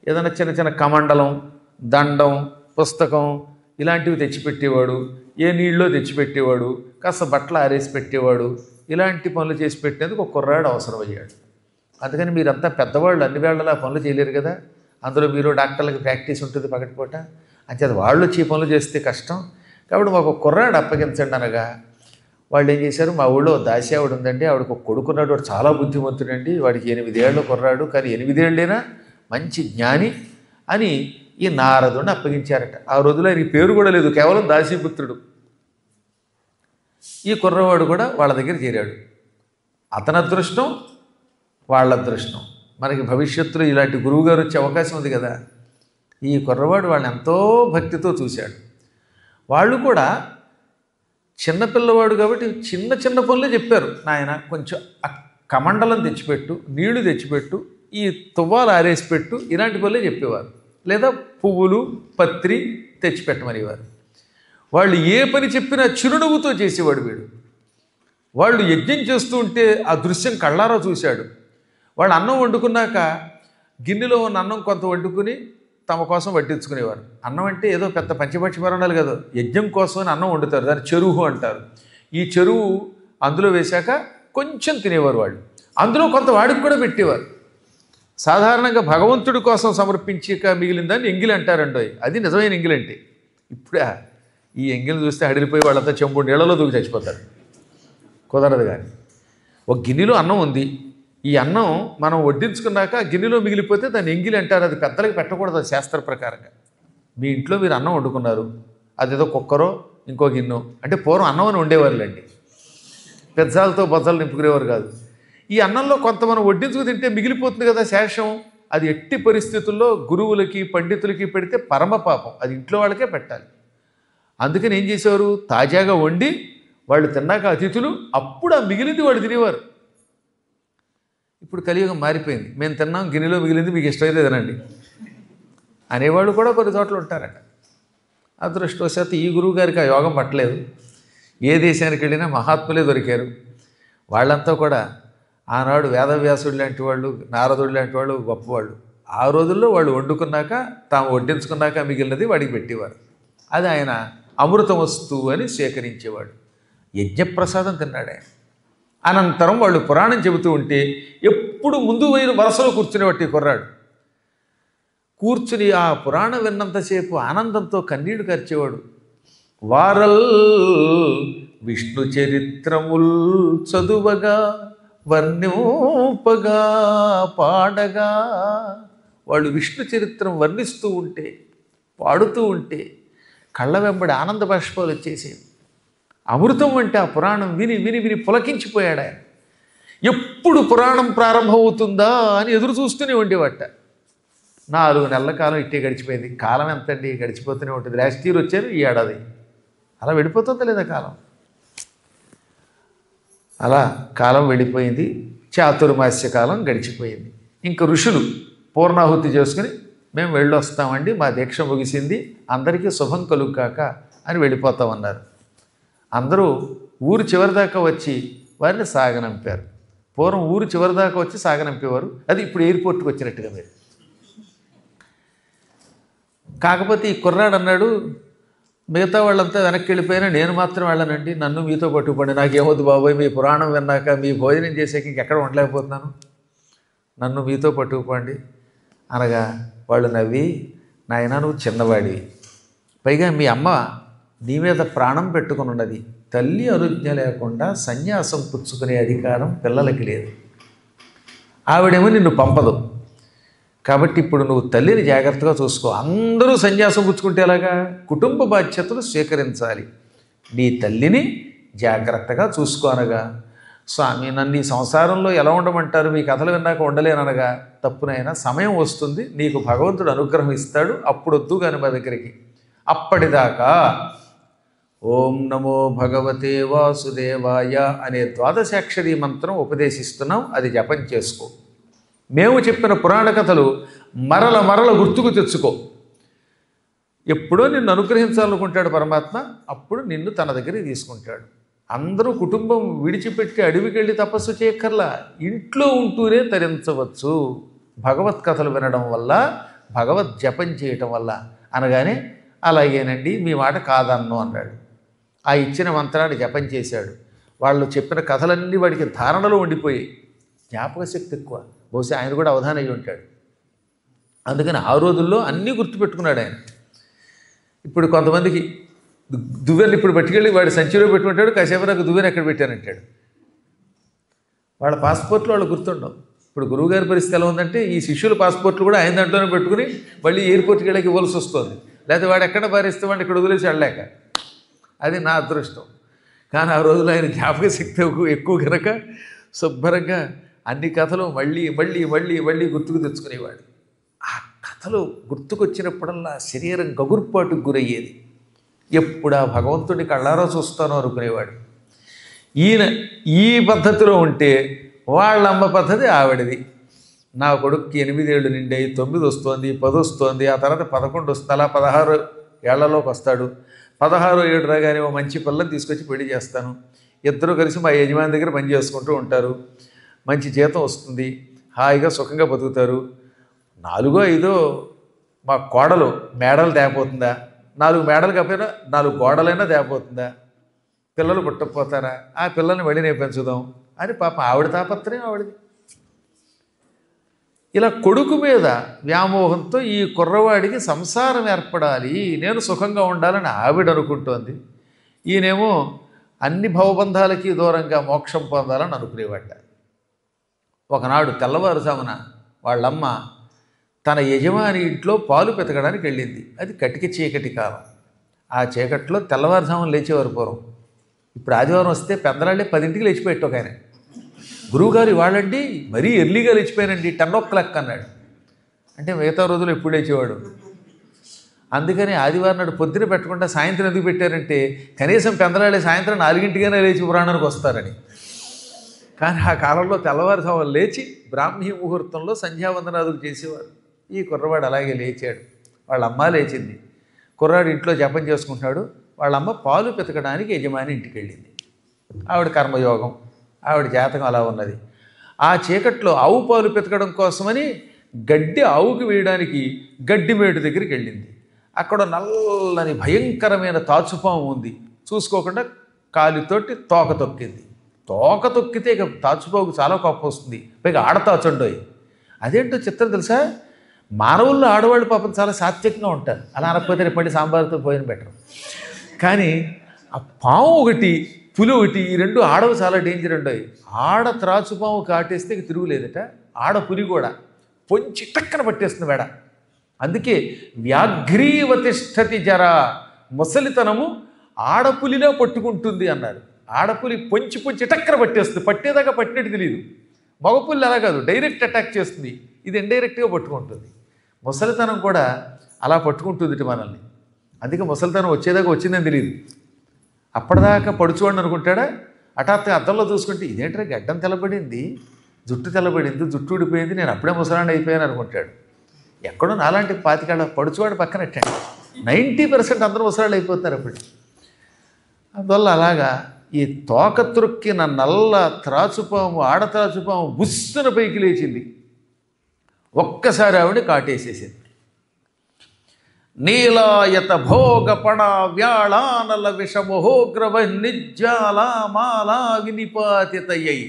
ఏదైనా చిన్న చిన్న కమండలం, దండం, పుస్తకం ఇలాంటివి తెచ్చిపెట్టేవాడు, ఏ నీళ్ళలో తెచ్చిపెట్టేవాడు, కాస్త బట్టలు ఆరేసి పెట్టేవాడు, ఇలాంటి పనులు చేసి పెట్టేందుకు ఒక కుర్రాడు అవసరమయ్యాడు. అందుకని మీరంతా పెద్దవాళ్ళు అన్ని వేళలా పనులు చేయలేరు కదా. అందులో మీరు డాక్టర్లకు ప్రాక్టీస్ ఉంటుంది పగటిపూట, అంచేత వాళ్ళు వచ్చి పనులు చేస్తే కష్టం. కాబట్టి మాకు కుర్రాడు అప్పగించండి అనగా వాళ్ళు ఏం చేశారు, మా ఊళ్ళో దాసి ఆవిడ ఉందండి, ఆవిడకు ఒక కొడుకున్నాడు, వాడు చాలా బుద్ధిమంతుడండి, వాడికి 8 ఏళ్ళు కుర్రాడు, కానీ 8 ఏళ్ళైనా మంచి జ్ఞాని అని ఈ నారదుడిని అప్పగించారట. ఆ రోజులో ఆయనకి పేరు కూడా లేదు, కేవలం దాసీపుత్రుడు. ఈ కుర్రవాడు కూడా వాళ్ళ దగ్గర చేరాడు. అతని అదృష్టం, వాళ్ళ అదృష్టం. మనకి భవిష్యత్తులో ఇలాంటి గురువుగారు వచ్చే అవకాశం ఉంది కదా. ఈ కుర్రవాడు వాళ్ళని ఎంతో భక్తితో చూశాడు. వాళ్ళు కూడా చిన్నపిల్లవాడు కాబట్టి చిన్న చిన్న పనులే చెప్పారు. నాయన కొంచెం కమండలం తెచ్చిపెట్టు, నీళ్లు తెచ్చిపెట్టు, ఈ తువ్వాలు ఆరేసి పెట్టు, ఇలాంటి పనులే చెప్పేవారు. లేదా పువ్వులు, పత్రి తెచ్చిపెట్టమనేవారు. వాళ్ళు ఏ పని చెప్పినా చిరునవ్వుతో చేసేవాడు వీడు. వాళ్ళు యజ్ఞం చేస్తూ ఉంటే ఆ దృశ్యం కళ్ళారా చూశాడు. వాళ్ళు అన్నం వండుకున్నాక గిన్నెలో ఉన్న అన్నం కొంత వండుకుని తమ కోసం వడ్డించుకునేవారు. అన్నం అంటే ఏదో పెద్ద పంచపక్షి పరణాలు కదా, యజ్ఞం కోసం అన్నం వండుతారు, దాన్ని చెరువు అంటారు. ఈ చెరువు అందులో వేశాక కొంచెం తినేవారు వాళ్ళు. అందులో కొంత వాడికి కూడా పెట్టేవారు. సాధారణంగా భగవంతుడి కోసం సమర్పించాక మిగిలిన దాన్ని ఎంగిలి అంటారండి. అది నిజమైన ఎంగిలి అంటే. ఇప్పుడే ఈ ఎంగిలిని చూస్తే అడిగిపోయి వాళ్ళంతా చెంబు నీళ్ళలో దూకి చచ్చిపోతారు. కుదరదు. కానీ ఒక గిన్నెలో అన్నం ఉంది, ఈ అన్నం మనం వడ్డించుకున్నాక గిన్నెలో మిగిలిపోతే దాన్ని ఎంగిలి అంటారు. అది పెద్దలకు పెట్టకూడదు, అది శాస్త్ర ప్రకారంగా. మీ ఇంట్లో మీరు అన్నం వండుకున్నారు, అదేదో కుక్కరో ఇంకో గిన్నె అంటే పూర్వం అన్నం అని ఉండేవారులేండి, పెద్దలతో బొజ్జలు నింపుకునేవారు కాదు. ఈ అన్నంలో కొంత మనం వడ్డించుకు తింటే మిగిలిపోతుంది కదా శేషం. అది ఎట్టి పరిస్థితుల్లో గురువులకి పండితులకి పెడితే పరమ పాపం, అది ఇంట్లో వాళ్ళకే పెట్టాలి. అందుకని ఏం చేసేవారు, తాజాగా వండి వాళ్ళు తిన్నాక అతిథులు అప్పుడు ఆ మిగిలింది వాళ్ళు తినేవారు. ఇప్పుడు కలియుగం మారిపోయింది, మేము తిన్నాం గిన్నెలో మిగిలింది మీకు ఇష్టమైతే తినండి అనేవాళ్ళు కూడా కొన్ని చోట్ల ఉంటారట. అదృష్టవశాత్తు ఈ గురువు గారికి ఆ యోగం పట్టలేదు. ఏ దేశానికి వెళ్ళినా మహాత్ములే దొరికారు. వాళ్ళంతా కూడా ఆనాడు వేదవ్యాసుడు లాంటి వాళ్ళు, నారదుడు లాంటి వాళ్ళు గొప్పవాళ్ళు. ఆ రోజుల్లో వాళ్ళు వండుకున్నాక తాము వడ్డించుకున్నాక మిగిలినది వాడికి పెట్టేవారు. అది ఆయన అమృతం వస్తువు అని స్వీకరించేవాడు. యజ్ఞప్రసాదం తిన్నాడు ఆయన. అనంతరం వాళ్ళు పురాణం చెబుతూ ఉంటే ఎప్పుడు ముందు పోయిన వరసలో కూర్చునేవాటి కుర్రాడు. కూర్చుని ఆ పురాణం విన్నంతసేపు ఆనందంతో కన్నీళ్లు కార్చేవాడు. వారల్ విష్ణు చరిత్రముల్ చదువగా వర్ణింపగా పాడగా, వాళ్ళు విష్ణు చరిత్రం వర్ణిస్తూ ఉంటే పాడుతూ ఉంటే కళ్ళ వెంబడి ఆనంద బాష్పాలు వచ్చేసేవి. అమృతం అంటే ఆ పురాణం విని విని విని పులకించిపోయాడు ఆయన. ఎప్పుడు పురాణం ప్రారంభమవుతుందా అని ఎదురు చూస్తూనే ఉండేవాట. 4 నెలల కాలం ఇట్టే గడిచిపోయింది. కాలం ఎంతండి, గడిచిపోతూనే ఉంటుంది. లాస్ట్ ఇయర్ వచ్చారు, ఈ ఏడాది అలా వెళ్ళిపోతుందా లేదా కాలం? అలా కాలం వెళ్ళిపోయింది. చాతుర్మాస్య కాలం గడిచిపోయింది. ఇంక ఋషులు పూర్ణాహుతి చేసుకుని మేము వెళ్ళొస్తామండి, మా దీక్ష ముగిసింది, అందరికీ శుభం కలుగుగాక అని వెళ్ళిపోతామన్నారు. అందరూ ఊరు చివరిదాకా వచ్చి వారిని సాగనంపారు. పూర్వం ఊరు చివరిదాకా వచ్చి సాగనంపేవారు, అది ఇప్పుడు ఎయిర్పోర్ట్కి వచ్చినట్టుగా మీరు. కాకపోతే ఈ కుర్రాడు అన్నాడు, మిగతా వాళ్ళంతా వెనక్కి వెళ్ళిపోయినా నేను మాత్రం వెళ్ళనండి, నన్ను మీతో పట్టుకుపోండి, నాకేమొద్దు బాబోయ్, మీ పురాణం విన్నాక మీ భోజనం చేసాక ఇంకెక్కడ ఉండలేకపోతున్నాను, నన్ను మీతో పట్టుకుపోండి అనగా వాళ్ళు నవ్వి, నాయనా నువ్వు చిన్నవాడివి, పైగా మీ అమ్మ నీ మీద ప్రాణం పెట్టుకుని ఉన్నది, తల్లి అనుజ్ఞ లేకుండా సన్యాసం పుచ్చుకునే అధికారం పిల్లలకి లేదు, ఆవిడేమో నిన్ను పంపదు, కాబట్టి ఇప్పుడు నువ్వు తల్లిని జాగ్రత్తగా చూసుకో, అందరూ సన్యాసం పుచ్చుకుంటే ఎలాగా, కుటుంబ బాధ్యతలు స్వీకరించాలి, నీ తల్లిని జాగ్రత్తగా చూసుకోనగా, స్వామి నన్ను ఈ సంసారంలో ఎలా ఉండమంటారు, మీ కథలు విన్నాక ఉండలేననగా, తప్పునైనా సమయం వస్తుంది, నీకు భగవంతుడు అనుగ్రహం ఇస్తాడు, అప్పుడు వద్దు కాని మా దగ్గరికి, అప్పటిదాకా ఓం నమో భగవతే వాసుదేవాయ అనే ద్వాదశాక్షరీ మంత్రం ఉపదేశిస్తున్నాం, అది జపం చేసుకో, మేము చెప్పిన పురాణ కథలు మరల గుర్తుకు తెచ్చుకో, ఎప్పుడో నిన్ను అనుగ్రహించాలనుకుంటాడు పరమాత్మ, అప్పుడు నిన్ను తన దగ్గరికి తీసుకుంటాడు. అందరూ కుటుంబం విడిచిపెట్టి అడవికి వెళ్ళి తపస్సు చేయక్కర్లా, ఇంట్లో ఉంటూనే తరించవచ్చు భగవత్ కథలు వినడం వల్ల, భగవత్ జపం చేయటం వల్ల అనగానే, అలాగేనండి మీ మాట కాదన్ను అన్నాడు. ఆ ఇచ్చిన మంత్రాన్ని జపం చేశాడు. వాళ్ళు చెప్పిన కథలన్నీ వాడికి ధారణలో ఉండిపోయి, జ్ఞాపక శక్తి ఎక్కువ, బహుశా ఆయన కూడా అవధానం అయ్యి ఉంటాడు, అందుకని ఆ రోజుల్లో అన్నీ గుర్తుపెట్టుకున్నాడు ఆయన. ఇప్పుడు కొంతమందికి దువ్వెలు ఇప్పుడు పట్టుకెళ్ళి వాడి సంచిలో పెట్టుకుంటాడు, కాసేపు నాకు దువ్వెని ఎక్కడ పెట్టానంటాడు, వాళ్ళ పాస్పోర్ట్లు వాళ్ళు గుర్తుండవు. ఇప్పుడు గురువుగారి పరిస్థితి ఎలా ఉందంటే, ఈ శిష్యుల పాస్పోర్ట్లు కూడా ఆయన దాంట్లోనే పెట్టుకుని మళ్ళీ ఎయిర్పోర్ట్కి వెళ్ళకి ఇవ్వాల్సి వస్తుంది, లేకపోతే వాడు ఎక్కడ భరిస్తే వాడిని ఇక్కడ వదిలేసి వెళ్ళలేక, అది నా అదృష్టం. కానీ ఆ రోజులో ఆయన జ్ఞాపక శక్తి ఎక్కువ కనుక శుభ్రంగా అన్ని కథలు మళ్ళీ మళ్ళీ మళ్ళీ మళ్ళీ గుర్తుకు తెచ్చుకునేవాడు. ఆ కథలు గుర్తుకొచ్చినప్పుడల్లా శరీరం గగుర్పాటుకు గురయ్యేది, ఎప్పుడు ఆ భగవంతుడిని కళ్ళారా చూస్తానో అనుకునేవాడు. ఈయన ఈ పద్ధతిలో ఉంటే వాళ్ళమ్మ పద్ధతి ఆవిడది, నా కొడుక్కి 8 ఏళ్ళు నిండాయి, 9 వస్తోంది, 10 వస్తోంది, ఆ తర్వాత 11 వస్తుంది, అలా 16 ఏళ్లలోకి వస్తాడు, 16 ఏడు రాగానే ఓ మంచి పిల్లని తీసుకొచ్చి పెళ్లి చేస్తాను, ఇద్దరు కలిసి మా యజమాని దగ్గర పని చేసుకుంటూ ఉంటారు, మంచి జీతం వస్తుంది, హాయిగా సుఖంగా బతుకుతారు, 4 5 మా కోడలు మేడలు తేపోతుందా, 4 మేడలు కాకపోయినా 4 గోడలైనా తేపోతుందా, పిల్లలు పుట్టకపోతారా, ఆ పిల్లల్ని మళ్ళీ నేను పెంచుదాం అని పాప ఆవిడ తాపత్రయం ఆవిడది. ఇలా కొడుకు మీద వ్యామోహంతో ఈ కుర్రవాడికి సంసారం ఏర్పడాలి, నేను సుఖంగా ఉండాలని ఆవిడ అనుకుంటోంది, ఈయనేమో అన్ని భవబంధాలకి దూరంగా మోక్షం పొందాలని అనుకునేవాట. ఒకనాడు తెల్లవారుజామున వాళ్ళమ్మ తన యజమాని ఇంట్లో పాలు పెతకడానికి వెళ్ళింది. అది కటిక చీకటి కాలం. ఆ చీకట్లో తెల్లవారుజామున లేచేవారు పూర్వం. ఇప్పుడు ఆదివారం వస్తే పెద్దరాళ్ళే 10ంటికి లేచిపోయేట్టు ఒక ఆయన, గురువుగారు వాళ్ళండి మరీ ఎర్లీగా లేచిపోయానండి, 10 o'clock అన్నాడు. అంటే మిగతా రోజులు ఎప్పుడు లేచేవాడు. అందుకని ఆదివారం నాడు పొద్దున పెట్టకుండా సాయంత్రం ఎందుకు పెట్టారంటే, కనీసం పెద్దరాళ్ళే సాయంత్రం 4ంటికైనా లేచి పురాణానికి వస్తారని. కానీ ఆ కాలంలో తెల్లవారుజామున లేచి బ్రాహ్మీ ముహూర్తంలో సంధ్యావందనాదులు చేసేవారు. ఈ కుర్రవాడు అలాగే లేచాడు. వాళ్ళ అమ్మ లేచింది, కుర్రాడు ఇంట్లో జపం చేసుకుంటున్నాడు. వాళ్ళమ్మ పాలు పెతకడానికి యజమాని ఇంటికి వెళ్ళింది. ఆవిడ కర్మయోగం, ఆవిడ జాతకం అలా ఉన్నది. ఆ చీకట్లో ఆవు పాలు పెతకడం కోసమని గడ్డి ఆవుకి వేయడానికి గడ్డి మేటు దగ్గరికి వెళ్ళింది. అక్కడ నల్లని భయంకరమైన తాచుపాము ఉంది. చూసుకోకుండా కాలితోటి తోక తొక్కింది. తోక తొక్కితే ఇక తాచుపావుకు చాలా కోపం వస్తుంది, పైగా ఆడతాచుండోయి. అదేంటో చిత్రం తెలుసా, మానవుల్లో ఆడవాళ్ళు పాపం చాలా సాత్వికంగా ఉంటారు, అలా అనకపోతే రేపటి సాంబార్తో పోయిన బెటర్. కానీ ఆ పాము ఒకటి, పులి ఒకటి, ఈ 2 ఆడవు చాలా డేంజర్ ఉండవు. ఆడ త్రాచుపాము కాటేస్తే ఇక తిరుగులేదట, ఆడ పులి కూడా పొంచి టక్కన పట్టేస్తుంది వేడ. అందుకే వ్యాఘ్రీవతిష్ఠతి జర, ముసలితనము ఆడపులిలో పట్టుకుంటుంది అన్నారు. ఆడపులి పొంచి పొంచి టక్కన పట్టేస్తుంది, పట్టేదాకా పట్టినట్టు తెలియదు. మగపుల్లి అలా కాదు, డైరెక్ట్ అటాక్ చేస్తుంది, ఇది ఇండైరెక్ట్గా పట్టుకుంటుంది. ముసలితనం కూడా అలా పట్టుకుంటుంది మనల్ని. అందుకే ముసలితనం వచ్చేదాకా వచ్చిందని తెలియదు. అప్పటిదాకా పడుచువాడిని అనుకుంటాడా, హఠాత్తుగా అద్దంలో చూసుకుంటే ఇదేంటంటే గడ్డం తెల్లబడింది, జుట్టు తెల్లబడింది, జుట్టు ఊడిపోయింది, నేను అప్పుడే ముసలాండి అయిపోయాను అనుకుంటాడు. ఎక్కడో నాలాంటి పాతికేళ్ళ పడుచువాడు పక్కనట్టండి 90% అందరూ ముసలాళ్ళు అయిపోతున్నారు అప్పుడు. అందువల్ల అలాగా ఈ తోక త్రొక్కిన నల్ల త్రాచుపాము, ఆడత్రాచుపాము బుస్సున పైకి లేచింది. ఒక్కసారి ఆవిడ కాటేసేసింది. నీలాయత భోగ పణ వ్యాళానల విషమోగ్రవ నిజ్జాలామాలా వినిపాతితయ్యై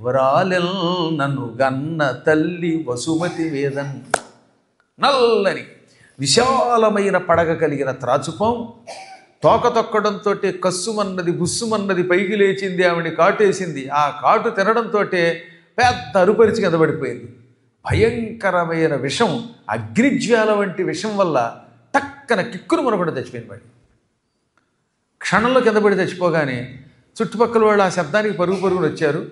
వరాలెల్ నన్ను గన్న తల్లి వసుమతి వేదన్. నల్లని విశాలమైన పడగ కలిగిన త్రాచుపాం తోక తొక్కడంతో కస్సుమన్నది బుస్సుమన్నది పైకి లేచింది, ఆవిడని కాటేసింది. ఆ కాటు తినడంతో పెద్ద అరుపరిచి కింద పడిపోయింది. భయంకరమైన విషం, అగ్నిజ్వాల వంటి విషం వల్ల టక్కన కిక్కును మనకుండా చచ్చిపోయింది. వాడి క్షణంలో కింద పడి చచ్చిపోగానే చుట్టుపక్కల వాళ్ళు ఆ శబ్దానికి పరుగు పరుగుని వచ్చారు.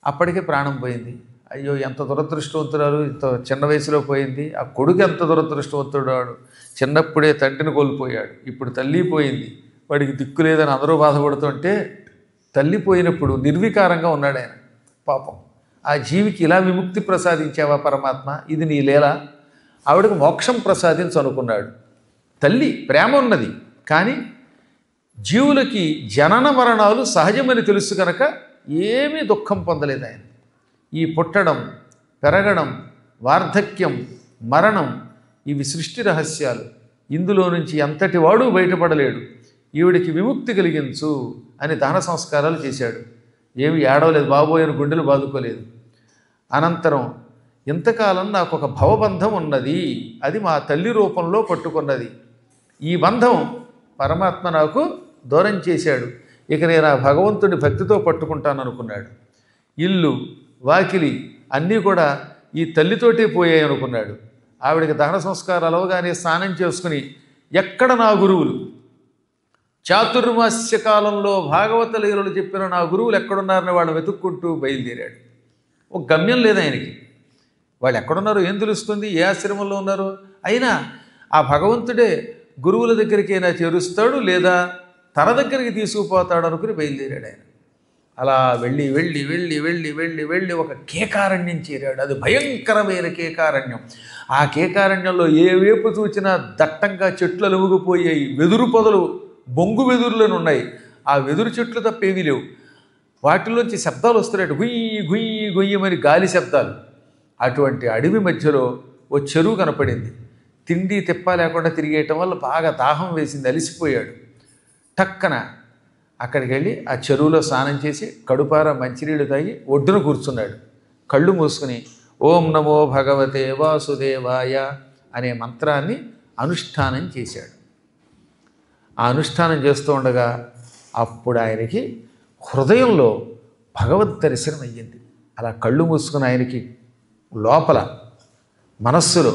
అప్పటికే ప్రాణం పోయింది. అయ్యో ఎంత దురదృష్టవంతురాలు, ఇంత చిన్న వయసులో పోయింది. ఆ కొడుకు ఎంత దురదృష్టవంతుడాడు, చిన్నప్పుడే తండ్రిని కోల్పోయాడు, ఇప్పుడు తల్లి పోయింది, వాడికి దిక్కు లేదని అందరూ బాధపడుతుంటే తల్లి పోయినప్పుడు నిర్వికారంగా ఉన్నాడు ఆయన. పాపం ఆ జీవికి ఇలా విముక్తి ప్రసాదించావా పరమాత్మ, ఇది నీ లీల, ఆవిడకు మోక్షం ప్రసాదించు అనుకున్నాడు. తల్లి ప్రేమ ఉన్నది, కానీ జీవులకి జనన మరణాలు సహజమని తెలుసు కనుక ఏమీ దుఃఖం పొందలేదు ఆయన. ఈ పుట్టడం, పెరగడం, వార్ధక్యం, మరణం ఇవి సృష్టి రహస్యాలు, ఇందులో నుంచి ఎంతటి వాడు బయటపడలేడు, ఈవిడికి విముక్తి కలిగించు అని దహన సంస్కారాలు చేశాడు. ఏమి ఏడవలేదు, బాబోయని గుండెలు బాదుకోలేదు. అనంతరం ఇంతకాలం నాకు ఒక భవబంధం ఉన్నది, అది మా తల్లి రూపంలో పట్టుకున్నది, ఈ బంధం పరమాత్మ నాకు దూరం చేశాడు, ఇక నేను ఆ భగవంతుని భక్తితో పట్టుకుంటాను అనుకున్నాడు. ఇల్లు వాకిలి అన్నీ కూడా ఈ తల్లితోటే పోయాయి అనుకున్నాడు. ఆవిడకి దహన సంస్కారాలు అవగానే స్నానం చేసుకుని ఎక్కడ నా గురువులు, చాతుర్మాస్య కాలంలో భాగవత లీలలు చెప్పిన నా గురువులు ఎక్కడున్నారని వాళ్ళు వెతుక్కుంటూ బయలుదేరాడు. ఒక గమ్యం లేదు ఆయనకి, వాళ్ళు ఎక్కడున్నారో ఏం తెలుస్తుంది, ఏ ఆశ్రమంలో ఉన్నారో. అయినా ఆ భగవంతుడే గురువుల దగ్గరికైనా చేరుస్తాడు, లేదా తన దగ్గరికి తీసుకుపోతాడు అనుకుని బయలుదేరాడు ఆయన. అలా వెళ్ళి వెళ్ళి వెళ్ళి వెళ్ళి వెళ్ళి వెళ్ళి ఒక కేకారణ్యం చేరాడు. అది భయంకరమైన కేకారణ్యం. ఆ కేకారణ్యంలో ఏ వైపు చూచినా దట్టంగా చెట్లు అలుముకుపోయాయి, వెదురు పొదలు బొంగు వెదురులను ఉన్నాయి. ఆ వెదురు చెట్లు తప్పేమీ లేవు. వాటిలోంచి శబ్దాలు వస్తున్నాయి, గుయ్యి గుయ్యి గుయ్యమని గాలి శబ్దాలు. అటువంటి అడవి మధ్యలో ఓ చెరువు కనపడింది. తిండి తిప్ప లేకుండా తిరిగేయటం వల్ల బాగా దాహం వేసింది, అలిసిపోయాడు. టక్కన అక్కడికి వెళ్ళి ఆ చెరువులో స్నానం చేసి కడుపార మంచినీళ్ళు తాగి ఒడ్డున కూర్చున్నాడు. కళ్ళు మూసుకుని ఓం నమో భగవతే వాసుదేవాయ అనే మంత్రాన్ని అనుష్ఠానం చేశాడు. ఆ అనుష్ఠానం చేస్తూ ఉండగా అప్పుడు ఆయనకి హృదయంలో భగవద్ దర్శనం అయ్యింది. అలా కళ్ళు మూసుకుని ఆయనకి లోపల మనస్సులో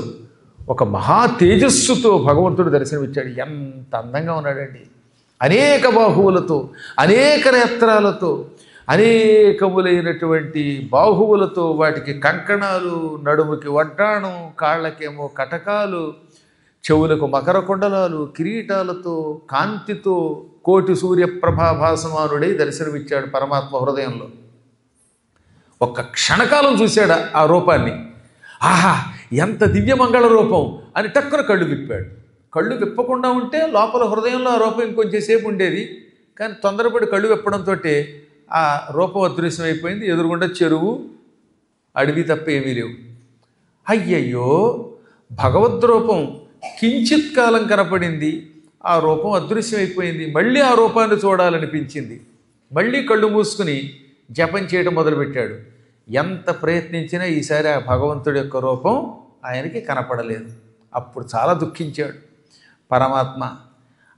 ఒక మహా తేజస్సుతో భగవంతుడు దర్శనమిచ్చాడు. ఎంత అందంగా ఉన్నాడండి, అనేక బాహువులతో, అనేక నేత్రాలతో, అనేకములైనటువంటి బాహువులతో, వాటికి కంకణాలు, నడుముకి వడ్డాణం, కాళ్ళకేమో కటకాలు, చెవులకు మకర కుండలాలు, కిరీటాలతో, కాంతితో కోటి సూర్యప్రభాభాసమానుడై దర్శనమిచ్చాడు పరమాత్మ హృదయంలో. ఒక్క క్షణకాలం చూశాడు ఆ రూపాన్ని. ఆహా ఎంత దివ్యమంగళ రూపం అని టక్కున కళ్ళు విప్పాడు. కళ్ళు విప్పకుండా ఉంటే లోపల హృదయంలో ఆ రూపం ఇంకొంచెంసేపు ఉండేది. కానీ తొందరపడి కళ్ళు విప్పడంతో ఆ రూపం అదృశ్యం అయిపోయింది. ఎదురుగుండా చెరువు, అడవి తప్ప ఏమీ లేవు. అయ్యయ్యో, భగవద్రూపం కించిత్ కాలం కనపడింది, ఆ రూపం అదృశ్యం అయిపోయింది. మళ్ళీ ఆ రూపాన్ని చూడాలనిపించింది. మళ్ళీ కళ్ళు మూసుకుని జపం చేయడం మొదలుపెట్టాడు. ఎంత ప్రయత్నించినా ఈసారి ఆ భగవంతుడి యొక్క రూపం ఆయనకి కనపడలేదు. అప్పుడు చాలా దుఃఖించాడు. పరమాత్మ,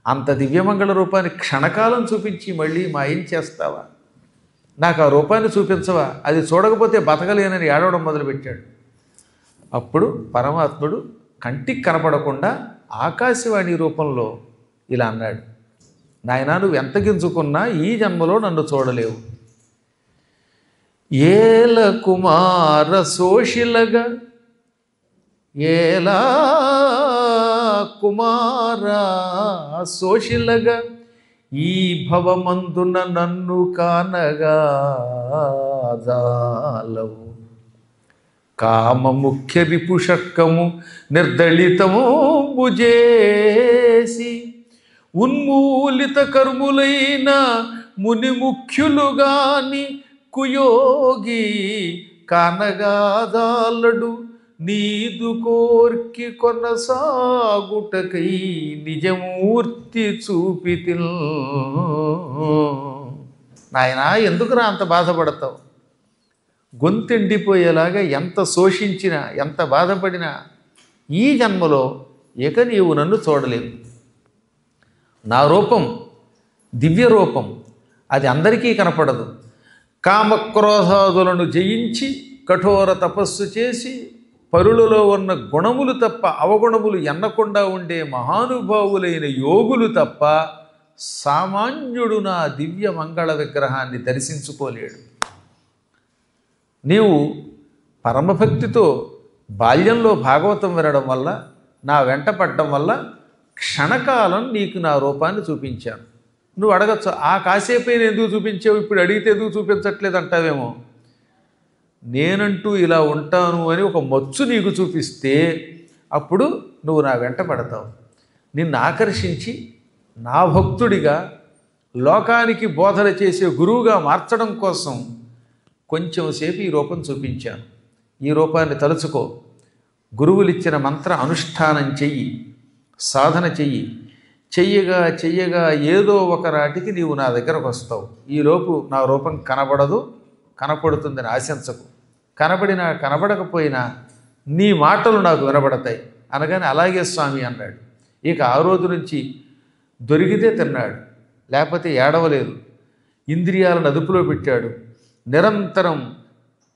అంత దివ్యమంగళ రూపాన్ని క్షణకాలం చూపించి మళ్ళీ మాయం చేస్తావా? నాకు ఆ రూపాన్ని చూపించవా? అది చూడకపోతే బతకలేనని ఏడవడం మొదలుపెట్టాడు. అప్పుడు పరమాత్ముడు కంటికి కనపడకుండా ఆకాశవాణి రూపంలో ఇలా అన్నాడు, నాయనా, నువ్వు ఎంత గింజుకున్నా ఈ జన్మలో నన్ను చూడలేవు. ఏల కుమార సోషిలగా, ఏలా కుమార సోషిలగా, ఈ భవమందున నన్ను కానగా జాలవు. కామ ముఖ్య రిపుషక్కము నిర్దళితము బుజేసి ఉన్మూలిత కర్ములైన ముని ముఖ్యులుగాని కుయోగి కానగాదాలడు. నీదు కోర్కి కొనసాగుటకై నిజమూర్తి చూపితిల్. నాయనా, ఎందుకురా అంత బాధపడతావు? గొంతెండిపోయేలాగా ఎంత శోషించినా ఎంత బాధపడినా ఈ జన్మలో ఇక నీవు నన్ను చూడలేవు. నా రూపం దివ్య రూపం, అది అందరికీ కనపడదు. కామక్రోధాదులను జయించి కఠోర తపస్సు చేసి పరులలో ఉన్న గుణములు తప్ప అవగుణములు ఎన్నకుండా ఉండే మహానుభావులైన యోగులు తప్ప సామాన్యుడు నా దివ్య మంగళ విగ్రహాన్ని దర్శించుకోలేడు. నీవు పరమభక్తితో బాల్యంలో భాగవతం వినడం వల్ల, నా వెంట పడడం వల్ల క్షణకాలం నీకు నా రూపాన్ని చూపించాను. నువ్వు అడగచ్చు, ఆ కాసేపైన ఎందుకు చూపించావు, ఇప్పుడు అడిగితే ఎందుకు చూపించట్లేదు అంటావేమో. నేనంటూ ఇలా ఉంటాను అని ఒక మచ్చు నీకు చూపిస్తే అప్పుడు నువ్వు నా వెంట పడతావు. నిన్ను ఆకర్షించి నా భక్తుడిగా లోకానికి బోధన చేసే గురువుగా మార్చడం కోసం కొంచెం సేపు ఈ రూపం చూపించాను. ఈ రూపాన్ని తలుచుకో, గురువులిచ్చిన మంత్ర అనుష్ఠానం చెయ్యి, సాధన చెయ్యి. చెయ్యగా చెయ్యగా ఏదో ఒక రాటికి నీవు నా దగ్గరకు వస్తావు. ఈలోపు నా రూపం కనబడదు, కనపడుతుందని ఆశించకు. కనబడినా కనబడకపోయినా నీ మాటలు నాకు వినబడతాయి అనగానే అలాగే స్వామి అన్నాడు. ఇక ఆ రోజు నుంచి దొరికితే తిన్నాడు, లేకపోతే ఏడవలేదు. ఇంద్రియాలను అదుపులో పెట్టాడు. నిరంతరం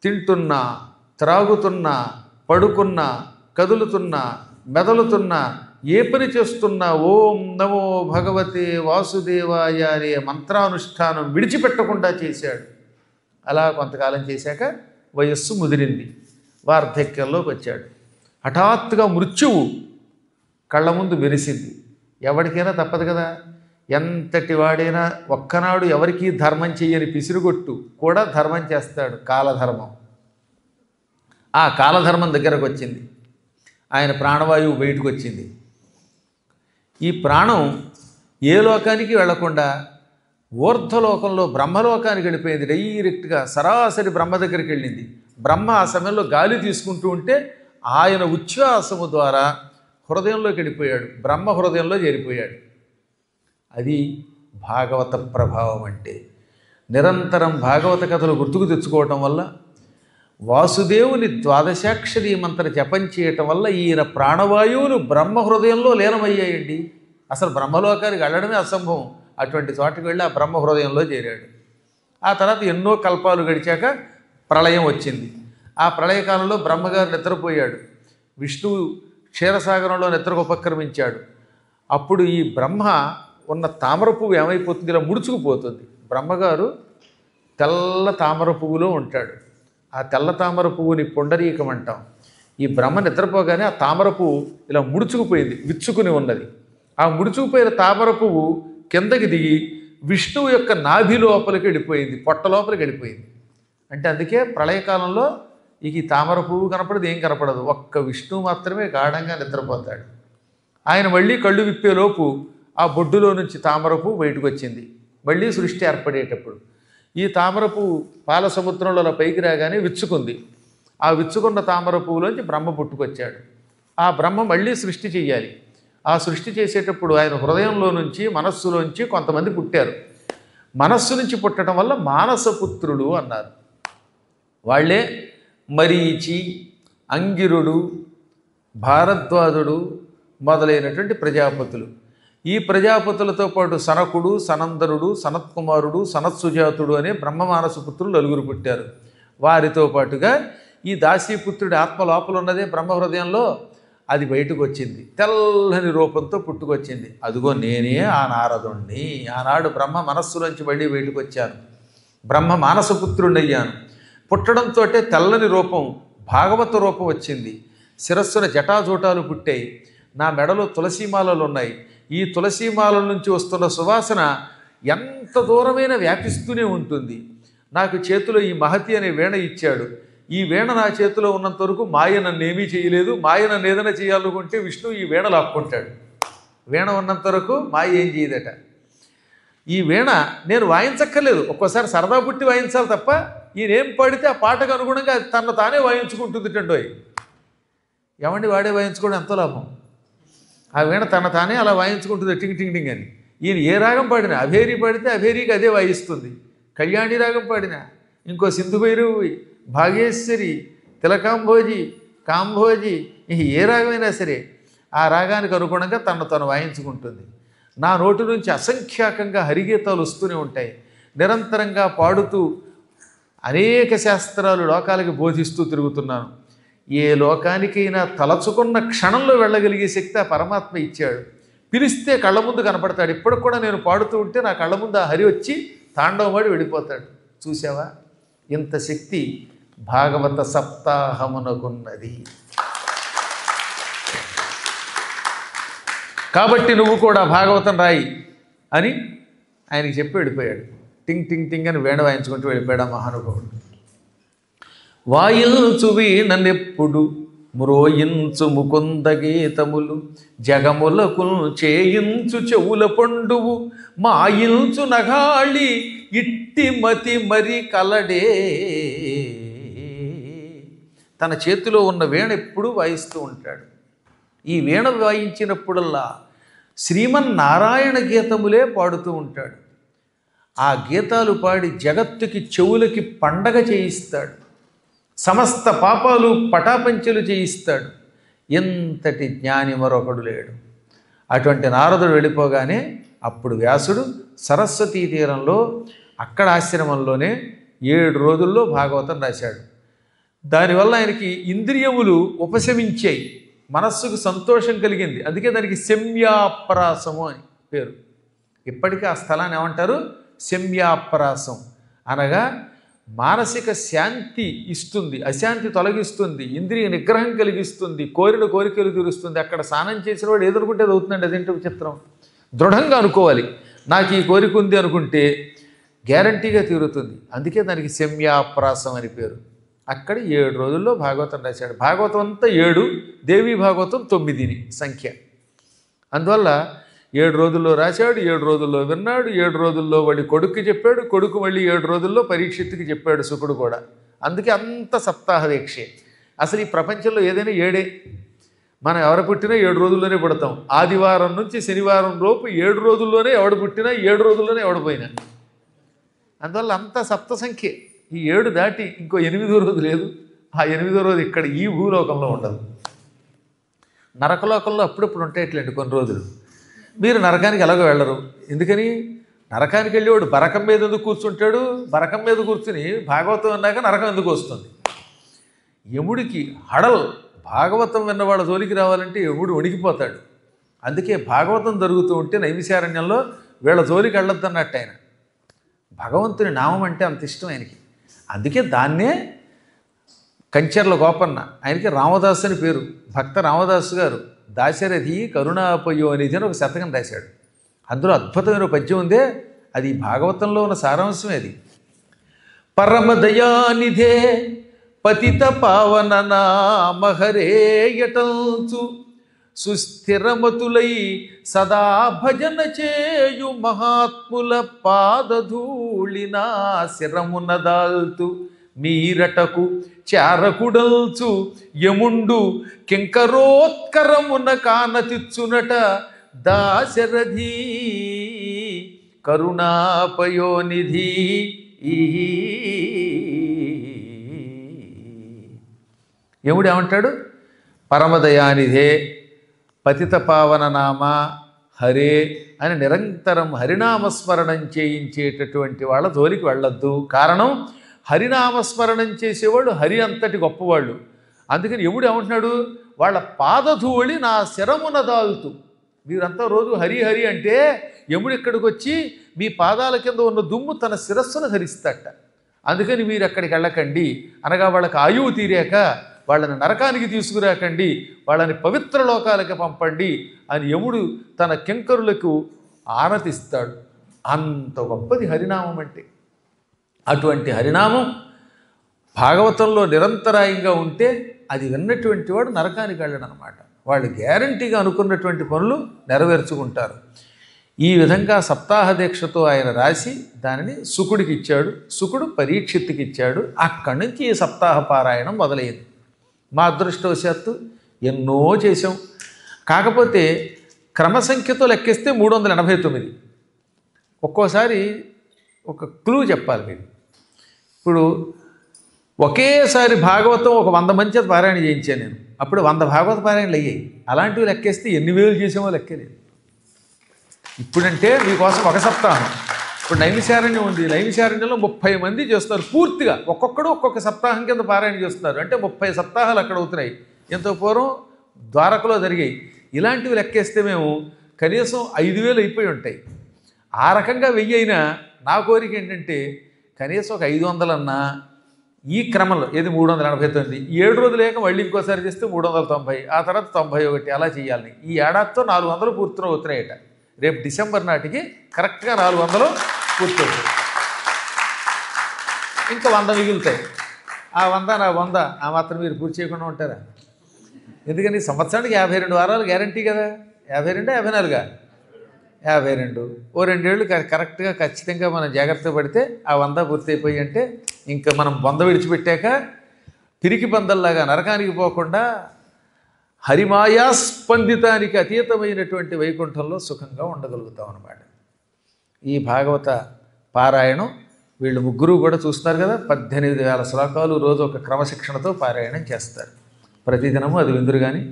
తింటున్నా, త్రాగుతున్నా, పడుకున్నా, కదులుతున్నా, మెదలుతున్నా, ఏ పని చేస్తున్నా ఓం నమో భగవతే వాసుదేవాయ అనే మంత్రానుష్ఠానం విడిచిపెట్టకుండా చేశాడు. అలా కొంతకాలం చేశాక వయస్సు ముదిరింది, వార్ధక్యంలోకి వచ్చాడు. హఠాత్తుగా మృత్యువు కళ్ళ ముందు మెరిసింది. ఎవరికైనా తప్పదు కదా. ఎంతటి వాడైనా ఒక్కనాడు ఎవరికీ ధర్మం చెయ్యని పిసిరుగొట్టు కూడా ధర్మం చేస్తాడు, కాలధర్మం. ఆ కాలధర్మం దగ్గరకు వచ్చింది. ఆయన ప్రాణవాయువు బయటకు వచ్చింది. ఈ ప్రాణం ఏ లోకానికి వెళ్లకుండా ఊర్ధ్వలోకంలో బ్రహ్మలోకానికి వెళ్ళిపోయింది. డైరెక్ట్గా సరాసరి బ్రహ్మ దగ్గరికి వెళ్ళింది. బ్రహ్మ ఆ సమయంలో గాలి తీసుకుంటూ ఉంటే ఆయన ఉచ్ఛ్వాసము ద్వారా హృదయంలోకి వెళ్ళిపోయాడు, బ్రహ్మ హృదయంలో చేరిపోయాడు. అది భాగవత ప్రభావం అంటే. నిరంతరం భాగవత కథలు గుర్తుకు తెచ్చుకోవటం వల్ల, వాసుదేవుని ద్వాదశాక్షరి మంత్ర జపం చేయటం వల్ల ఈయన ప్రాణవాయువులు బ్రహ్మ హృదయంలో లీనమయ్యాయండి. అసలు బ్రహ్మలోకానికి వెళ్ళడమే అసంభవం. అటువంటి చోటకి వెళ్ళి ఆ బ్రహ్మ హృదయంలో చేరాడు. ఆ తర్వాత ఎన్నో కల్పాలు గడిచాక ప్రళయం వచ్చింది. ఆ ప్రళయకాలంలో బ్రహ్మగారు నిద్రపోయాడు. విష్ణువు క్షీరసాగరంలో నిద్రకు ఉపక్రమించాడు. అప్పుడు ఈ బ్రహ్మ ఉన్న తామర పువ్వు ఏమైపోతుంది, ఇలా ముడుచుకుపోతుంది. బ్రహ్మగారు తెల్ల తామర పువ్వులో ఉంటాడు. ఆ తెల్ల తామర పువ్వుని పుండరీకం అంటాం. ఈ బ్రహ్మ నిద్రపోగానే ఆ తామర పువ్వు ఇలా ముడుచుకుపోయింది, విచ్చుకుని ఉన్నది. ఆ ముడుచుకుపోయిన తామర పువ్వు కిందకి దిగి విష్ణువు యొక్క నాభి లోపలికి వెళ్ళిపోయింది, పొట్ట లోపలికి వెళ్ళిపోయింది. అంటే అందుకే ప్రళయకాలంలో ఈ తామర పువ్వు కనపడదు, ఏం కనపడదు. ఒక్క విష్ణువు మాత్రమే గాఢంగా నిద్రపోతాడు. ఆయన మళ్ళీ కళ్ళు విప్పేలోపు ఆ బొడ్డులో నుంచి తామర పువ్వు బయటకు వచ్చింది. మళ్ళీ సృష్టి ఏర్పడేటప్పుడు ఈ తామర పువ్వు పాల సముద్రంలో అలా పైకి రాగానే విచ్చుకుంది. ఆ విచ్చుకున్న తామర పువ్వులోంచి బ్రహ్మ పుట్టుకొచ్చాడు. ఆ బ్రహ్మ మళ్ళీ సృష్టి చెయ్యాలి. ఆ సృష్టి చేసేటప్పుడు ఆయన హృదయంలో నుంచి, మనస్సులోంచి కొంతమంది పుట్టారు. మనస్సు నుంచి పుట్టడం వల్ల మానసపుత్రులు అన్నారు. వాళ్ళే మరీచి, అంగిరుడు, భారద్వాజుడు మొదలైనటువంటి ప్రజాపతులు. ఈ ప్రజాపతులతో పాటు సనకుడు, సనందనుడు, సనత్కుమారుడు, సనత్సుజాతుడు అనే బ్రహ్మమానస పుత్రులు నలుగురు పుట్టారు. వారితో పాటుగా ఈ దాసీపుత్రుడి ఆత్మ లోపల ఉన్నదే బ్రహ్మ హృదయంలో, అది బయటకు వచ్చింది. తెల్లని రూపంతో పుట్టుకొచ్చింది. అదిగో నేనే ఆ నారదుణ్ణి. ఆనాడు బ్రహ్మ మనస్సులోంచి మళ్ళీ బయటకు వచ్చాను, బ్రహ్మ మానసపుత్రుణ్ణి అయ్యాను. పుట్టడంతో తెల్లని రూపం, భాగవత రూపం వచ్చింది. శిరస్సున జటాజూటాలు పుట్టాయి. నా మెడలో తులసీమాలలు ఉన్నాయి. ఈ తులసీమాలల నుంచి వస్తున్న సువాసన ఎంత దూరమైన వ్యాపిస్తూనే ఉంటుంది. నాకు చేతిలో ఈ మహతి అనే వీణ ఇచ్చాడు. ఈ వీణ నా చేతిలో ఉన్నంత వరకు మాయ నన్ను ఏమీ చేయలేదు. మాయ నన్ను ఏదైనా చేయాలనుకుంటే విష్ణు ఈ వీణ లాక్కుంటాడు. వీణ ఉన్నంత వరకు మాయ ఏం చేయదట. ఈ వీణ నేను వాయించక్కర్లేదు, ఒక్కోసారి సరదా పుట్టి వాయించాలి తప్ప ఈయనేం పాడితే ఆ పాటకు అనుగుణంగా అది తను తానే వాయించుకుంటుంది టండోయ్. ఏమండి వాడే వాయించుకోవడం ఎంతో లాభం. ఆ వీణ తన తానే అలా వాయించుకుంటుంది టింగ్ టింగ్ టింగ్ అని. ఈయన ఏ రాగం పాడినా, అభేరీ పాడితే అభేరీకి అదే వాయిస్తుంది. కళ్యాణి రాగం పాడినా, ఇంకో సింధు భైరవి, భాగేశ్వరి, తిలకాంభోజి, కాంభోజి, ఏ రాగమైనా సరే ఆ రాగానికి అనుగుణంగా తను వాయించుకుంటుంది. నా నోటి నుంచి అసంఖ్యాకంగా హరిగీతాలు వస్తూనే ఉంటాయి. నిరంతరంగా పాడుతూ అనేక శాస్త్రాలు లోకాలకి బోధిస్తూ తిరుగుతున్నాను. ఏ లోకానికైనా తలచుకున్న క్షణంలో వెళ్ళగలిగే శక్తి ఆ పరమాత్మ ఇచ్చాడు. పిలిస్తే కళ్ళ ముందు కనపడతాడు. ఇప్పటికి కూడా నేను పాడుతూ ఉంటే నా కళ్ళ ముందు ఆ హరి వచ్చి తాండవమాడి వెళ్ళిపోతాడు. చూసావా, ఇంత శక్తి భాగవత సప్తాహమునకున్నది. కాబట్టి నువ్వు కూడా భాగవతం రాయి అని ఆయనకి చెప్పి వెళ్ళిపోయాడు. టింగ్ టింగ్ టింగ్ అని వేణ వాయించుకుంటూ వెళ్ళిపోయాడు ఆ మహానుభావుడు. వాయించు వీణనెప్పుడు మ్రోయించు ముకుంద గీతములు, జగములకు చేయించు చెవుల పండువు, మాయించు నగాళి ఇట్టి మతి మరి కలడే. తన చేతిలో ఉన్న వీణ ఎప్పుడూ వాయిస్తూ ఉంటాడు. ఈ వీణ వాయించినప్పుడల్లా శ్రీమన్నారాయణ గీతములే పాడుతూ ఉంటాడు. ఆ గీతాలు పాడి జగత్తుకి చెవులకి పండగ చేయిస్తాడు. సమస్త పాపాలు పటాపంచలు చేయిస్తాడు. ఎంతటి జ్ఞాని మరొకడు లేడు. అటువంటి నారదుడు వెళ్ళిపోగానే అప్పుడు వ్యాసుడు సరస్వతీ తీరంలో అక్కడ ఆశ్రమంలోనే 7 రోజుల్లో భాగవతం రాశాడు. దానివల్ల ఆయనకి ఇంద్రియములు ఉపశమించాయి, మనస్సుకు సంతోషం కలిగింది. అందుకే దానికి శమ్యాపరాసము అని పేరు. ఇప్పటికీ ఆ స్థలాన్ని ఏమంటారు? శమ్యాపరాసం. అనగా మానసిక శాంతి ఇస్తుంది, అశాంతి తొలగిస్తుంది, ఇంద్రియ నిగ్రహం కలిగిస్తుంది, కోరిన కోరికలు తీరుస్తుంది. అక్కడ స్నానం చేసిన వాడు ఏదనుకుంటే అది అవుతుందండి. అదేంటో విచిత్రం. దృఢంగా అనుకోవాలి. నాకు ఈ కోరిక ఉంది అనుకుంటే గ్యారంటీగా తీరుతుంది. అందుకే దానికి శమ్యాప్రాసం అని పేరు. అక్కడ 7 రోజుల్లో భాగవతం రాశాడు. భాగవతం అంతా 7, దేవీ భాగవతం 9 సంఖ్య. అందువల్ల 7 రోజుల్లో రాశాడు, 7 రోజుల్లో విన్నాడు, 7 రోజుల్లో వాడి కొడుక్కి చెప్పాడు, కొడుకు మళ్ళీ 7 రోజుల్లో పరీక్షిత్తుకి చెప్పాడు, శుకుడు కూడా. అందుకే అంత సప్తాహ దీక్షే. అసలు ఈ ప్రపంచంలో ఏదైనా 7. మనం ఎవరు పుట్టినా 7 రోజుల్లోనే పుడతాం. ఆదివారం నుంచి శనివారం లోపు 7 రోజుల్లోనే ఎవడు పుట్టినా 7 రోజుల్లోనే ఎవడు పోయినా. అందువల్ల అంత సప్త సంఖ్యే. ఈ 7 దాటి ఇంకో 8వ రోజు లేదు. ఆ 8వ రోజు ఇక్కడ ఈ భూలోకంలో ఉండదు. నరకలోకంలో అప్పుడప్పుడు ఉంటాయిట్లేండి కొన్ని రోజులు. మీరు నరకానికి ఎలాగో వెళ్ళరు. ఎందుకని? నరకానికి వెళ్ళేవాడు బరకం మీద ఎందుకు కూర్చుంటాడు? బరకం మీద కూర్చుని భాగవతం విన్నాక నరకం ఎందుకు వస్తుంది? యముడికి హడల్. భాగవతం విన్నవాళ్ళ జోలికి రావాలంటే యముడు వణికిపోతాడు. అందుకే భాగవతం జరుగుతూ ఉంటే నైమిషారణ్యంలో వీళ్ళ జోలికి వెళ్ళొద్దన్నట్టు ఆయన. భగవంతుని నామం అంటే అంత ఇష్టం ఆయనకి. అందుకే దాన్నే కంచెర్ల గోపన్న, ఆయనకి రామదాసు అని పేరు. భక్త రామదాసు గారు దాశరథి కరుణాపయో అనేది అని ఒక శతకం రాశాడు. అందులో అద్భుతమైన పద్యం ఉందే, అది భాగవతంలో ఉన్న సారాంశమే. అది పరమదయానిధే పతిత పావన నామహరేయటంచు సుస్థిరమతులై సదా భజన చేయు మహాత్ముల పాదధూళినా శిరమున దాల్తు మీరటకు చారకుడల్చు యముండు కింకరోత్కరమున కానతిచ్చునట దాశరథి కరుణాపయోనిధి. యముడు ఏమంటాడు? పరమదయానిధే పతిత పావన నామ హరే అని నిరంతరం హరినామస్మరణం చేయించేటటువంటి వాళ్ళ జోలికి వెళ్ళొద్దు. కారణం, హరినామస్మరణం చేసేవాళ్ళు హరి అంతటి గొప్పవాళ్ళు. అందుకని యముడు ఏమంటున్నాడు? వాళ్ళ పాదధూళి నా శిరమున దాల్తు. మీరంతా రోజు హరి హరి అంటే యముడు ఇక్కడికి వచ్చి మీ పాదాల కింద ఉన్న దుమ్ము తన శిరస్సును ధరిస్తాట. అందుకని మీరు అక్కడికి వెళ్ళకండి అనగా వాళ్ళకి ఆయువు తీరాక వాళ్ళని నరకానికి తీసుకురాకండి, వాళ్ళని పవిత్ర లోకాలకి పంపండి అని యముడు తన కింకరులకు ఆనతిస్తాడు. అంత గొప్పది హరినామం అంటే. అటువంటి హరినామం భాగవతంలో నిరంతరాయంగా ఉంటే అది విన్నటువంటి వాడు నరకానికి వెళ్ళడనమాట. వాళ్ళు గ్యారంటీగా అనుకున్నటువంటి పనులు నెరవేర్చుకుంటారు. ఈ విధంగా సప్తాహ దీక్షతో ఆయన రాసి దానిని శుకుడికి ఇచ్చాడు. శుకుడు పరీక్షిత్తుకి ఇచ్చాడు. అక్కడి నుంచి ఈ సప్తాహ పారాయణం మొదలైంది. మా అదృష్టవశాత్తు ఎన్నో చేసాం. కాకపోతే క్రమసంఖ్యతో లెక్కిస్తే 389. ఒక్కోసారి ఒక క్లూ చెప్పాలి మీరు. ఇప్పుడు ఒకేసారి భాగవతం ఒక 100 మంది పారాయణ చేయించాను నేను. అప్పుడు 100 భాగవత పారాయణలు అయ్యాయి. అలాంటివి లెక్కేస్తే ఎన్ని వేలు చేసామో లెక్కలేదు. ఇప్పుడంటే మీకోసం ఒక సప్తాహం. ఇప్పుడు నైమిషారణ్యం ఉంది. నైమిషారణ్యంలో 30 మంది చేస్తారు పూర్తిగా. ఒక్కొక్కడు ఒక్కొక్క సప్తాహం కింద పారాయణ చేస్తున్నారు. అంటే 30 సప్తాహాలు అక్కడ అవుతున్నాయి. ఎంతో పూర్వం ద్వారకలో జరిగాయి. ఇలాంటివి లెక్కేస్తే మేము కనీసం 5,000 అయిపోయి ఉంటాయి. ఆ రకంగా 1000 అయినా నా కోరిక ఏంటంటే కనీసం ఒక 500 అన్నా ఈ క్రమంలో, ఏది 389, 7 రోజులు లేక మళ్ళీ ఇంకోసారి చేస్తే 390, ఆ తర్వాత 91 అలా చేయాలని. ఈ ఏడాదితో 400 పూర్తి అవుతున్నాయట. రేపు డిసెంబర్ నాటికి కరెక్ట్గా 400 పూర్తవుతాయి. ఇంకా 100 మిగులుతాయి. ఆ 100 నా 100 ఆ మాత్రం మీరు పూర్తి చేయకుండా ఉంటారా? ఎందుకని సంవత్సరానికి 52 వారాలు గ్యారంటీ కదా. 52 54గా 52. ఓ 2 ఏళ్ళు కరెక్ట్గా ఖచ్చితంగా మనం జాగ్రత్త పడితే ఆ 100 పూర్తయిపోయి అంటే ఇంకా మనం 100 విడిచిపెట్టాక పిరికి పందల్లాగా నరకానికి పోకుండా హరిమాయాస్పందితానికి అతీతమైనటువంటి వైకుంఠంలో సుఖంగా ఉండగలుగుతాం అన్నమాట. ఈ భాగవత పారాయణం వీళ్ళు ముగ్గురు కూడా చూస్తారు కదా. 18,000 శ్లోకాలు రోజు ఒక క్రమశిక్షణతో పారాయణం చేస్తారు. ప్రతిదినము అది విందురు. కానీ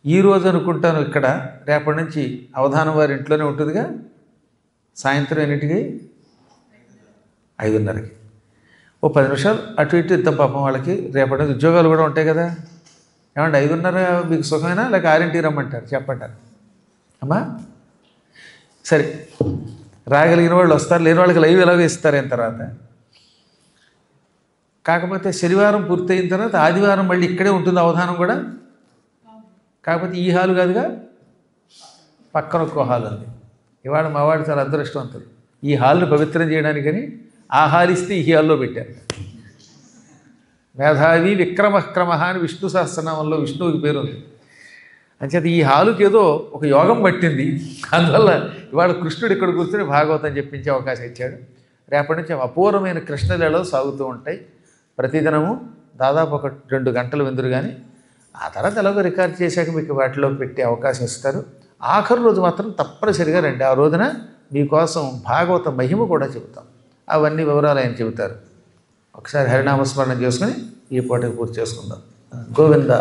ఈరోజు అనుకుంటాను ఇక్కడ రేపటి నుంచి అవధానం వారి ఇంట్లోనే ఉంటుందిగా. సాయంత్రం ఎన్నింటికి? 5:30కి. ఓ 10 నిమిషాలు అటు ఇటు ఇద్దాం పాపం వాళ్ళకి. రేపటి నుంచి ఉద్యోగాలు కూడా ఉంటాయి కదా. ఏమంటే 5:30 మీకు సుఖమైనా లేక 6ంటికి రమ్మంటారు చెప్పంటారు అమ్మా? సరే, రాగలిగిన వాళ్ళు వస్తారు, లేని వాళ్ళకి లైవ్ ఎలాగో ఇస్తారు అయిన తర్వాత. కాకపోతే శనివారం పూర్తయిన తర్వాత ఆదివారం మళ్ళీ ఇక్కడే ఉంటుంది అవధానం కూడా. కాకపోతే ఈ హాలు కాదుగా, పక్కన ఒక్కో హాల్ ఉంది. ఇవాళ మావాడు చాలా అదృష్టవంతుడు. ఈ హాల్ని పవిత్రం చేయడానికని ఆ హాల్ ఇస్తే ఈ హాల్లో పెట్టారు. మేధావి విక్రమక్రమ అని విష్ణు సహస్రనామంలో విష్ణువుకి పేరు ఉంది. అంచేత ఈ హాలుకి ఏదో ఒక యోగం పట్టింది. అందువల్ల ఇవాళ కృష్ణుడు ఇక్కడ కూర్చొని భాగవతం చెప్పించే అవకాశం ఇచ్చాడు. రేపటి నుంచి అపూర్వమైన కృష్ణలీలలు సాగుతూ ఉంటాయి. ప్రతిదినము దాదాపు ఒక 2 గంటలు విందురు. కానీ ఆ తర్వాత ఎలాగో రికార్డ్ చేశాక మీకు వాటిలో పెట్టే అవకాశం ఇస్తారు. ఆఖరి రోజు మాత్రం తప్పనిసరిగా రండి. ఆ రోజున మీకోసం భాగవత మహిమ కూడా చెబుతాం. అవన్నీ వివరాలు ఆయన చెబుతారు. ఒకసారి హరినామస్మరణ చేసుకుని ఈ పూటకి పూర్తి చేసుకుందాం. గోవింద.